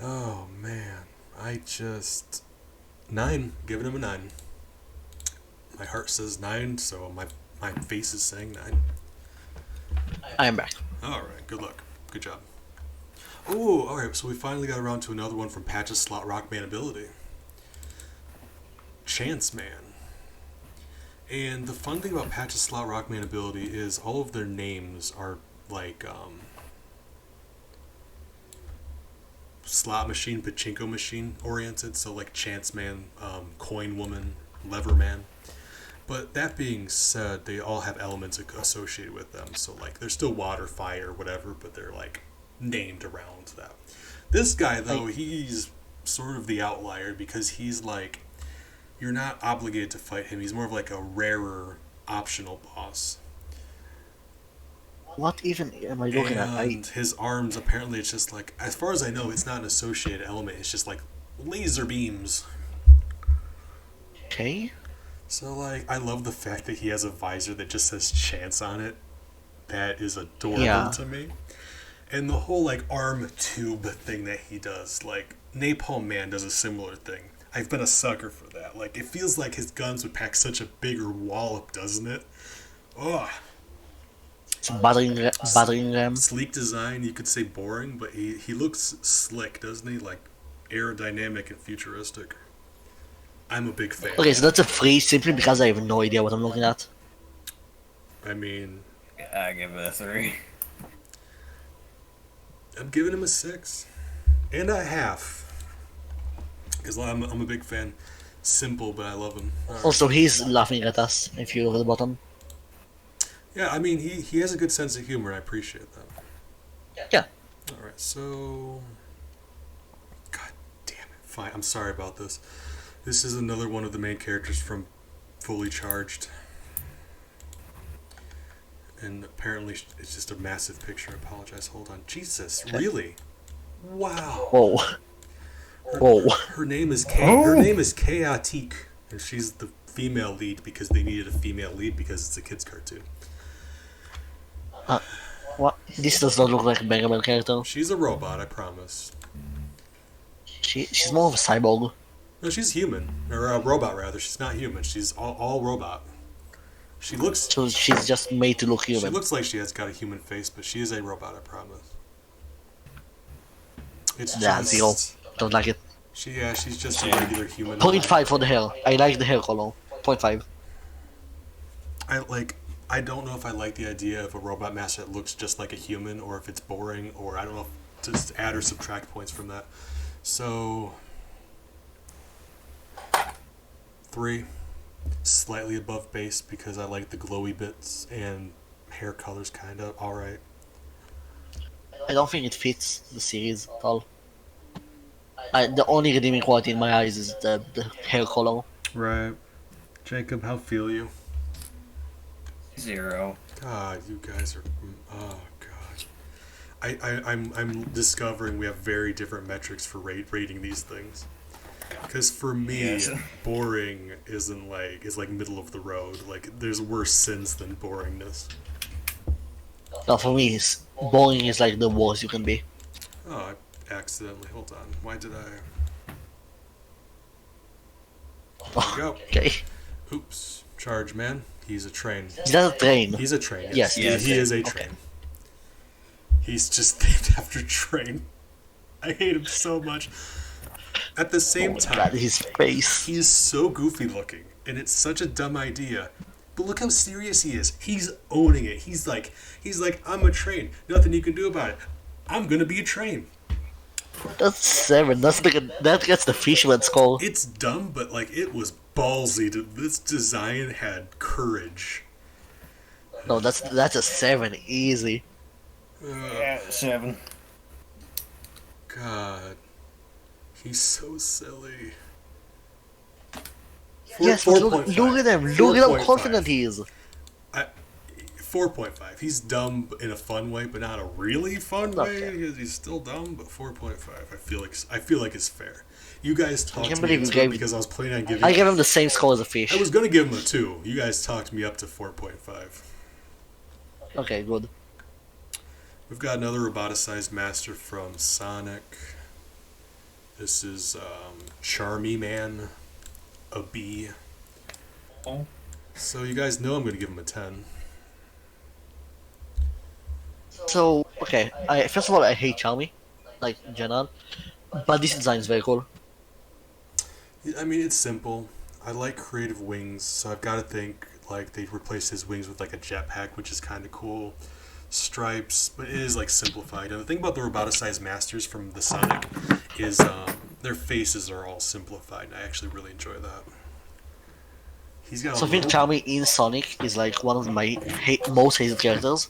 Oh man, I just 9. Giving him a 9. My heart says 9, so my face is saying 9. I am back. All right, good luck, good job. Oh, all right. So we finally got around to another one from Patch's Slot Rockman ability, Chance Man. And the fun thing about Patch's Slot Rockman ability is all of their names are like slot machine, pachinko machine oriented. So like Chance Man, Coin Woman, Lever Man. But that being said, they all have elements associated with them. So like they're still water, fire, whatever, but they're like named around that. This guy though, he's sort of the outlier because he's like, you're not obligated to fight him. He's more of like a rarer optional boss. What even am I looking at? And his arms, apparently it's just like, as far as I know, it's not an associated element. It's just like laser beams. Okay. So like, I love the fact that he has a visor that just says Chance on it. That is adorable to me. And the whole like arm tube thing that he does, like Napalm Man does a similar thing. I've been a sucker for that. Like, it feels like his guns would pack such a bigger wallop, doesn't it? Ugh. It's battering ram. Sleek design, you could say boring, but he looks slick, doesn't he? Like, aerodynamic and futuristic. I'm a big fan. Okay, so that's a 3 simply because I have no idea what I'm looking at. I mean, I give it a 3. I'm giving him a 6. And a half. Because I'm a big fan. Simple, but I love him. Right. Also, he's laughing at us if you look at the bottom. Yeah, I mean, he has a good sense of humor, and I appreciate that. Yeah. Alright, so... God damn it. Fine, I'm sorry about this. This is another one of the main characters from Fully Charged. And apparently it's just a massive picture. I apologize. Hold on. Jesus, really? Wow. Whoa. Whoa. Her name is Chaotique, and she's the female lead because they needed a female lead because it's a kids' cartoon. What? This does not look like a Mega Man character. She's a robot, I promise. She's more of a cyborg. No, she's human, or a robot rather. She's not human. She's all robot. She looks. So she's just made to look She human. looks like she has got a human face, but she is a robot, I promise. It's Nah, just 0. Don't like it. she's just a regular human. 0.5 for the hair. I like the hair color. 0.5. I don't know if I like the idea of a robot master that looks just like a human, or if it's boring, or I don't know if to add or subtract points from that. So 3, slightly above base because I like the glowy bits and hair color's kind of alright. I don't think it fits the series at all. The only redeeming quality in my eyes is the hair color. Right. Jacob, how feel you? 0. God, you guys are. Oh God. I'm discovering we have very different metrics for rating these things. Because for me, Yes. boring is like middle of the road. Like there's worse sins than boringness. Now for me, boring is like the worst you can be. Oh, I accidentally. Hold on. Why did I? There we go. Okay. Oops. Charge man. He's a train. Is that a train? He's a train. Yes, He yes. is a Okay. train. He's just named after train. I hate him so much. At the same God, time, his face. he's so goofy looking, and it's such a dumb idea. But look how serious he is. He's owning it. He's like, I'm a train. Nothing you can do about it. I'm gonna be a train. That's 7. That gets the fisherman score. It's dumb, but like it was ballsy. This design had courage. No, that's a 7, easy. Yeah, 7. God, he's so silly. Yes, but look at him. Look at how confident he is. 4.5. He's dumb in a fun way, but not a really fun way. He's still dumb, but 4.5. I feel like it's fair. You guys talked can't me believe you into it gave- because I was planning on giving. I give him the same score as a fish. I was gonna give him a 2. You guys talked me up to 4.5. Okay, good. We've got another roboticized master from Sonic. This is Charmy Man, a bee. Oh. So you guys know I'm gonna give him a 10. So, okay, first of all, I hate Charmy, like, in general. But this design is very cool. I mean, it's simple. I like creative wings, so I've got to think like they replaced his wings with like a jetpack, which is kind of cool. Stripes, but it is like simplified. And the thing about the roboticized masters from the Sonic is their faces are all simplified, and I actually really enjoy that. He's got. So I think Charmy in Sonic is like one of my most hated characters.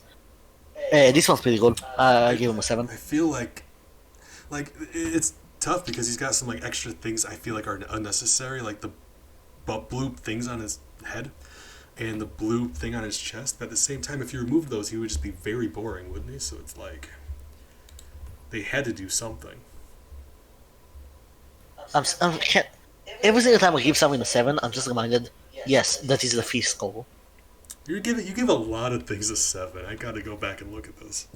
This one's pretty good. I give him a 7. I feel like it's tough because he's got some like extra things I feel like are unnecessary, like the blue things on his head and the blue thing on his chest. But at the same time, if you removed those, he would just be very boring, wouldn't he? So it's like they had to do something. Every single time I give something a 7, I'm just reminded, yes, that is the fish score. You give a lot of things a 7. I got to go back and look at this.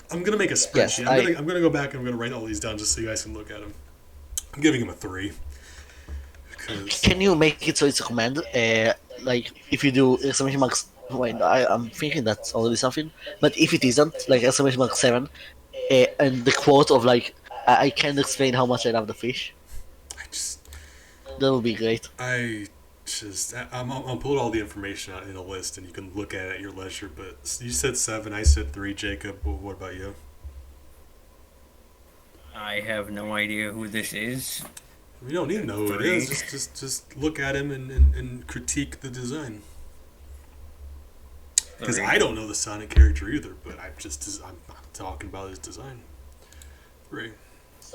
I'm gonna make a Yes, spreadsheet. I- I'm gonna go back and I'm gonna write all these down just so you guys can look at them. I'm giving him a 3. Because Can you make it so it's a command? Like, if you do exclamation marks... Wait, I'm thinking that's already something. But if it isn't, like exclamation mark 7, and the quote of like, I can't explain how much I love the fish, I just that would be great. I'll put all the information out in a list and you can look at it at your leisure. But you said 7, I said 3. Jacob, what about you? I have no idea who this is. You don't need to know who it 3. is. Just look at him and critique the design. Because 3. I don't know the Sonic character either, but I'm talking about his design. 3.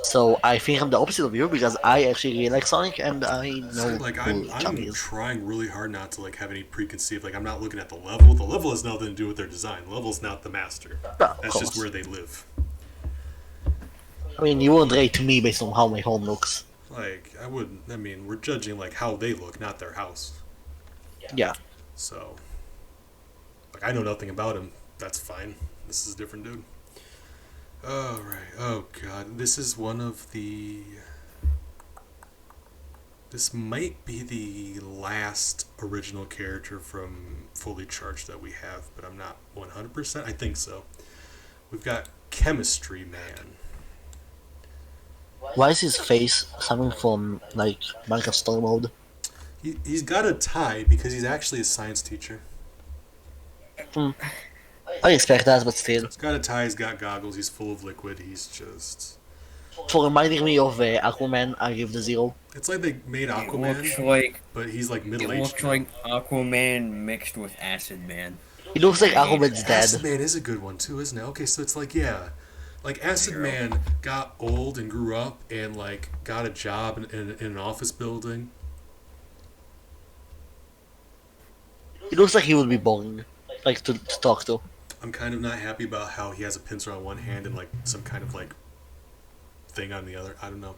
So I think I'm the opposite of you because I actually really like Sonic and I know Like who I'm Charmy is. trying really hard not to like have any preconceived. Like I'm not looking at the level. The level has nothing to do with their design. The level's not the master. Yeah, of That's just course. where they live. I mean, you won't rate me based on how my home looks. Like I wouldn't. I mean, we're judging like how they look, not their house. Yeah. So, like I know nothing about him. That's fine. This is a different dude. Oh right. Oh god. This is one of the. This might be the last original character from Fully Charged that we have, but I'm not 100%. I think so. We've got Chemistry Man. Why is his face something from like Minecraft Story Mode? He's got a tie because he's actually a science teacher. I expect that, but still. He's got a tie, he's got goggles, he's full of liquid, he's just... For reminding me of Aquaman, I give the 0. It's like they made It Aquaman, looks like but he's like it middle-aged. looks like Aquaman mixed with Acid Man. It looks like Aquaman's Acid dead. Man is a good one too, isn't it? Okay, so it's like, yeah. Like Acid Man got old and grew up and like got a job in an office building. It looks like he would be boring, like to talk to. I'm kind of not happy about how he has a pincer on one hand and like some kind of like thing on the other. I don't know.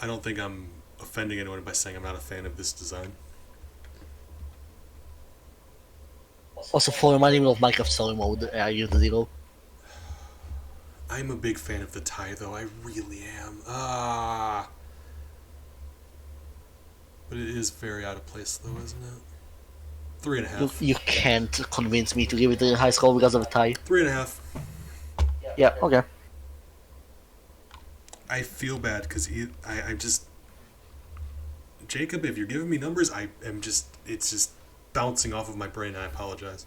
I don't think I'm offending anyone by saying I'm not a fan of this design. Also, for reminding me of Minecraft Story Mode, I give the 0. I'm a big fan of the tie though, I really am. But it is very out of place though, isn't it? 3.5. You can't convince me to give it a high score because of a tie. 3.5. Yeah, okay. I feel bad because I just Jacob, if you're giving me numbers, I am just it's just bouncing off of my brain. I apologize.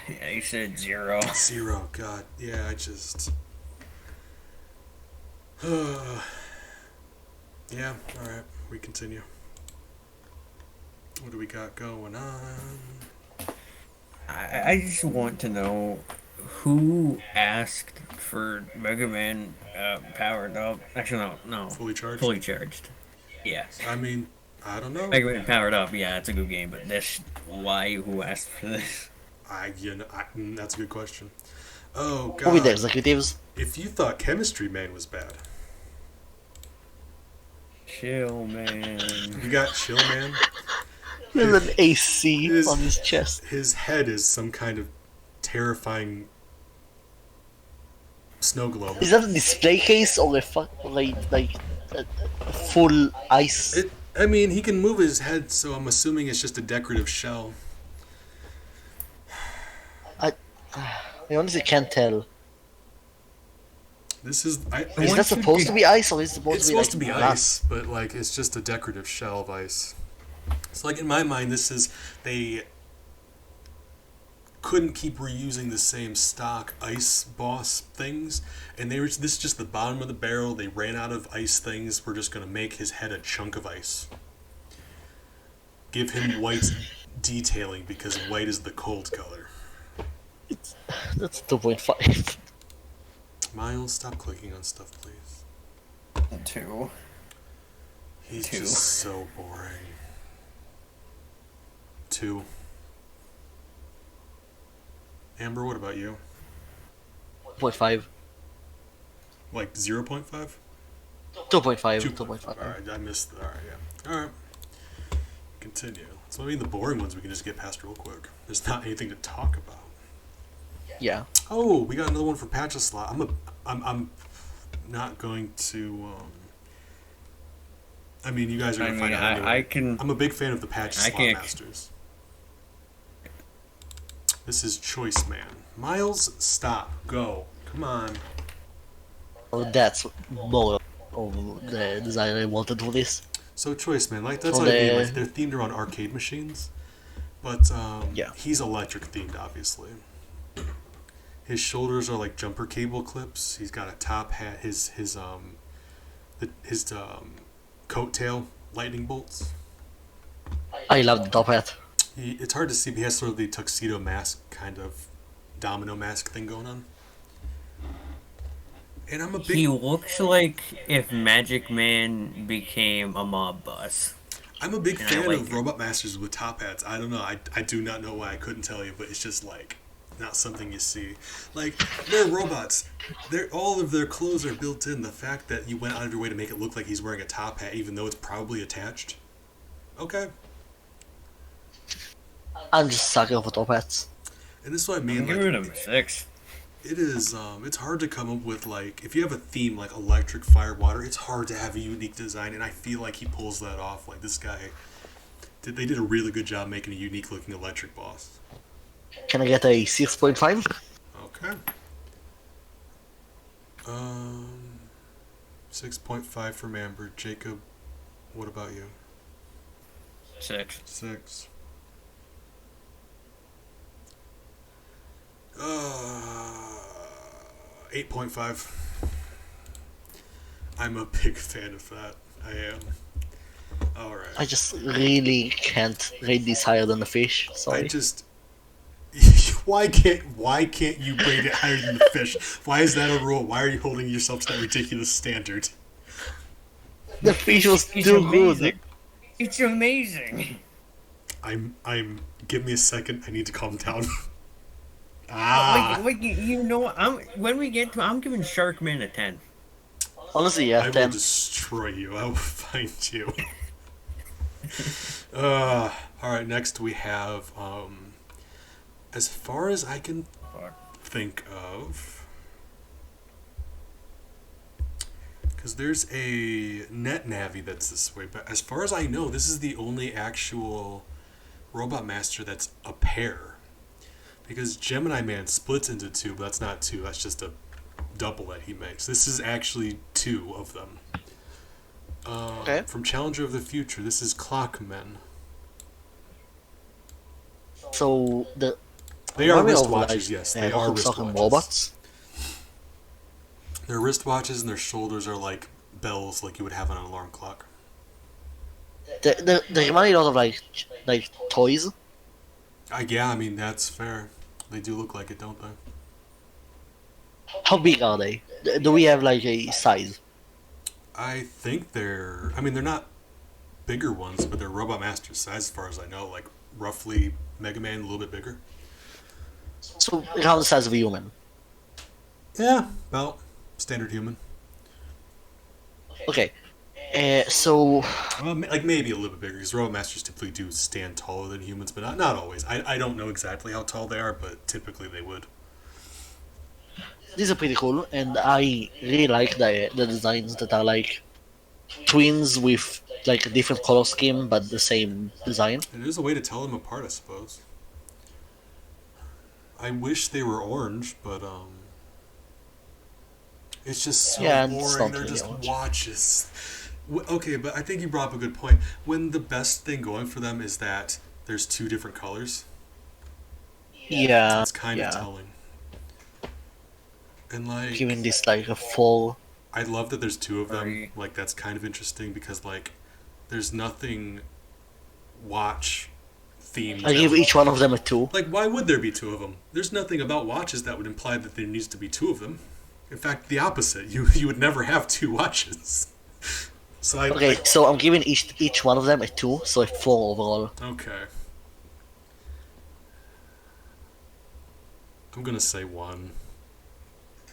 Yeah, you said 0. 0. God, yeah, I just. Yeah. All right, we continue. What do we got going on? I just want to know who asked for Mega Man powered up. Actually, no. Fully charged. Fully charged. Yeah. I mean, I don't know. Mega Man powered up. Yeah, it's a good game, but this why who asked for this? That's a good question. Oh Who were the God! executives? If you thought Chemistry Man was bad, Chill, man. you got Chill Man. There's an AC His- on his chest. His head is some kind of terrifying snow globe. Is that a display case or a like a full ice? I mean, he can move his head, so I'm assuming it's just a decorative shell. I honestly can't tell. This is Is that supposed to be ice or is it supposed it's to be supposed like to be glass? ice, but like it's just a decorative shell of ice. So like in my mind, they couldn't keep reusing the same stock ice boss things, and this is just the bottom of the barrel. They ran out of ice things. We're just gonna make his head a chunk of ice. Give him white detailing because white is the cold color. That's 2.5. Miles, stop clicking on stuff, please. 2. He's Two. just so boring. 2. Amber, what about you? 2.5. Like 0.5? 2.5. 2. 2.5. Alright, I missed. Alright, yeah. Alright. Continue. So maybe the boring ones we can just get past real quick. There's not anything to talk about. Yeah. Oh, we got another one for Patch a Slot. I'm not going to. I mean, you guys are gonna find out anyway. I can. I'm a big fan of the Patch I Slot can't- Masters. This is Choice Man. Miles, stop. Go. Come on. Oh, that's more of the design I wanted for this. So Choice Man, like that's So what I mean. the- Like they're themed around arcade machines, but Yeah. he's electric themed, obviously. His shoulders are like jumper cable clips. He's got a top hat. His coattail lightning bolts. I love the top hat. It's hard to see, but he has sort of the tuxedo mask kind of domino mask thing going on. And I'm a big He looks like if Magic Man became a mob boss. I'm a big And I fan like of it. robot masters with top hats. I don't know. I do not know why. I couldn't tell you, but it's just like not something you see. Like they're robots. They're all of their clothes are built in. The fact that you went out of your way to make it look like he's wearing a top hat, even though it's probably attached. Okay, I'm just sucker for top hats. and this is what I I'm mean. giving Like him a 6. it is. It's hard to come up with like if you have a theme like electric, fire, water. It's hard to have a unique design, and I feel like he pulls that off. Like this guy. They did a really good job making a unique looking electric boss. Can I get a 6.5? Okay. 6.5 from Amber. Jacob, what about you? 6. 6. 8.5. I'm a big fan of that. I am. Alright. I just really can't rate this higher than the fish. Sorry. I just why can't you rate it higher than the fish? Why is that a rule? Why are you holding yourself to that ridiculous standard? The fish was It's too amazing. good. It's amazing. I'm give me a second, I need to calm down. Like you know, when we get to, I'm giving Sharkman a 10. Honestly, I yeah, will 10. destroy you. I will find you. Alright, next we have as far as I can think of, because there's a net navi that's this way, but as far as I know, this is the only actual robot master that's a pair, because Gemini Man splits into two, but that's not two, that's just a double that he makes. This is actually two of them. Okay. From Challenger of the Future, this is Clockmen. So the They are remind me of, wristwatches, yes. They are Jakobdoesathing wristwatches. robots. They're wristwatches, and their shoulders are like bells, like you would have on an alarm clock. They remind me a lot of like toys. Yeah, I mean, that's fair. They do look like it, don't they? How big are they? Do we have like a size? I think they're. I mean, they're not bigger ones, but they're Robot Master size as far as I know. Like, roughly Mega Man, a little bit bigger. So around the size of a human. Yeah, about standard human. Okay. So Like, maybe a little bit bigger, because Robot Masters typically do stand taller than humans, but not always. I don't know exactly how tall they are, but typically they would. these are pretty cool, and I really like the designs that are like twins with like a different color scheme but the same design. And there's a way to tell them apart, I suppose. I wish they were orange, but it's just so Yeah, and it's boring. not They're really just orange. watches. Okay, but I think you brought up a good point. When the best thing going for them is that there's two different colors, Yeah, it's kind of yeah. telling. And like, Giving this like a full. I love that there's two of them. Right. Like, that's kind of interesting because like, there's nothing watch themed. I give each one of them a 2. Like, why would there be two of them? There's nothing about watches that would imply that there needs to be two of them. In fact, the opposite. You would never have two watches. So Okay, so I'm giving each one of them a 2, so a 4 overall. Okay. I'm gonna say 1.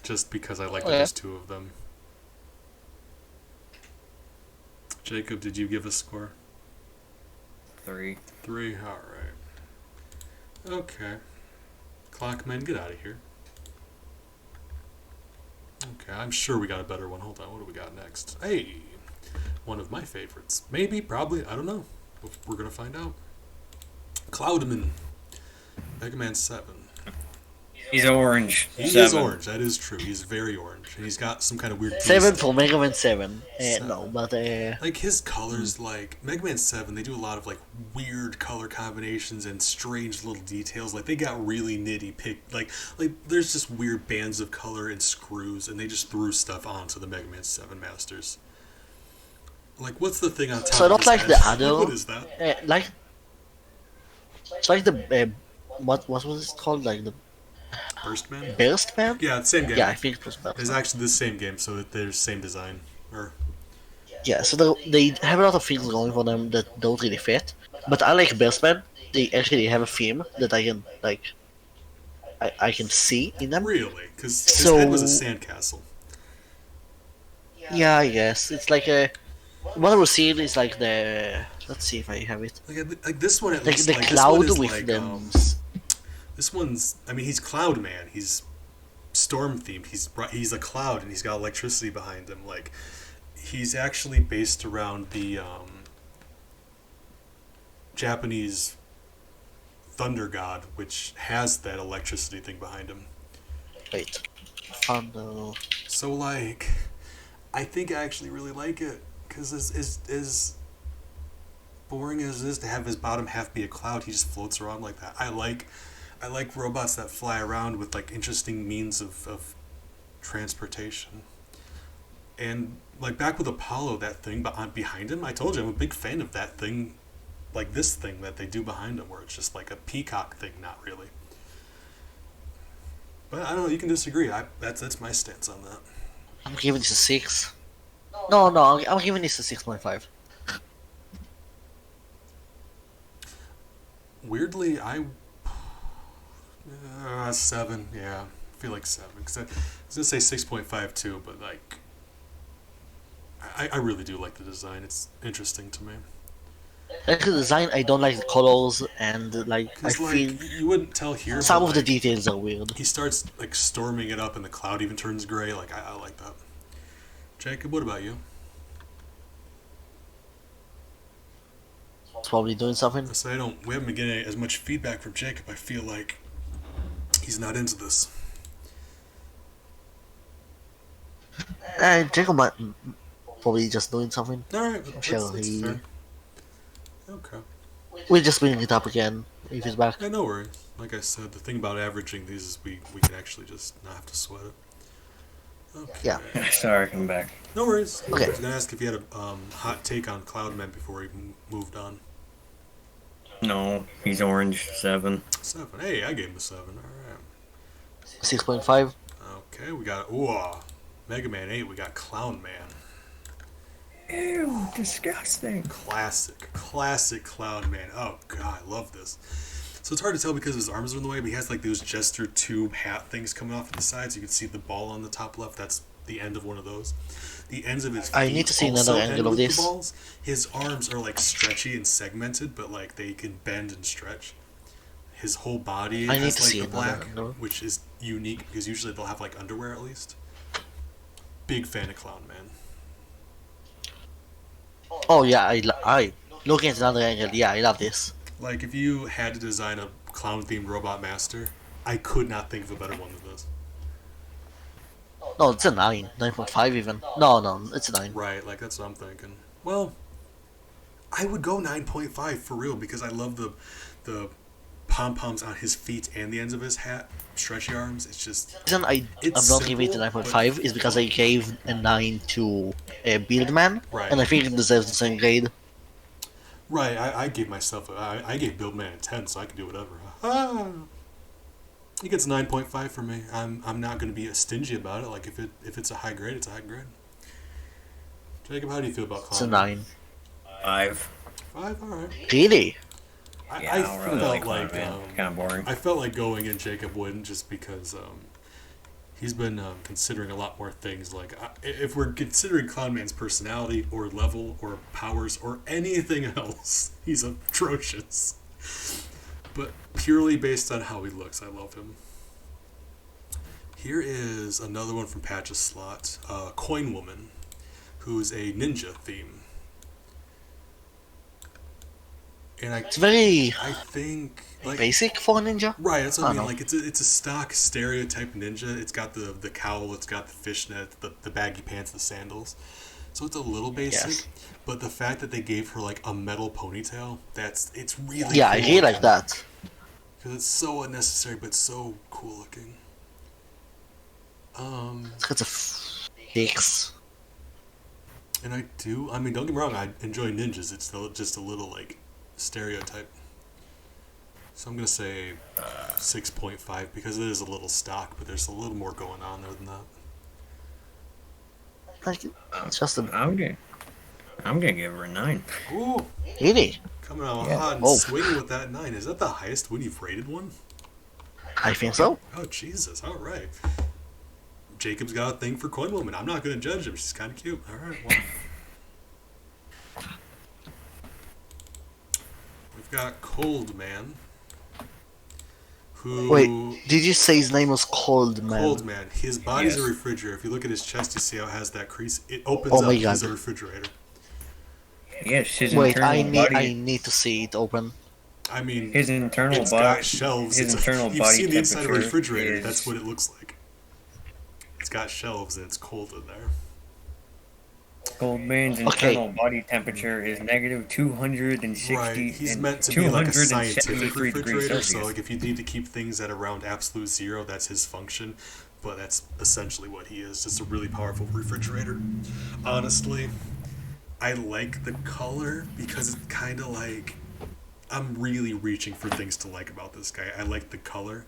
Just because I like that Okay. there's two of them. Jacob, did you give a score? 3. 3? Alright. Okay. Clockman, get out of here. Okay, I'm sure we got a better one. Hold on, what do we got next? Hey! One of my favorites. Maybe, probably, I don't know. We're gonna find out. Cloudman. Mega Man 7. He's orange. He is 7. orange, that is true. He's very orange. And he's got some kind of weird 7 piece. for Mega Man 7. Seven. No, but Like, his colors, like, Mega Man 7, they do a lot of, like, weird color combinations and strange little details. Like, they got really like, there's just weird bands of color and screws, and they just threw stuff onto the Mega Man 7 Masters. Like, what's the thing on top So of not his like head? the other. What is that? Like it's like the what was it called? Like the Burst Man? Burst Man? Yeah, it's same game. Yeah, I think it was Burst It's Man. actually the same game, so they're same design. Or Yeah, so they have a lot of things going for them that don't really fit. But I like Burst Man. They actually have a theme that I can like. I can see in them. really? Because his So- head was a sandcastle. Yeah, I guess it's like a. What I was seeing is like the. Let's see if I have it. Like this one, at Like least, the like, cloud this one is with like, them. this one's. I mean, he's Cloud Man. He's storm themed. He's a cloud, and he's got electricity behind him. Like, he's actually based around the Japanese thunder god, which has that electricity thing behind him. Wait. Thunder. So like, I think I actually really like it because as boring as it is to have his bottom half be a cloud, he just floats around like that. I like robots that fly around with like interesting means of transportation. And like back with Apollo, that thing behind him, I told you I'm a big fan of that thing, like this thing that they do behind him, where it's just like a peacock thing, not really. But I don't know. You can disagree. That's my stance on that. I'm giving this a 6. No, I'm giving this a 6.5. Weirdly, 7. Yeah, I feel like 7. Cause I was gonna say 6.5 too, but like, I really do like the design. It's interesting to me. Like the design, I don't like the colors, and like I Cause like feel you wouldn't tell here. some but, of the like, details are weird. he starts like storming it up, and the cloud even turns gray. Like I like that. Jacob, what about you? It's probably doing something. So we haven't been getting as much feedback from Jacob. I feel like he's not into this. Jacob might probably just doing something. All right, I'm that's, sure that's he. fair. Okay. We'll just bring it up again if he's back. Yeah, no worries. Like I said, the thing about averaging these is we can actually just not have to sweat it. Okay. Yeah. Sorry, I'm back. No worries. Okay. I was gonna ask if you had a hot take on Cloudman before he moved on. No, he's orange 7. 7. Hey, I gave him a 7. All right. 6.5. Okay, we got Mega Man 8. We got Clown Man. Ew, disgusting. Classic Clown Man. Oh god, I love this. So it's hard to tell because his arms are in the way, but he has like those jester tube hat things coming off to the sides. You can see the ball on the top left. That's the end of one of those. The ends of his feet I need to see also another end angle of with this. the balls. His arms are like stretchy and segmented, but like they can bend and stretch. His whole body I need has to like see the another black, angle. which is unique because usually they'll have like underwear at least. Big fan of Clown Man. Oh yeah, I looking at another angle. Yeah, I love this. Like if you had to design a clown-themed robot master, I could not think of a better one than this. No, it's a 9, 9.5 even. No, it's a 9. Right, like that's what I'm thinking. Well, I would go 9.5 for real because I love the pom poms on his feet and the ends of his hat, stretchy arms. It's just The reason I'm It's not giving it a simple, 9.5 is because I gave a 9 to Buildman, Right. and I think it deserves the same grade. right. I gave myself I gave Buildman a 10, so I can do whatever. Ah. He gets 9.5 for me. I'm not going to be stingy about it. Like if it's a high grade, it's a high grade. Jacob, how do you feel about It's a Clown? 9. 5. 5, all right. Really? Yeah, I don't really felt like Clown Man. Kind of boring. I felt like going in Jacob wouldn't just because he's been considering a lot more things. Like if we're considering Clownman's personality or level or powers or anything else, he's atrocious. But purely based on how he looks, I love him. Here is another one from Patch's slot, Coin Woman, who's a ninja theme. And It's very I think like basic for a ninja. right, that's what I mean. know. Like it's a stock stereotype ninja. It's got the cowl, it's got the fishnet, the baggy pants, the sandals. So it's a little basic, Yes. but the fact that they gave her like a metal ponytail, it's really Yeah, I cool really like that. because it's so unnecessary but so cool looking. It's got a fix. And I mean, don't get me wrong, I enjoy ninjas. It's still just a little like stereotype. So I'm gonna say 6.5 because it is a little stock, but there's a little more going on there than that. Like, it's just a I'm gonna give her a 9. Ooh, really. coming out Yeah. hot and Oh. swinging with that 9. Is that the highest when you've rated one? I think so. Oh Jesus! All right. Jacob's got a thing for Coin Woman. I'm not gonna judge him. She's kind of cute. All right. Well. We've got Cold Man. Who? Wait, did you say his name was Cold Man? Cold Man. His body's a Yes. refrigerator. If you look at his chest, you see how it has that crease. It opens Oh up my as God. a refrigerator. Yes, his Wait, internal I body. need to see it open. I mean, His internal it's body. got shelves. His It's internal you've body seen the inside of a temperature refrigerator. is- That's what it looks like. It's got shelves and it's cold in there. Cold Man's Okay. internal body temperature is negative 260. Right. He's and meant to be like a 273 scientific degrees refrigerator. So Celsius. like if you need to keep things at around absolute zero, that's his function. But that's essentially what he is. Just a really powerful refrigerator. Honestly, I like the color because it's kind of like I'm really reaching for things to like about this guy. I like the color.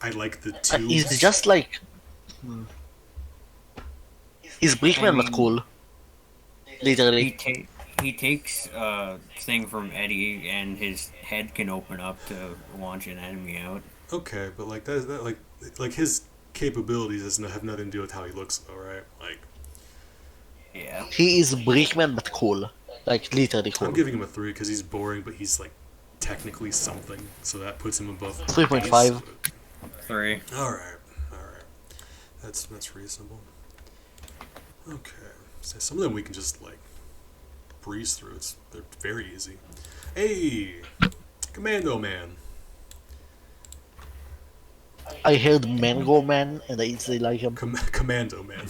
I like the tubes. He's just like. He's Brickman but cool. Literally. He takes thing from Eddie, and his head can open up to launch an enemy out. Okay, but like that like his capabilities have nothing to do with how he looks, though, right? Like Yeah. He is Brickman but cool. Like literally cool. I'm giving him a 3 because he's boring, but he's like technically something, so that puts him above. 3.5. 3. All right. That's reasonable. Okay, so some of them we can just like breeze through. They're very easy. Hey, Commando Man. I heard Mango Man and I instantly like him. Commando Man.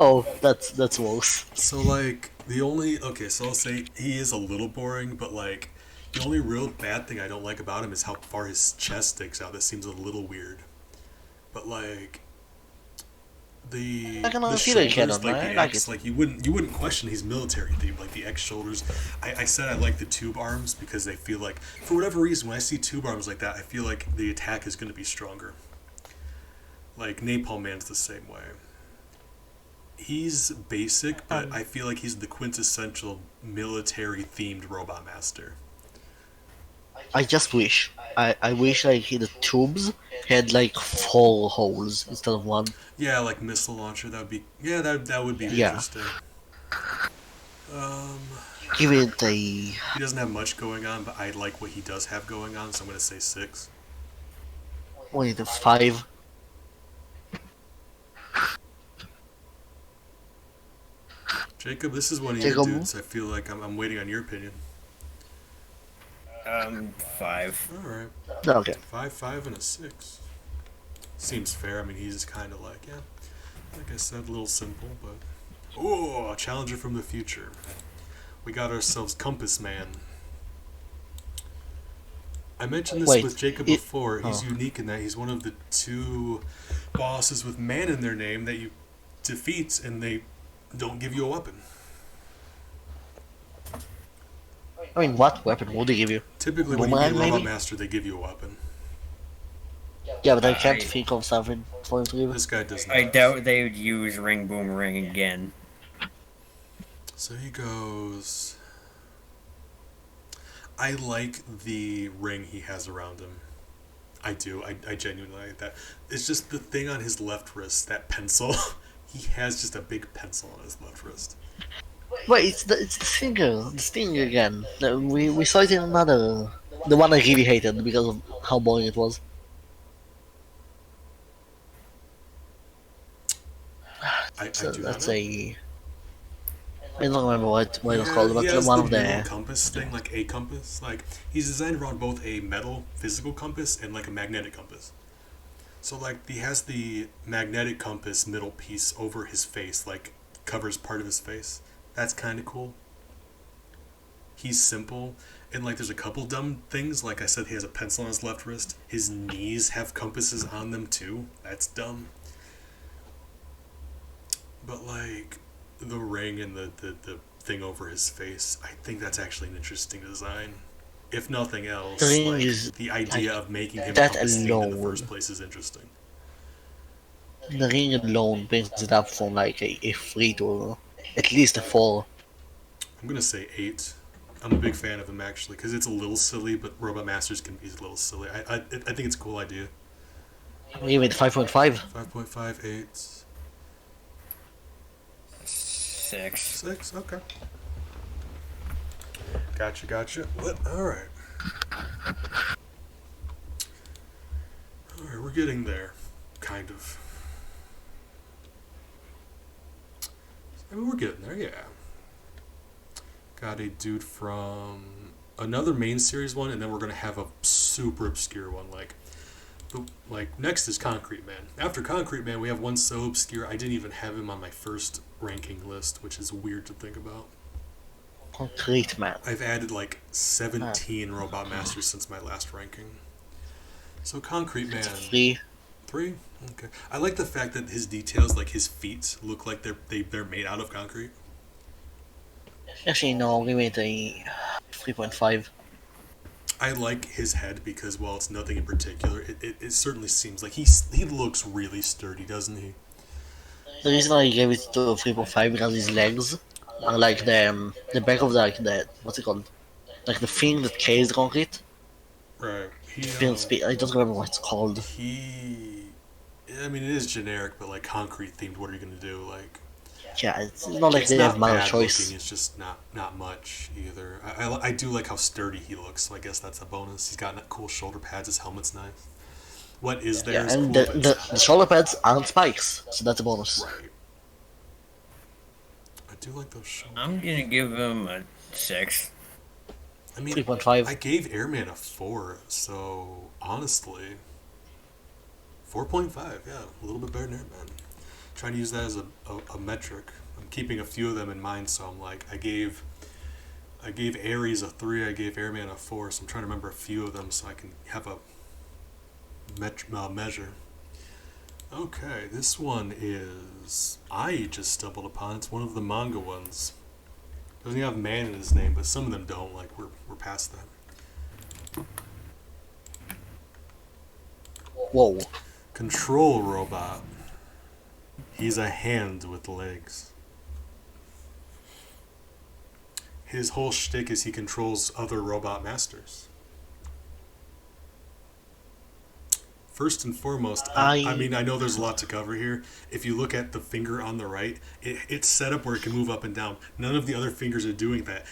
Oh, that's worse. So like the only okay, so I'll say he is a little boring, but like the only real bad thing I don't like about him is how far his chest sticks out. That seems a little weird. But like I can the see the shoulders, canon. like I the like X, it. like you wouldn't question he's military themed, like the X shoulders. I said I like the tube arms because they feel like for whatever reason when I see tube arms like that, I feel like the attack is gonna be stronger. Like Napalm Man's the same way. He's basic, but I feel like he's the quintessential military themed robot master. I just wish. I wish like the tubes had like 4 holes instead of one. Yeah, like missile launcher. That would be that would be Yeah. interesting. Um, Give it a he doesn't have much going on, but I like what he does have going on, so I'm gonna say 6. wait a 5. Jacob, this is one of your Jacob? dudes. I feel like I'm waiting on your opinion. 5. All right, Okay. 5, and a 6. Seems fair. I mean, he's kind of like like I said, a little simple, but oh, a challenger from the future. We got ourselves Compass Man. I mentioned this Wait, with Jacob it- before. He's oh. unique in that he's one of the 2 bosses with man in their name that you defeat and they don't give you a weapon. I mean, what weapon would they give you? Typically, when you meet a Boomerang, Robot maybe? Master, they give you a weapon. Yeah, but I can't I- think of something for him to give. This guy does not. I doubt they would use Ring Boomerang again. So he goes. I like the ring he has around him. I do. I genuinely like that. It's just the thing on his left wrist, that pencil. He has just a big pencil on his left wrist. Wait, it's the stinger. The stinger again. We saw it in another. The one I really hated because of how boring it was. I So do that's not know. I don't remember what it was called, but he has one the of middle the. compass thing, like a compass. Like he's designed around both a metal physical compass and like a magnetic compass. So like he has the magnetic compass middle piece over his face, like covers part of his face. That's kind of cool. He's simple, and like there's a couple dumb things. Like I said, he has a pencil on his left wrist. His knees have compasses on them too. That's dumb. But like the ring and the thing over his face, I think that's actually an interesting design. If nothing else, The ring like is the idea of making him that compass themed in the alone. first place is interesting. The ring alone brings it up from like a 3 to at least a 4. I'm gonna say 8. I'm a big fan of him actually because it's a little silly, but Robot Masters can be a little silly. I think it's a cool idea. Give it 5.5. 5.5, 8, 6. 6. Okay. Gotcha. What? All right. All right, we're getting there, kind of. I mean, we're getting there, yeah. Got a dude from another main series one, and then we're gonna have a super obscure one. Like next is Concrete Man. After Concrete Man, we have one so obscure I didn't even have him on my first ranking list, which is weird to think about. Concrete Man. I've added like 17 Robot Masters since my last ranking. So Concrete Man. 3. 3? Okay. I like the fact that his details, like his feet, look like they're made out of concrete. Actually, no, give it a 3.5. I like his head because while it's nothing in particular, it certainly seems like he looks really sturdy, doesn't he? The reason I gave it to 3.5 because his legs are like the back of the what's it called? Like the thing that carries the concrete. Right. I don't remember what it's called. I mean, it is generic, but like concrete themed. What are you gonna do? Like, Yeah, it's not like it's they not have much bad choice. looking. It's just not much either. I do like how sturdy he looks. So I guess that's a bonus. He's got cool shoulder pads. His helmet's nice. What is there Yeah, is and cool, but it's the not. shoulder pads aren't spikes, so that's a bonus. Right. I do like those shoulders. I'm gonna give him a 6. I mean, 3.5. I gave Airman a 4, so honestly, 4.5. Yeah, a little bit better than Airman. trying to use that as a metric. I'm keeping a few of them in mind, so I'm like, I gave Ares a 3, I gave Airman a 4, so I'm trying to remember a few of them so I can have a measure. Okay, this one is I just stumbled upon. It's one of the manga ones. Doesn't even have man in his name, but some of them don't. Like we're past that. Whoa. Control robot. He's a hand with legs. His whole shtick is he controls other robot masters. First and foremost, I mean, I know there's a lot to cover here. If you look at the finger on the right, it's set up where it can move up and down. None of the other fingers are doing that.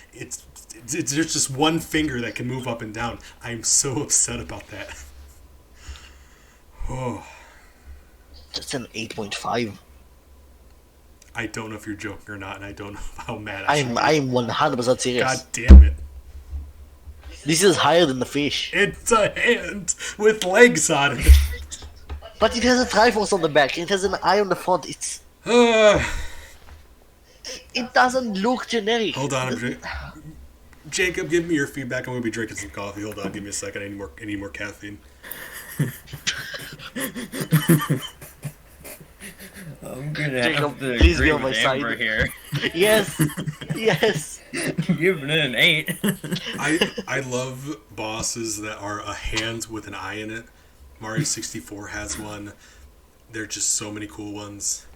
There's just one finger that can move up and down. I'm so upset about that. Oh. That's an 8.5. I don't know if you're joking or not, and I don't know how mad I am. I'm 100% serious. God damn it. This is higher than the fish. It's a hand with legs on it. But it has a Triforce on the back. It has an eye on the front. It doesn't look generic. Hold on, Jacob, give me your feedback. I'm gonna be drinking some coffee. Hold on, give me a second. I need more caffeine. I'm gonna Jacob, have to please agree be on with my Amber side. here. Yes. Yes. Giving it an 8. I love bosses that are a hand with an eye in it. Mario 64 has one. There are just so many cool ones.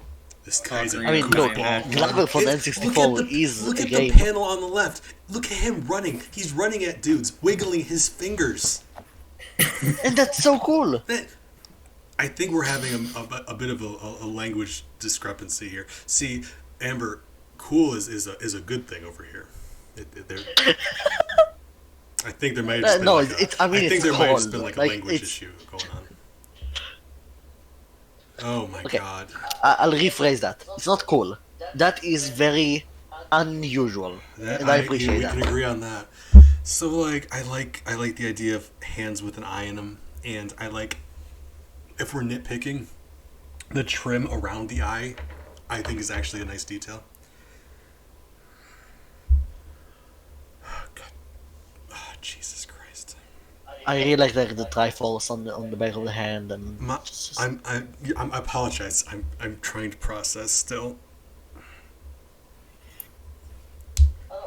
This guy's a I mean, cool look, ball. Glamour for the N64 is Look a at game. the panel on the left. Look at him running. He's running at dudes, wiggling his fingers. And that's so cool. I think we're having a bit of a language discrepancy here. See, Amber, cool is a good thing over here. I think there might have just been no, like it's there might have just cool. been like a Like, language it's- issue going on. Oh my Okay. god. I'll rephrase that. It's not cool. That is very unusual, and I appreciate we that. can agree on that. So like I like the idea of hands with an eye in them, and I like, if we're nitpicking, the trim around the eye, I think is actually a nice detail. Oh, God. Oh, Jesus Christ. I really like the Triforce on the back of the hand, and I apologize. I'm trying to process still.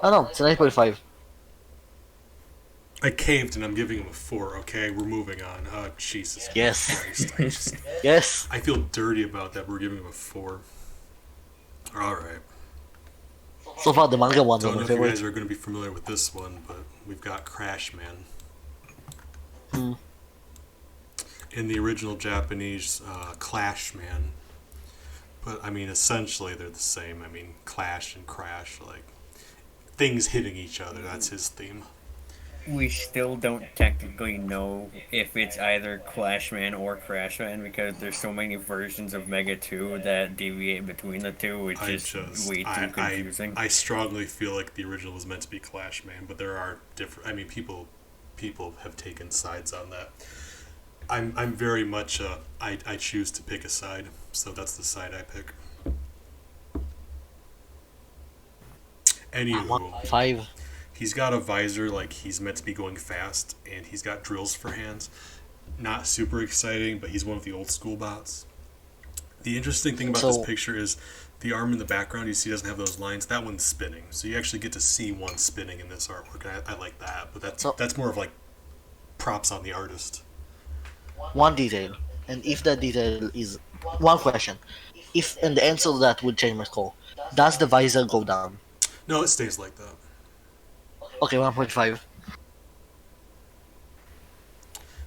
oh no, it's an 8.5. I caved and I'm giving him a 4. Okay, we're moving on. Oh, Jesus Yes. Christ. Yes. I feel dirty about that. We're giving him a 4. All right. So far, the manga ones are Don't know my if you favorite. guys are going to be familiar with this one, but we've got Crash Man. Hmm. In the original Japanese, Clash Man. But, I mean, essentially they're the same. I mean, Clash and Crash, like, things hitting each other. That's his theme. We still don't technically know if it's either Clashman or Crashman because there's so many versions of Mega 2 that deviate between the two. It's just way too confusing. I strongly feel like the original was meant to be Clash Man, but there are different. I mean, people have taken sides on that. I'm very much I choose to pick a side, so that's the side I pick. Anywho, 1.5. he's got a visor like he's meant to be going fast, and he's got drills for hands. Not super exciting, but he's one of the old school bots. The interesting thing about this picture is the arm in the background, you see doesn't have those lines. That one's spinning. So you actually get to see one spinning in this artwork, and I like that. But that's more of like props on the artist. One detail, and if that detail is one question, and the answer to that would change my score. Does the visor go down? No, it stays like that. Okay, 1.5.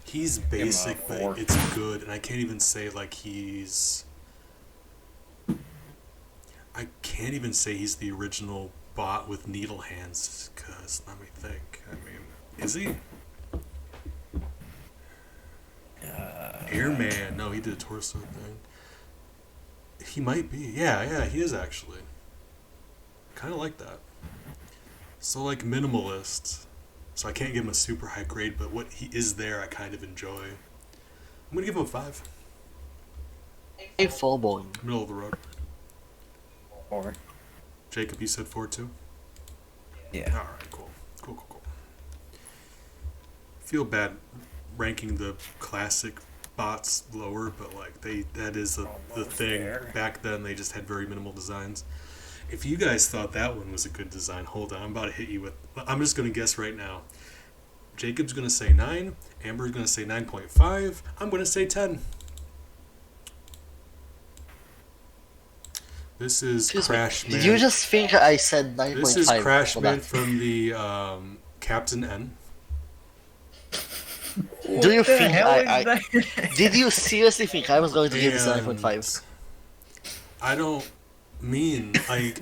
He's basic, but it's good, and I can't even say like he's. I can't even say he's the original bot with needle hands, because let me think. I mean, is he? Airman? No, he did a torso thing. He might be. Yeah, he is actually. Kind of like that. So like minimalist. So I can't give him a super high grade, but what he is there, I kind of enjoy. I'm gonna give him a 5. A 4 boring. Middle of the road. 4. Jacob, you said 4 too? Yeah. Alright, cool. Cool. Feel bad ranking the classic bots lower, but like that is the thing. There. Back then they just had very minimal designs. If you guys thought that one was a good design, hold on, I'm about to hit you with I'm just gonna guess right now. Jacob's gonna say 9, Amber's gonna say 9.5, I'm gonna say 10. This is Excuse me, Crash Man. did you just think I said 9.5? This is Crash for Man that? from the Captain N. Do you What the think hell is I that? did you seriously think I was going to give this 9.5? I don't mean like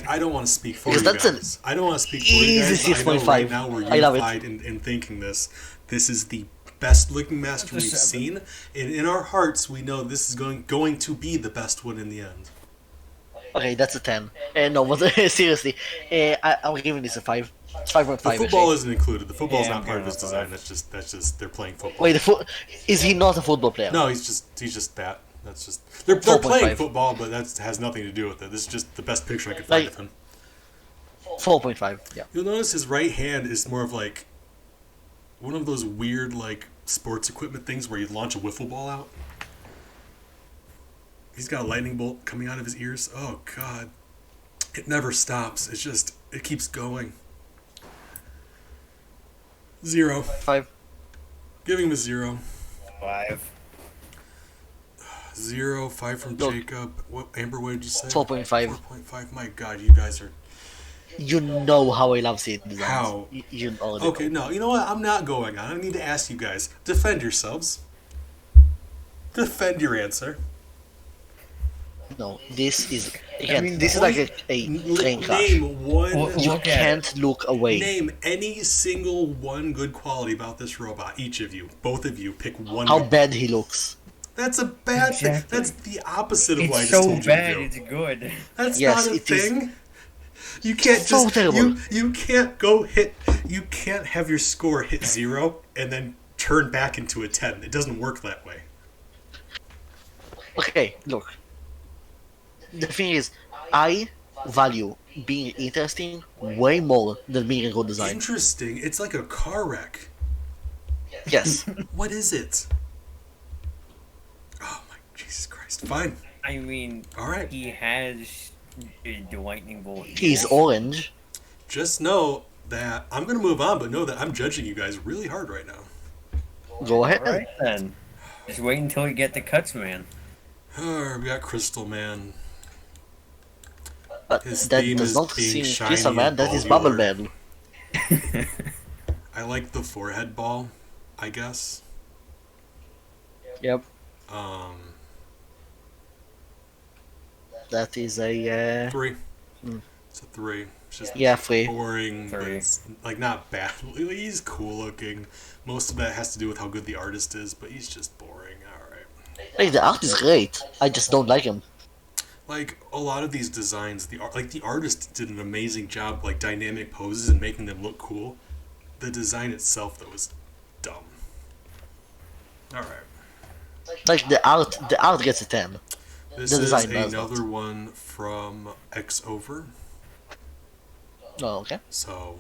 I don't want to speak for Because you that's an guys. I don't want to speak for you guys. easy But I know right 6.5. now we're I love it. unified in thinking this. This is the best looking master we've That's a 7. seen, and in our hearts we know this is going to be the best one in the end. Okay, that's a 10. No, but seriously, I'm giving this a 5. It's 5.5. The football actually. isn't included. The football's Yeah, not part of I'm his giving it a design. That's just they're playing football. Wait, is he not a football player? No, he's just that. That's just they're 4.5. playing football, but that has nothing to do with it. This is just the best picture I could find Like- of him. 4.5. Yeah. You'll notice his right hand is more of like one of those weird like sports equipment things where you launch a wiffle ball out. He's got a lightning bolt coming out of his ears. Oh god. It never stops. It keeps going. 0. 5. Giving him a 0. 5. 0, 5 from Look. Jacob. What Amber, what did you say? 4.5. 4.5. My god, you guys are You know how I love seeing designs. How? You already okay. know. No, you know what? I'm not going on. I need to ask you guys. Defend yourselves. Defend your answer. No, this is again. mean, this is like a train crash. Name one. Well, You Look at can't look away. Name any single one good quality about this robot. Each of you, both of you, pick one. How good- bad he looks. That's a bad thing. Exactly. That's the opposite of what I It's just so told bad, you to it's do. good. That's Yes, not a it is. thing. You can't So just terrible. you can't go hit. You can't have your score hit 0 and then turn back into a 10. It doesn't work that way. Okay, look. The thing is, I value being interesting way more than being a good design. Interesting. It's like a car wreck. Yes. What is it? Oh my Jesus Christ! Fine. I mean, All right. he has the lightning bolt. He's orange. Just know that I'm gonna move on, but know that I'm judging you guys really hard right now. Go ahead. Alright then. Just wait until you get the cuts, man. We got Crystal Man. But His that theme does is not being seem shiny Crystal Man, and that is ball Bubble builder. Man. I like the forehead ball, I guess. Yep. Um, That is a 3. Hmm. It's a 3. It's just yeah, 3. boring, but 3. it's, like not bad. He's cool looking. Most of that has to do with how good the artist is, but he's just boring. All right. Like the art is great. I just don't like him. Like a lot of these designs, the artist did an amazing job, like dynamic poses and making them look cool. The design itself, though, is dumb. All right. Like the art gets a 10. This The is design does another not. one from X Over. Oh, okay. So,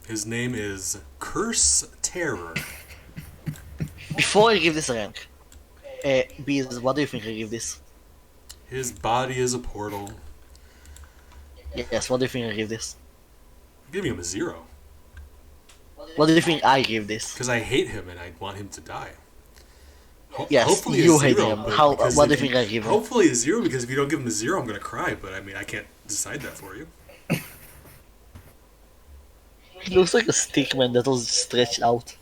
his name is Curse Terror. Before I give this a rank, Bees, what do you think I give this? His body is a portal. Yes, what do you think I give this? I'm giving him a 0 What do you think I give this? because I hate him and I want him to die. Yes, Hopefully a you hate 0, him. but How? because What do you if think I give him? Hopefully a 0 because if you don't give him a 0, I'm gonna cry. But I mean, I can't decide that for you. He looks like a stickman that was stretched out.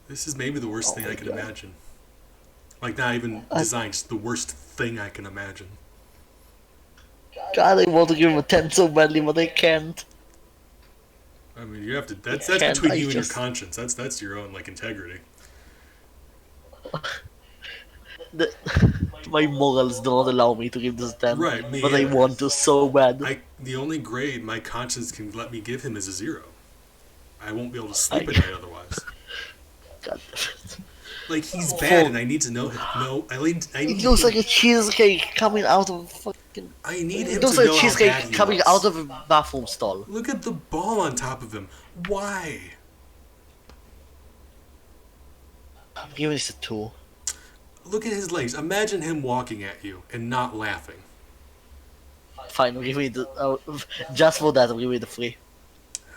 This is maybe the worst thing my I can God. imagine. Like not even design, just the worst thing I can imagine. God, I want to give him a 10 so badly, but I can't. I mean, you have to. That's Can't between I you and your just- conscience. That's your own like integrity. The, my morals do not allow me to give this a 10. Right, me But I either. want to so bad. The only grade my conscience can let me give him is a 0. I won't be able to sleep I- at night otherwise. God damn it. Like he's bad, and I need to know. No, I need It looks him, like a cheesecake coming out of fucking. I need It him looks to like know a how cheesecake bad he coming looks. out of a bathroom stall. Look at the ball on top of him. Why? I'm giving this a 2. Look at his legs. Imagine him walking at you and not laughing. Fine, give me the. Just for that, I'll give me the 3.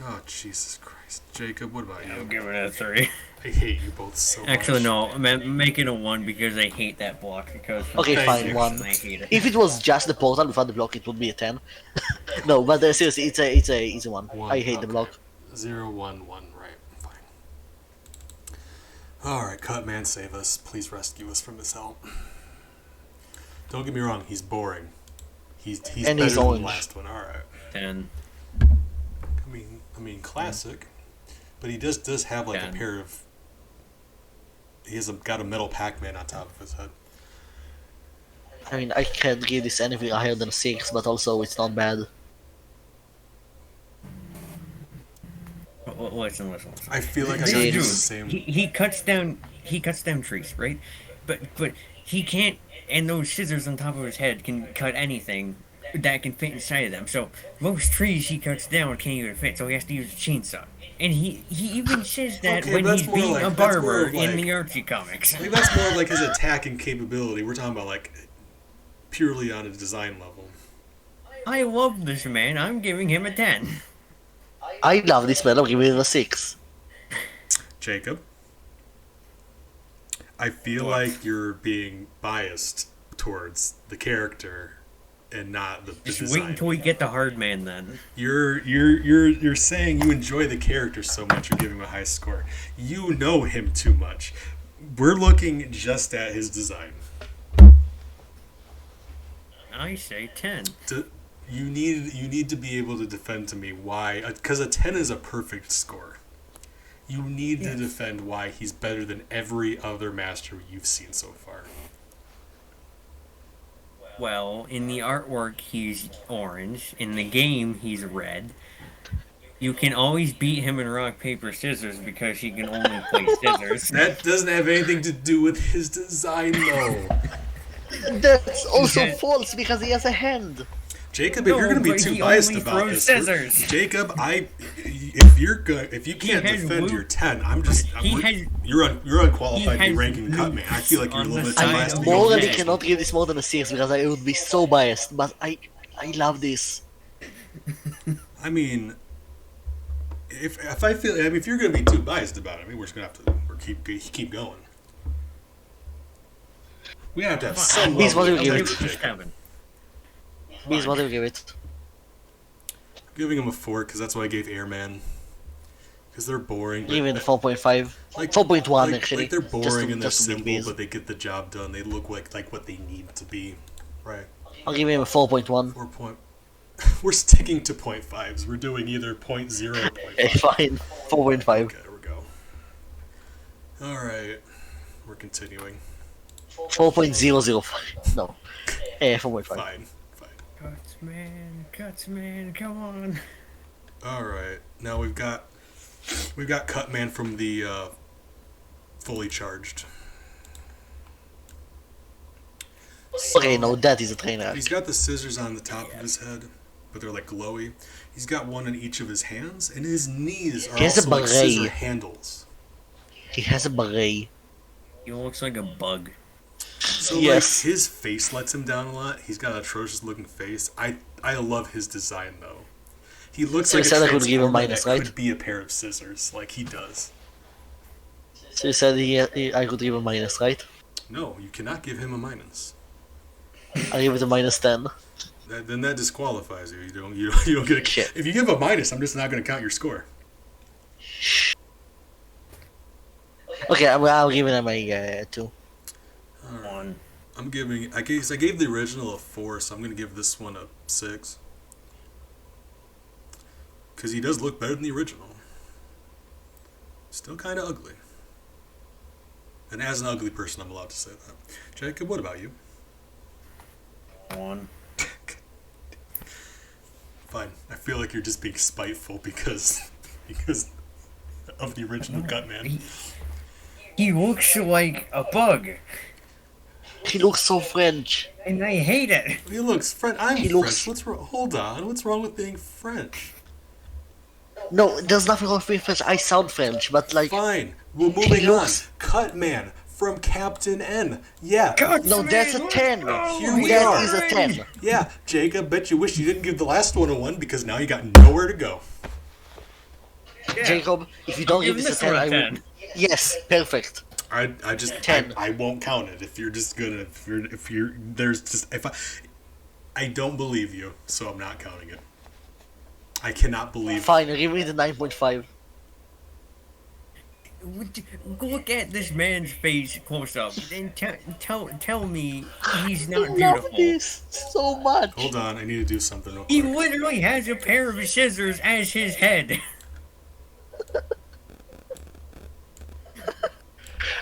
Oh, Jesus Christ. Jacob, what about I'm you? giving it a 3. I hate you both so much. Actually, no, I'm making a 1 because I hate that block. Because Okay, Thank fine, you. 1. I hate it. If it was just the portal without the block, it would be a 10. No, but seriously, it's a easy one. I hate the block. 0, 1, 1, right. Fine. Alright, Cutman, save us. Please rescue us from this hell. Don't get me wrong, he's boring. He's And better he's than orange. the last one, alright. 10. I mean, classic. But he does have like a 10. pair of. He has got a metal Pac-Man on top of his head. I mean, I can't give this anything higher than 6, but also it's not bad. Listen. I feel like I This gotta dude, do the dude, same. he cuts down trees, right? But he can't, and those scissors on top of his head can cut anything that can fit inside of them. So most trees he cuts down can't even fit, so he has to use a chainsaw. And he even says that Okay, when that's he's more being like- a that's more barber of in like- the Archie comics. I think that's more like his attacking capability. We're talking about like purely on a design level. I love this man. I'm giving him a 10. I love this man, I'm giving it a 6. Jacob, I feel What? like you're being biased towards the character and not the Just design. wait until we get the hard man then. You're saying you enjoy the character so much you're giving him a high score. You know him too much. We're looking just at his design. I say 10. You need to be able to defend to me why, because a 10 is a perfect score. You need to defend why he's better than every other master you've seen so far. Well, in the artwork, he's orange. In the game, he's red. You can always beat him in rock, paper, scissors because he can only play scissors. That doesn't have anything to do with his design, though. That's also Yeah. false because he has a hand. Jacob, if No, you're going to be but too he biased only about throws this, scissors. Jacob, if you can't has defend loop- your 10, you're unqualified to he be has ranking Cutman. I feel like you're a on little the bit too side biased of to the be wall. going Morally Okay. cannot give this more than a 6 because I would be so biased, but I love this. I mean, if I feel, I mean, if you're going to be too biased about it, I mean, we're just going to have to keep going. We have to have some He's level what of you give I'll it. give it Jacob. a 7. Here's what I'll give it. I'm giving him a 4 because that's what I gave Airman. Because they're boring. but- Give it a 4.5. like 4.1 like, actually. Like they're boring and they're just to be simple, based. but they get the job done. They look like what they need to be. Right. I'll give him a 4.1. 4 point. We're sticking to 0.5s. We're doing either 0.0 or 0.5. Okay, fine. 4.5. Okay, there we go. Alright. We're continuing. 4.005. No. 4.5. Fine. Cuts man, come on. Alright. Now we've got Cutman from the fully charged. Okay, no, that is a trainer. He's got the scissors on the top of his head, but they're like glowy. He's got one in each of his hands, and his knees are He has a also like beret. scissor handles. He has a beret. He looks like a bug. So Yes. like his face lets him down a lot. He's got an atrocious looking face. I love his design though. He looks So you like said a I could give him transformer minus, that right? could be a pair of scissors, like he does. So you said I could give him minus, right? No, you cannot give him a minus. I'll give it a minus 10. Then that disqualifies you. You don't get a. Shit. If you give a minus, I'm just not going to count your score. Okay, I'll give it a my 2. Alright. 1. I'm giving. I gave the original a 4, so I'm going to give this one a 6. Because he does look better than the original. Still kind of ugly. And as an ugly person, I'm allowed to say that. Jacob, what about you? 1. Fine. I feel like you're just being spiteful because of the original Cutman. He looks like a bug, He looks so French. and I hate it. He looks French. I'm He French. looks. What's wrong? Hold on. What's wrong with being French? No, there's nothing wrong with being French. I sound French, but like, Fine. Well, he moving on. looks. Cut man from Captain N. Yeah. No, that's a 10. Here we That are. is a 10. Yeah, Jacob, bet you wish you didn't give the last one a 1 because now you got nowhere to go. Jacob, if you don't give this a 10, I will. Yes, perfect. I just 10. I won't count it if you're just gonna if you're there's just if I don't believe you, so I'm not counting it. I cannot believe. Fine, give me the 9.5. Look at this man's face close up, and tell me he's I not love beautiful. this so much. Hold on, I need to do something real He quick. literally has a pair of scissors as his head.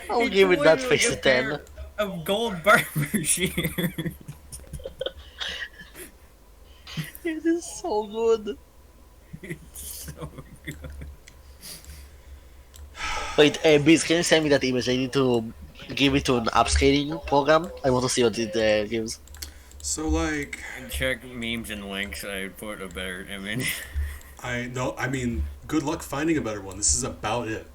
I'll It's give it that literally face a a 10. pair of gold barber shears. It is so good. It's so good. Wait, Biz, can you send me that image? I need to give it to an upscaling program. I want to see what it gives. So like Check memes and links. I put a better image. I mean, good luck finding a better one. This is about it.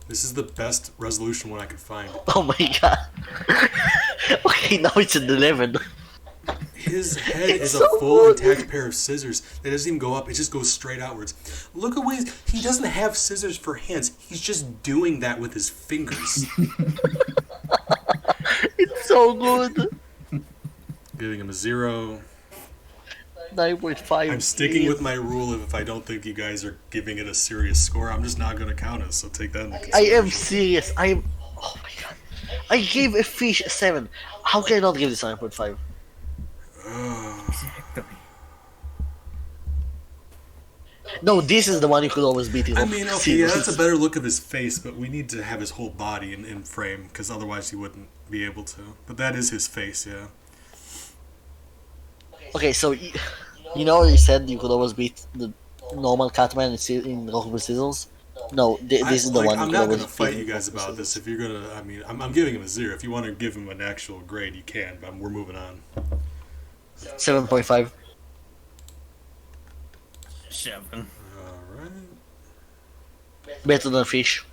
This is the best resolution one I could find. Oh my god. Okay, now it's an 11. His head It's is a so full good. intact pair of scissors that doesn't even go up, it just goes straight outwards. Look at what he doesn't have scissors for hands. He's just doing that with his fingers. It's so good. Giving him a 0. 9.5. I'm sticking with my rule of if I don't think you guys are giving it a serious score, I'm just not going to count it, so take that into I consideration. am serious. I am. Oh my god. I gave a fish a 7. How can I not give this 9.5? No, this is the one you could always beat it I off. mean, okay, yeah, that's a better look of his face, but we need to have his whole body in frame, because otherwise he wouldn't be able to. But that is his face, yeah. Okay, so you know you said you could always beat the normal Catman in Rock Paper Scissors? No, this is the one you I'm could not always going to fight beat you in guys Rock, Paper, about this. Scissors. If you're going to, I mean, I'm giving him a 0. If you want to give him an actual grade, you can, but we're moving on. 7.5. 7. Alright. Better than fish.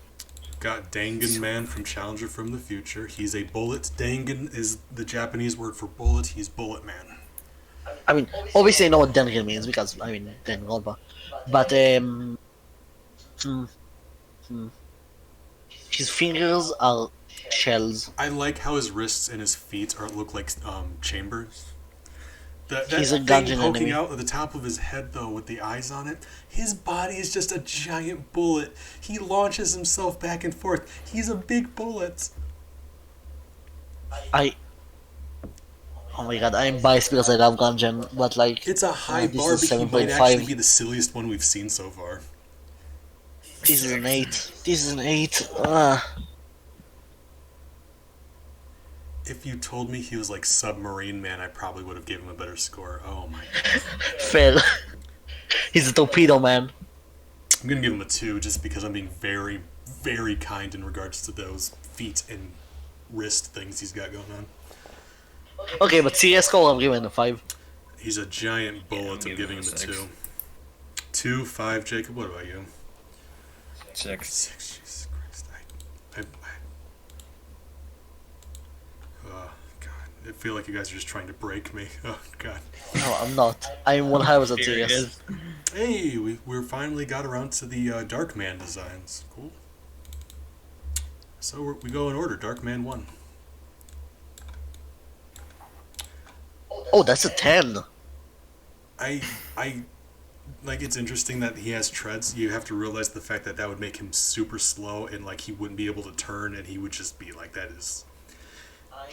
Got Dangan Man from Challenger from the Future. He's a bullet. Dangan is the Japanese word for bullet. He's Bullet Man. I mean, obviously I know what Dengen means because I mean Danganronpa, but hmm, hmm. His fingers are shells. I like how his wrists and his feet look like chambers. That He's a thing dungeon poking enemy. out at the top of his head, though, with the eyes on it, his body is just a giant bullet. He launches himself back and forth. He's a big bullet. Oh my god, I'm biased because I love Gungeon, but like It's a high this bar, is but he might 7.5. actually be the silliest one we've seen so far. This is an 8. This is an 8. If you told me he was like Submarine Man, I probably would have given him a better score. Oh my god. Fail. He's a torpedo man. I'm gonna give him a 2 just because I'm being very, very kind in regards to those feet and wrist things he's got going on. Okay, but CS score I'm giving a 5. He's a giant bullet. I'm giving him a 2. 2, 5, Jacob, what about you? 6. 6, Jesus Christ. Oh, God. I feel like you guys are just trying to break me. Oh, God. No, I'm not. I'm 100% Here serious. it is. Hey, we finally got around to the Dark Man designs. Cool. So we go in order. Dark Man 1. Oh, that's a 10. I like, it's interesting that he has treads. You have to realize the fact that would make him super slow and like he wouldn't be able to turn and he would just be like, that is.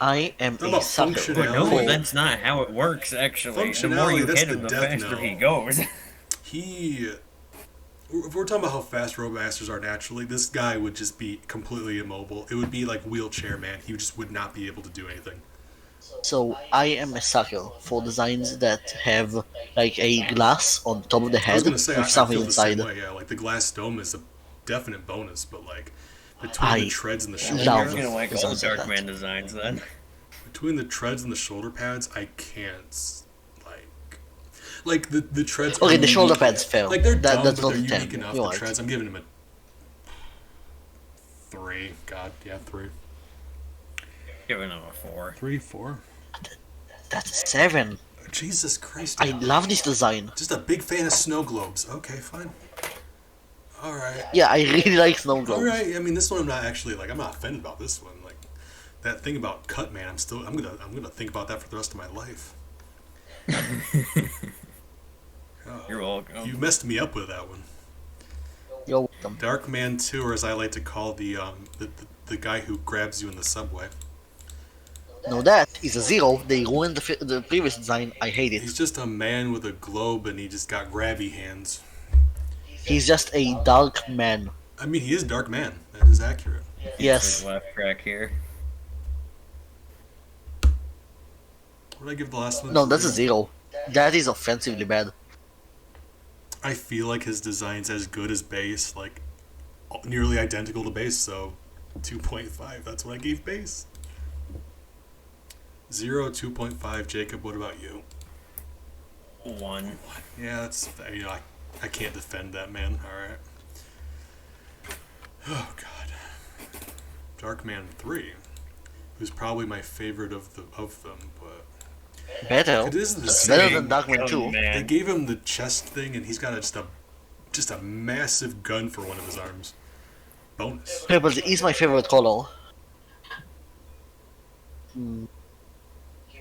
I am How a about sucker. function? But no, Functionality. that's not how it works, actually. The more Functionality, you that's hit the him, the death faster knell. he goes. If we're talking about how fast Roadmasters are naturally, this guy would just be completely immobile. It would be like Wheelchair Man. He just would not be able to do anything. So I am a sucker for designs that have like a glass on top of the I head was gonna say, with I something feel the same inside. way. Yeah, like the glass dome is a definite bonus, but like Between the I treads and the shoulder love You're pads, gonna like all the designs like that. Darkman designs then. between the treads and the shoulder pads, I can't like the treads. Okay, are the shoulder unique. pads fail. Like they're dumb, That's but not they're a 10. unique enough. You're The right. treads, I'm giving him a 3. God, yeah, 3. Giving him a 4. 3, 4. That's a 7. Jesus Christ! I love this design. Just a big fan of snow globes. Okay, fine. All right. Yeah, I really like snow All globes. right. I mean, this one I'm not actually like. I'm not offended about this one. Like that thing about cut man. I'm gonna think about that for the rest of my life. You're welcome. You messed me up with that one. You're welcome. Darkman 2, or as I like to call the guy who grabs you in the subway. No, that is a 0. They ruined the previous design. I hate He's it. just a man with a globe and he just got grabby hands. He's just a dark man. I mean, he is Dark Man. That is accurate. Yes. Left track here. What did I give the last one? No, that's a 0. That is offensively bad. I feel like his design's as good as base, like nearly identical to base, so 2.5. That's what I gave base. 0, 2.5. Jacob, what about you? 1. Yeah, that's I can't defend that man. All right. Oh God. Darkman 3, who's probably my favorite of them, but Better. it is the It's same. better than Darkman 2. Oh, They man. gave him the chest thing, and he's got just a massive gun for one of his arms. Bonus. Purple is my favorite color.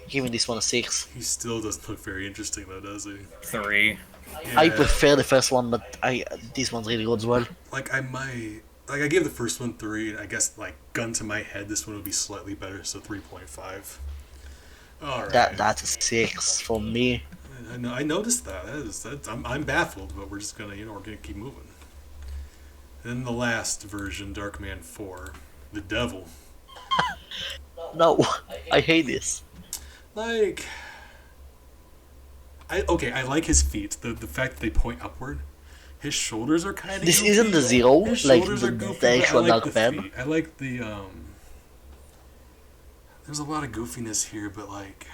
Giving this one a 6. He still doesn't look very interesting, though, does he? 3. Yeah, I prefer the first one, but this one's really good as well. like I gave the first one 3, and I guess like gun to my head, this one would be slightly better, so 3.5. All right. That's a 6 for me. I noticed that. I'm baffled, but we're just gonna we're gonna keep moving. Then the last version, Darkman 4, the Devil. No, I hate this. Like, I like his feet. The fact that they point upward. His shoulders are kind of. This isn't the 0, His like shoulders the, are goofy, the but actual I like dark the fan. feet. I like the There's a lot of goofiness here, but like,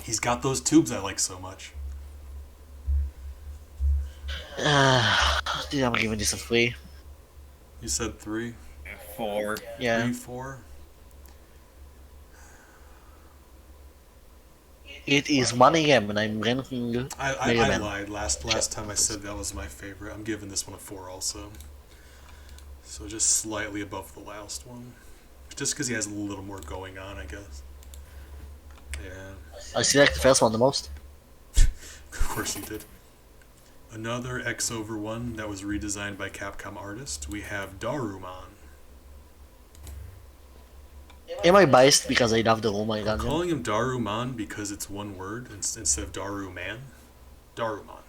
he's got those tubes I like so much. I'm giving this a 3. You said 3, 4. Yeah. 3, 4. It is 1 AM and I'm ranking I Mega Man. lied. Last time I said that was my favorite. I'm giving this one a 4 also. So just slightly above the last one. Just because he has a little more going on, I guess. Yeah. I select the first one the most. Of course he did. Another X-Over one that was redesigned by Capcom artist. We have Darumon. Am I biased because I love the Roma I'm Gungeon? calling him Daruman because it's one word instead of Daruman. Darumon.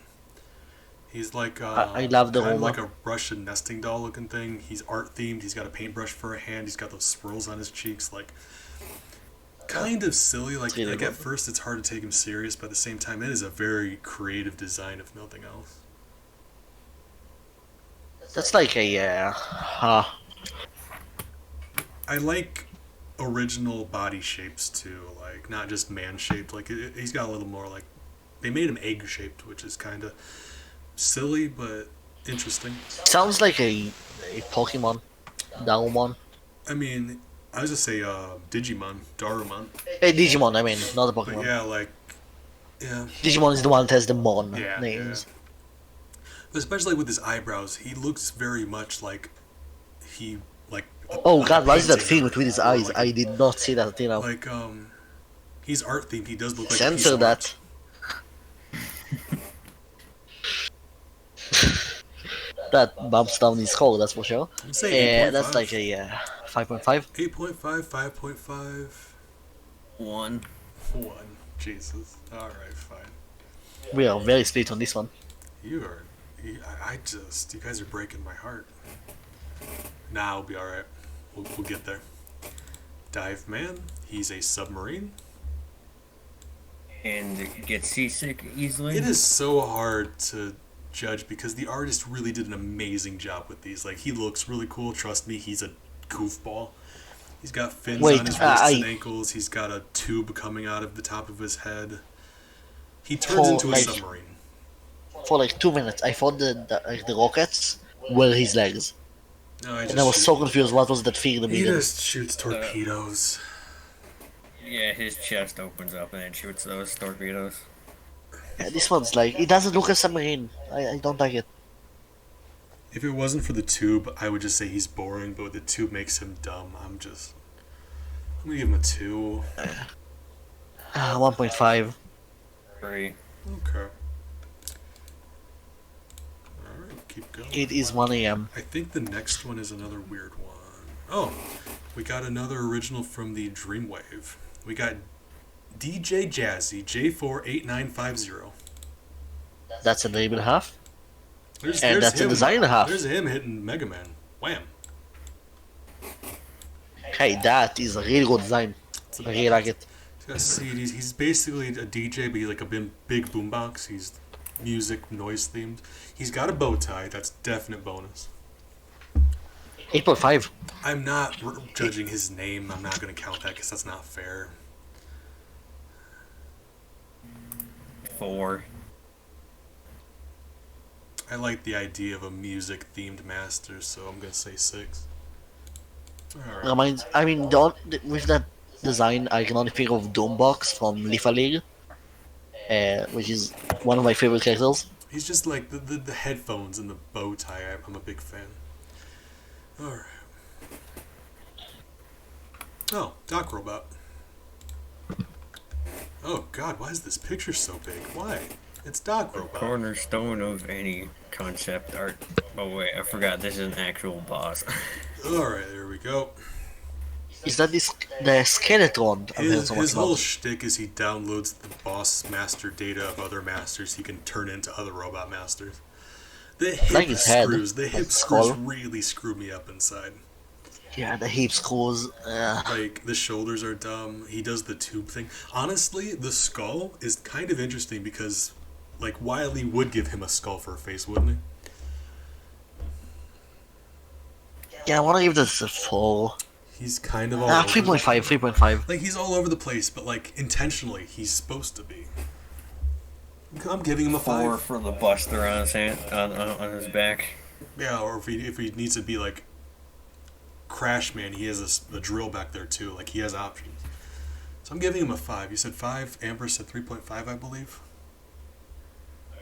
He's like I love the kind of Roma. like a Russian nesting doll looking thing. He's art themed. He's got a paintbrush for a hand. He's got those swirls on his cheeks. Like, kind of silly. Like, really at good. first it's hard to take him serious, but at the same time it is a very creative design, if nothing else. That's like a I like original body shapes too, like not just man shaped. Like he's got a little more like they made him egg shaped, which is kind of silly but interesting. sounds like a Pokemon. Darumon. I mean, I was just say Digimon, Darumon, A Digimon, I mean, not a but Pokemon. yeah, like yeah, Digimon is the one that has the Mon yeah, names. yeah. But especially with his eyebrows, he looks very much like he like. Oh like a god, what is that painting thing between his or eyes? like I did not see that until now. like he's art themed. He does look like Censor a piece of art. that. That bumps down his score, that's for sure. I'm saying 8.5. That's like a 5.5. 8.5, 5.5. 1. 1. Jesus. Alright, fine. We are very split on this one. You are. You guys are breaking my heart. Nah, we'll be alright. We'll get there. Dive Man. He's a submarine. And get seasick easily. It is so hard to judge because the artist really did an amazing job with these. Like, he looks really cool. Trust me, he's a goofball. He's got fins Wait, on his wrists and ankles. He's got a tube coming out of the top of his head. He turns For, into a like, submarine. For like 2 minutes, I thought the rockets were his legs, No, and I was so confused. What was that thing in the He middle? just shoots torpedoes. Yeah, his chest opens up and then shoots those torpedoes. Yeah, this one's like it doesn't look a submarine. I don't like it. If it wasn't for the tube, I would just say he's boring, but the tube makes him dumb. I'm gonna give him a 2. 1.5. 3. Okay. Alright, keep going. It is 1 a.m. I think the next one is another weird one. Oh, we got another original from the Dreamwave. We got DJ Jazzy J48950. That's a name and a half. There's That's a him. design and a half. There's him hitting Mega Man. Wham. Hey, that is a really good design. I really like it. He's got CDs. He's basically a DJ, but he's like a big boombox. He's music, noise themed. He's got a bow tie. That's definite bonus. 8.5. I'm not judging his name. I'm not going to count that because that's not fair. 4. I like the idea of a music themed master, so I'm going to say 6. Alright. With that design, I can only think of Doombox from Lifa League, which is one of my favorite characters. He's just like the headphones and the bow tie. I'm a big fan. Alright. Oh, Doc Robot. Oh god, why is this picture so big? Why? It's Doc Robot. Cornerstone of any concept art. Oh wait, I forgot this is an actual boss. Alright, there we go. Is that the Skeletron? I'm hearing His so much whole about? shtick is he downloads the boss master data of other masters he can turn into other robot masters. The Like his head, the hip like screws skull. really screw me up inside. Yeah, the hip screws. Like, the shoulders are dumb. He does the tube thing. Honestly, the skull is kind of interesting because, like, Wily would give him a skull for a face, wouldn't he? Yeah, I want to give this a 4. He's kind of all over. 3.5. 3.5. Like, he's all over the place, but, like, intentionally, he's supposed to be. I'm giving him a 4 5. for the buster on his hand, on his back. Yeah, or if he needs to be, like, Crash Man, he has a drill back there, too. Like, he has options. So I'm giving him a 5. You said 5. Amber said 3.5, I believe.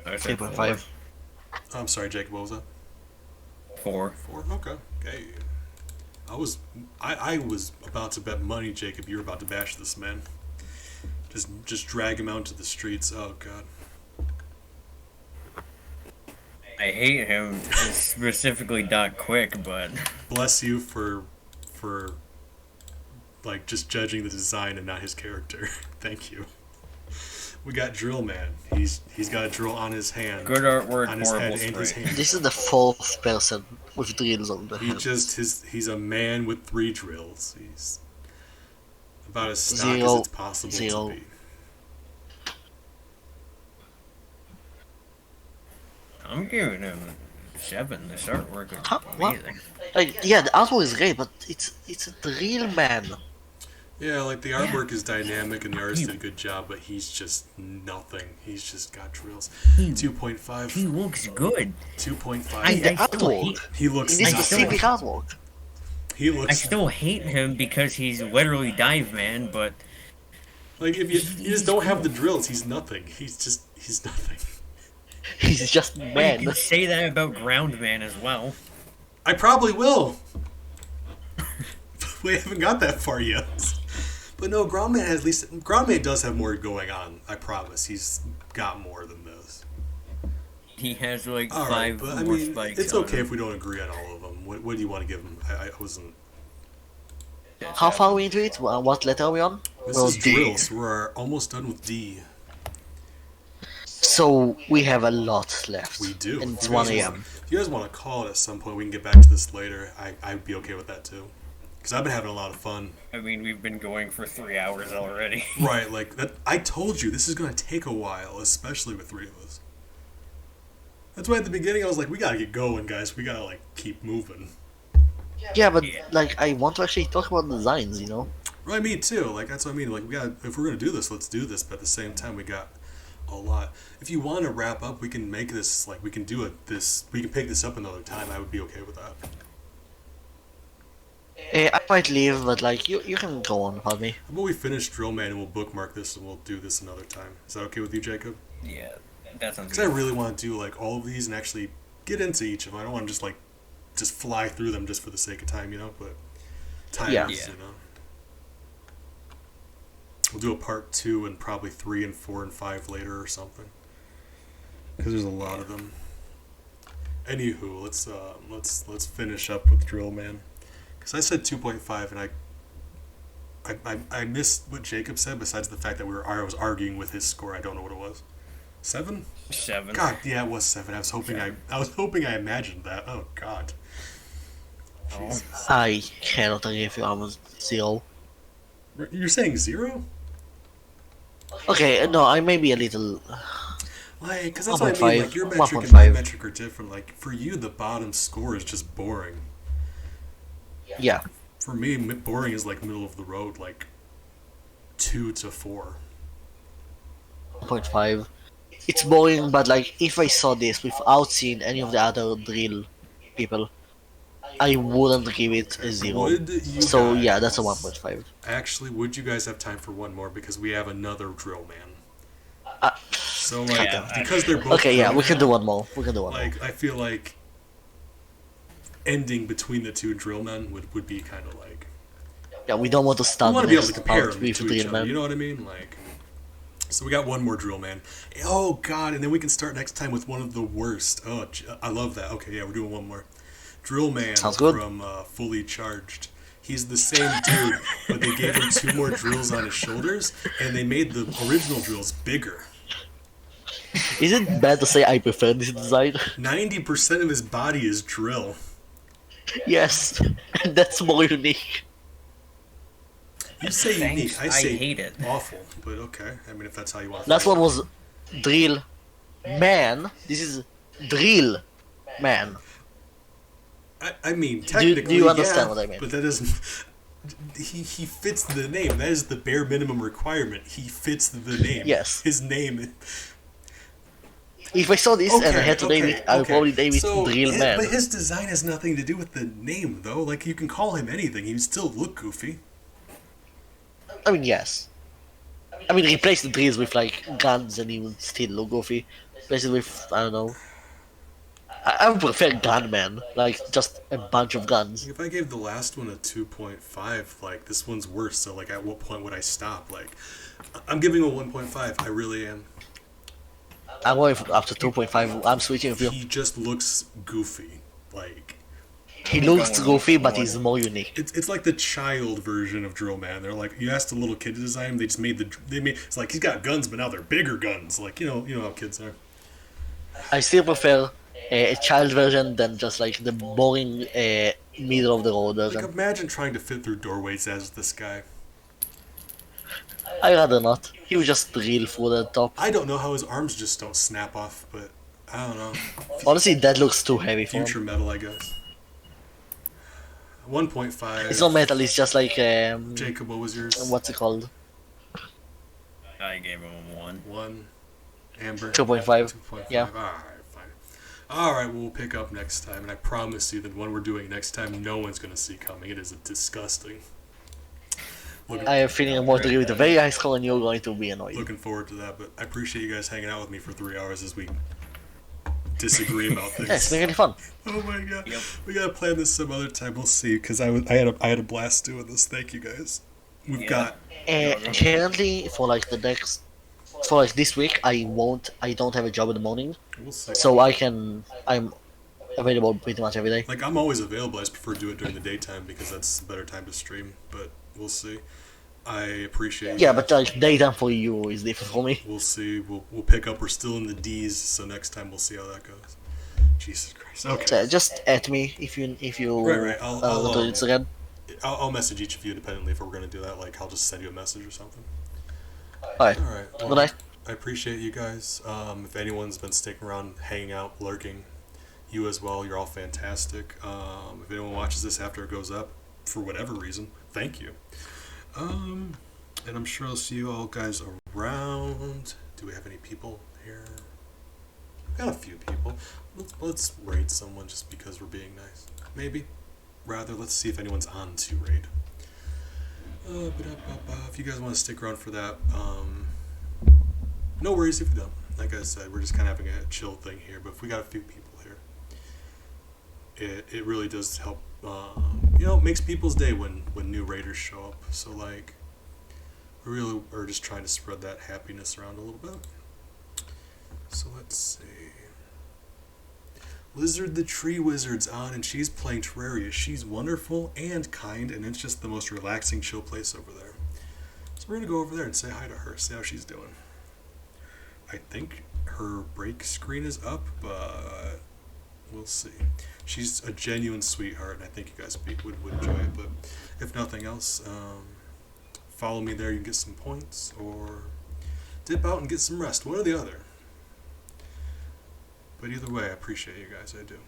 I said 3.5. Oh, I'm sorry, Jacob, what was that? 4. 4? Okay. Okay. I was about to bet money, Jacob. You were about to bash this man. Just drag him out to the streets. Oh god. I hate him, specifically Doc Quick, but Bless you for like just judging the design and not his character. Thank you. We got Drill Man. He's got a drill on his hand. good artwork, On his head horrible and his spray. hand. This is the 4th person with drills on the head. He's a man with 3 drills. He's about as stock as 0, it's possible 0. to be. I'm giving him 7. This artwork is Huh? What? amazing. Like, yeah, the artwork is great, but it's a drill man. Yeah, like the artwork is dynamic and the artist did a good job, but he's just nothing. He's just got drills. He 2.5. looks good. 2.5. The I still hate, artwork. He looks In this nothing. specific artwork. He I looks still hate him because he's literally Dive Man, but like if you just don't have the drills, he's nothing. He's nothing. He's just you man. can say that about Ground Man as well. I probably will. We haven't got that far yet. But no, Groundman does have more going on. I promise. He's got more than this. He has like All right, 5 but I more mean, spikes. it's on okay him. if we don't agree on all of them. What do you want to give him? I wasn't. How far are we into it? What letter are we on? This Well, is D. drills. We're almost done with D. So we have a lot left. We do. And it's If you guys 1 wanna- a.m. If you guys want to call it at some point, we can get back to this later. I'd be okay with that too. Because I've been having a lot of fun. I mean, we've been going for 3 hours already. Right, like that. I told you this is going to take a while, especially with 3 of us. That's why at the beginning I was like, we gotta get going, guys. We gotta like keep moving. Yeah, but Yeah. like I want to actually talk about designs, you know. Right, me too. Like that's what I mean. Like we got if we're gonna do this, let's do this. But at the same time, we got a lot. If you want to wrap up, we can make this like we can do it. This we can pick this up another time. I would be okay with that. I might leave, but like you can go on without me. How about we finish Drill Man and we'll bookmark this and we'll do this another time? Is that okay with you, Jacob? Yeah, that sounds Because I good. really want to do like all of these and actually get into each of them. I don't want to just fly through them just for the sake of time, you know. But time Yeah. is, you know. We'll do a part 2 and probably 3 and 4 and 5 later or something. Because there's a lot of them. Anywho, let's finish up with Drill Man. Because I said 2.5 and I missed what Jacob said. Besides the fact that I was arguing with his score. I don't know what it was. 7? 7. God, yeah, it was 7. I was hoping I imagined that. Oh God. Jesus. I cannot agree with you. I was 0. You're saying 0? Okay, no, I may be a little. Like, because that's what I mean. 1.5, Like your metric and my 1.5. metric are different. Like for you, the bottom score is just boring. Yeah, For me, boring is like middle of the road, like 2 to 4. 1.5. It's boring, but like if I saw this without seeing any of the other drill people, I wouldn't give it a 0. Would you So yeah, guys- that's a 1.5. Actually, would you guys have time for one more? Because we have another Drill Man. Uh, So like, Yeah, because they're both Okay, yeah, Drill we can Man, do one more. We can do one more. Like, I feel like ending between the two Drill Men would be kind of like Yeah, we don't want to we start want the to be able to next compare part them with to each drill other. man. You know what I mean? Like, so we got one more Drill Man. Oh God! And then we can start next time with one of the worst. Oh, I love that. Okay, yeah, we're doing one more. Drill Man Sounds good. from Fully Charged. He's the same dude, but they gave him 2 more drills on his shoulders, and they made the original drills bigger. Is it bad to say I prefer this design? 90% of his body is drill. Yes, and that's more unique. You say unique. Thanks, I I say hate it. awful, but okay. I mean, if that's how you want to. Last one was drill man. This is drill man. I mean, Do technically, you understand yeah, what I mean? But that doesn't. He fits the name. That is the bare minimum requirement. He fits the name. Yes. His name. If I saw this and I had to name it, I would probably name it So, drill man. But his design has nothing to do with the name, though. Like, you can call him anything. He would still look goofy. I mean, yes. I mean, replace the drills with like guns and he would still look goofy. Replace it with, I don't know. I would prefer gunman, like just a bunch of guns. If I gave the last one a 2.5, like, this one's worse. So, like, at what point would I stop? Like, I'm giving a 1.5. I really am. I'm going up to 2.5. I'm switching with you. He just looks goofy. Like, He looks goofy, but he's more unique. it's like the child version of Drill Man. They're like, you asked a little kid to design him, they just made it's like he's got guns, but now they're bigger guns. Like, you know how kids are. I still prefer a child version than just like the boring middle of the road Like, version. imagine trying to fit through doorways as this guy. I rather not. He would just drill through the top. I don't know how his arms just don't snap off, but I don't know. Honestly, that looks too heavy for Future him. metal, I guess. 1.5. It's not metal. It's just like Jacob, what was yours? what's it called? I gave him a 1. 1. Amber. 2.5. 2.5. Yeah. Alright, fine. Alright, we'll pick up next time, and I promise you that one we're doing next time, no one's going to see coming. It is disgusting. I have a feeling I'm going to give it a very high score and you're going to be annoyed. Looking forward to that, but I appreciate you guys hanging out with me for 3 hours as we disagree about Yeah, it's things. been really fun. Oh my god, Yep. we gotta plan this some other time. We'll see, because I had a blast doing this. Thank you guys. We've Yeah. got Currently, for like the next, for like this week, I don't have a job in the morning, we'll see. so I'm available pretty much every day. Like, I'm always available. I just prefer to do it during the daytime because that's a better time to stream. But we'll see. I appreciate. Yeah, but like daytime for you is different for me. We'll see. We'll pick up. We're still in the D's, so next time we'll see how that goes. Jesus Christ. Okay. So just at me if you Right. I'll want to do this again. I'll message each of you independently if we're gonna do that. Like, I'll just send you a message or something. Alright. All right. Well, Good night. I I appreciate you guys. If anyone's been sticking around, hanging out, lurking, you as well, you're all fantastic. If anyone watches this after it goes up, for whatever reason, thank you. Um, and I'm sure I'll see you all guys around. Do we have any people here? We've got a few people. Let's raid someone just because we're being nice. Maybe. Rather, let's see if anyone's on to raid. If you guys want to stick around for that, no worries if you don't. Like I said, we're just kind of having a chill thing here. But if we got a few people here, it really does help. It makes people's day when new raiders show up. So like, we really are just trying to spread that happiness around a little bit. So let's see. Lizard the Tree Wizard's on, and she's playing Terraria. She's wonderful and kind, and it's just the most relaxing, chill place over there. So we're going to go over there and say hi to her, see how she's doing. I think her break screen is up, but we'll see. She's a genuine sweetheart, and I think you guys would enjoy it. But if nothing else, follow me there. You can get some points, or dip out and get some rest. One or the other. But either way, I appreciate you guys. I do.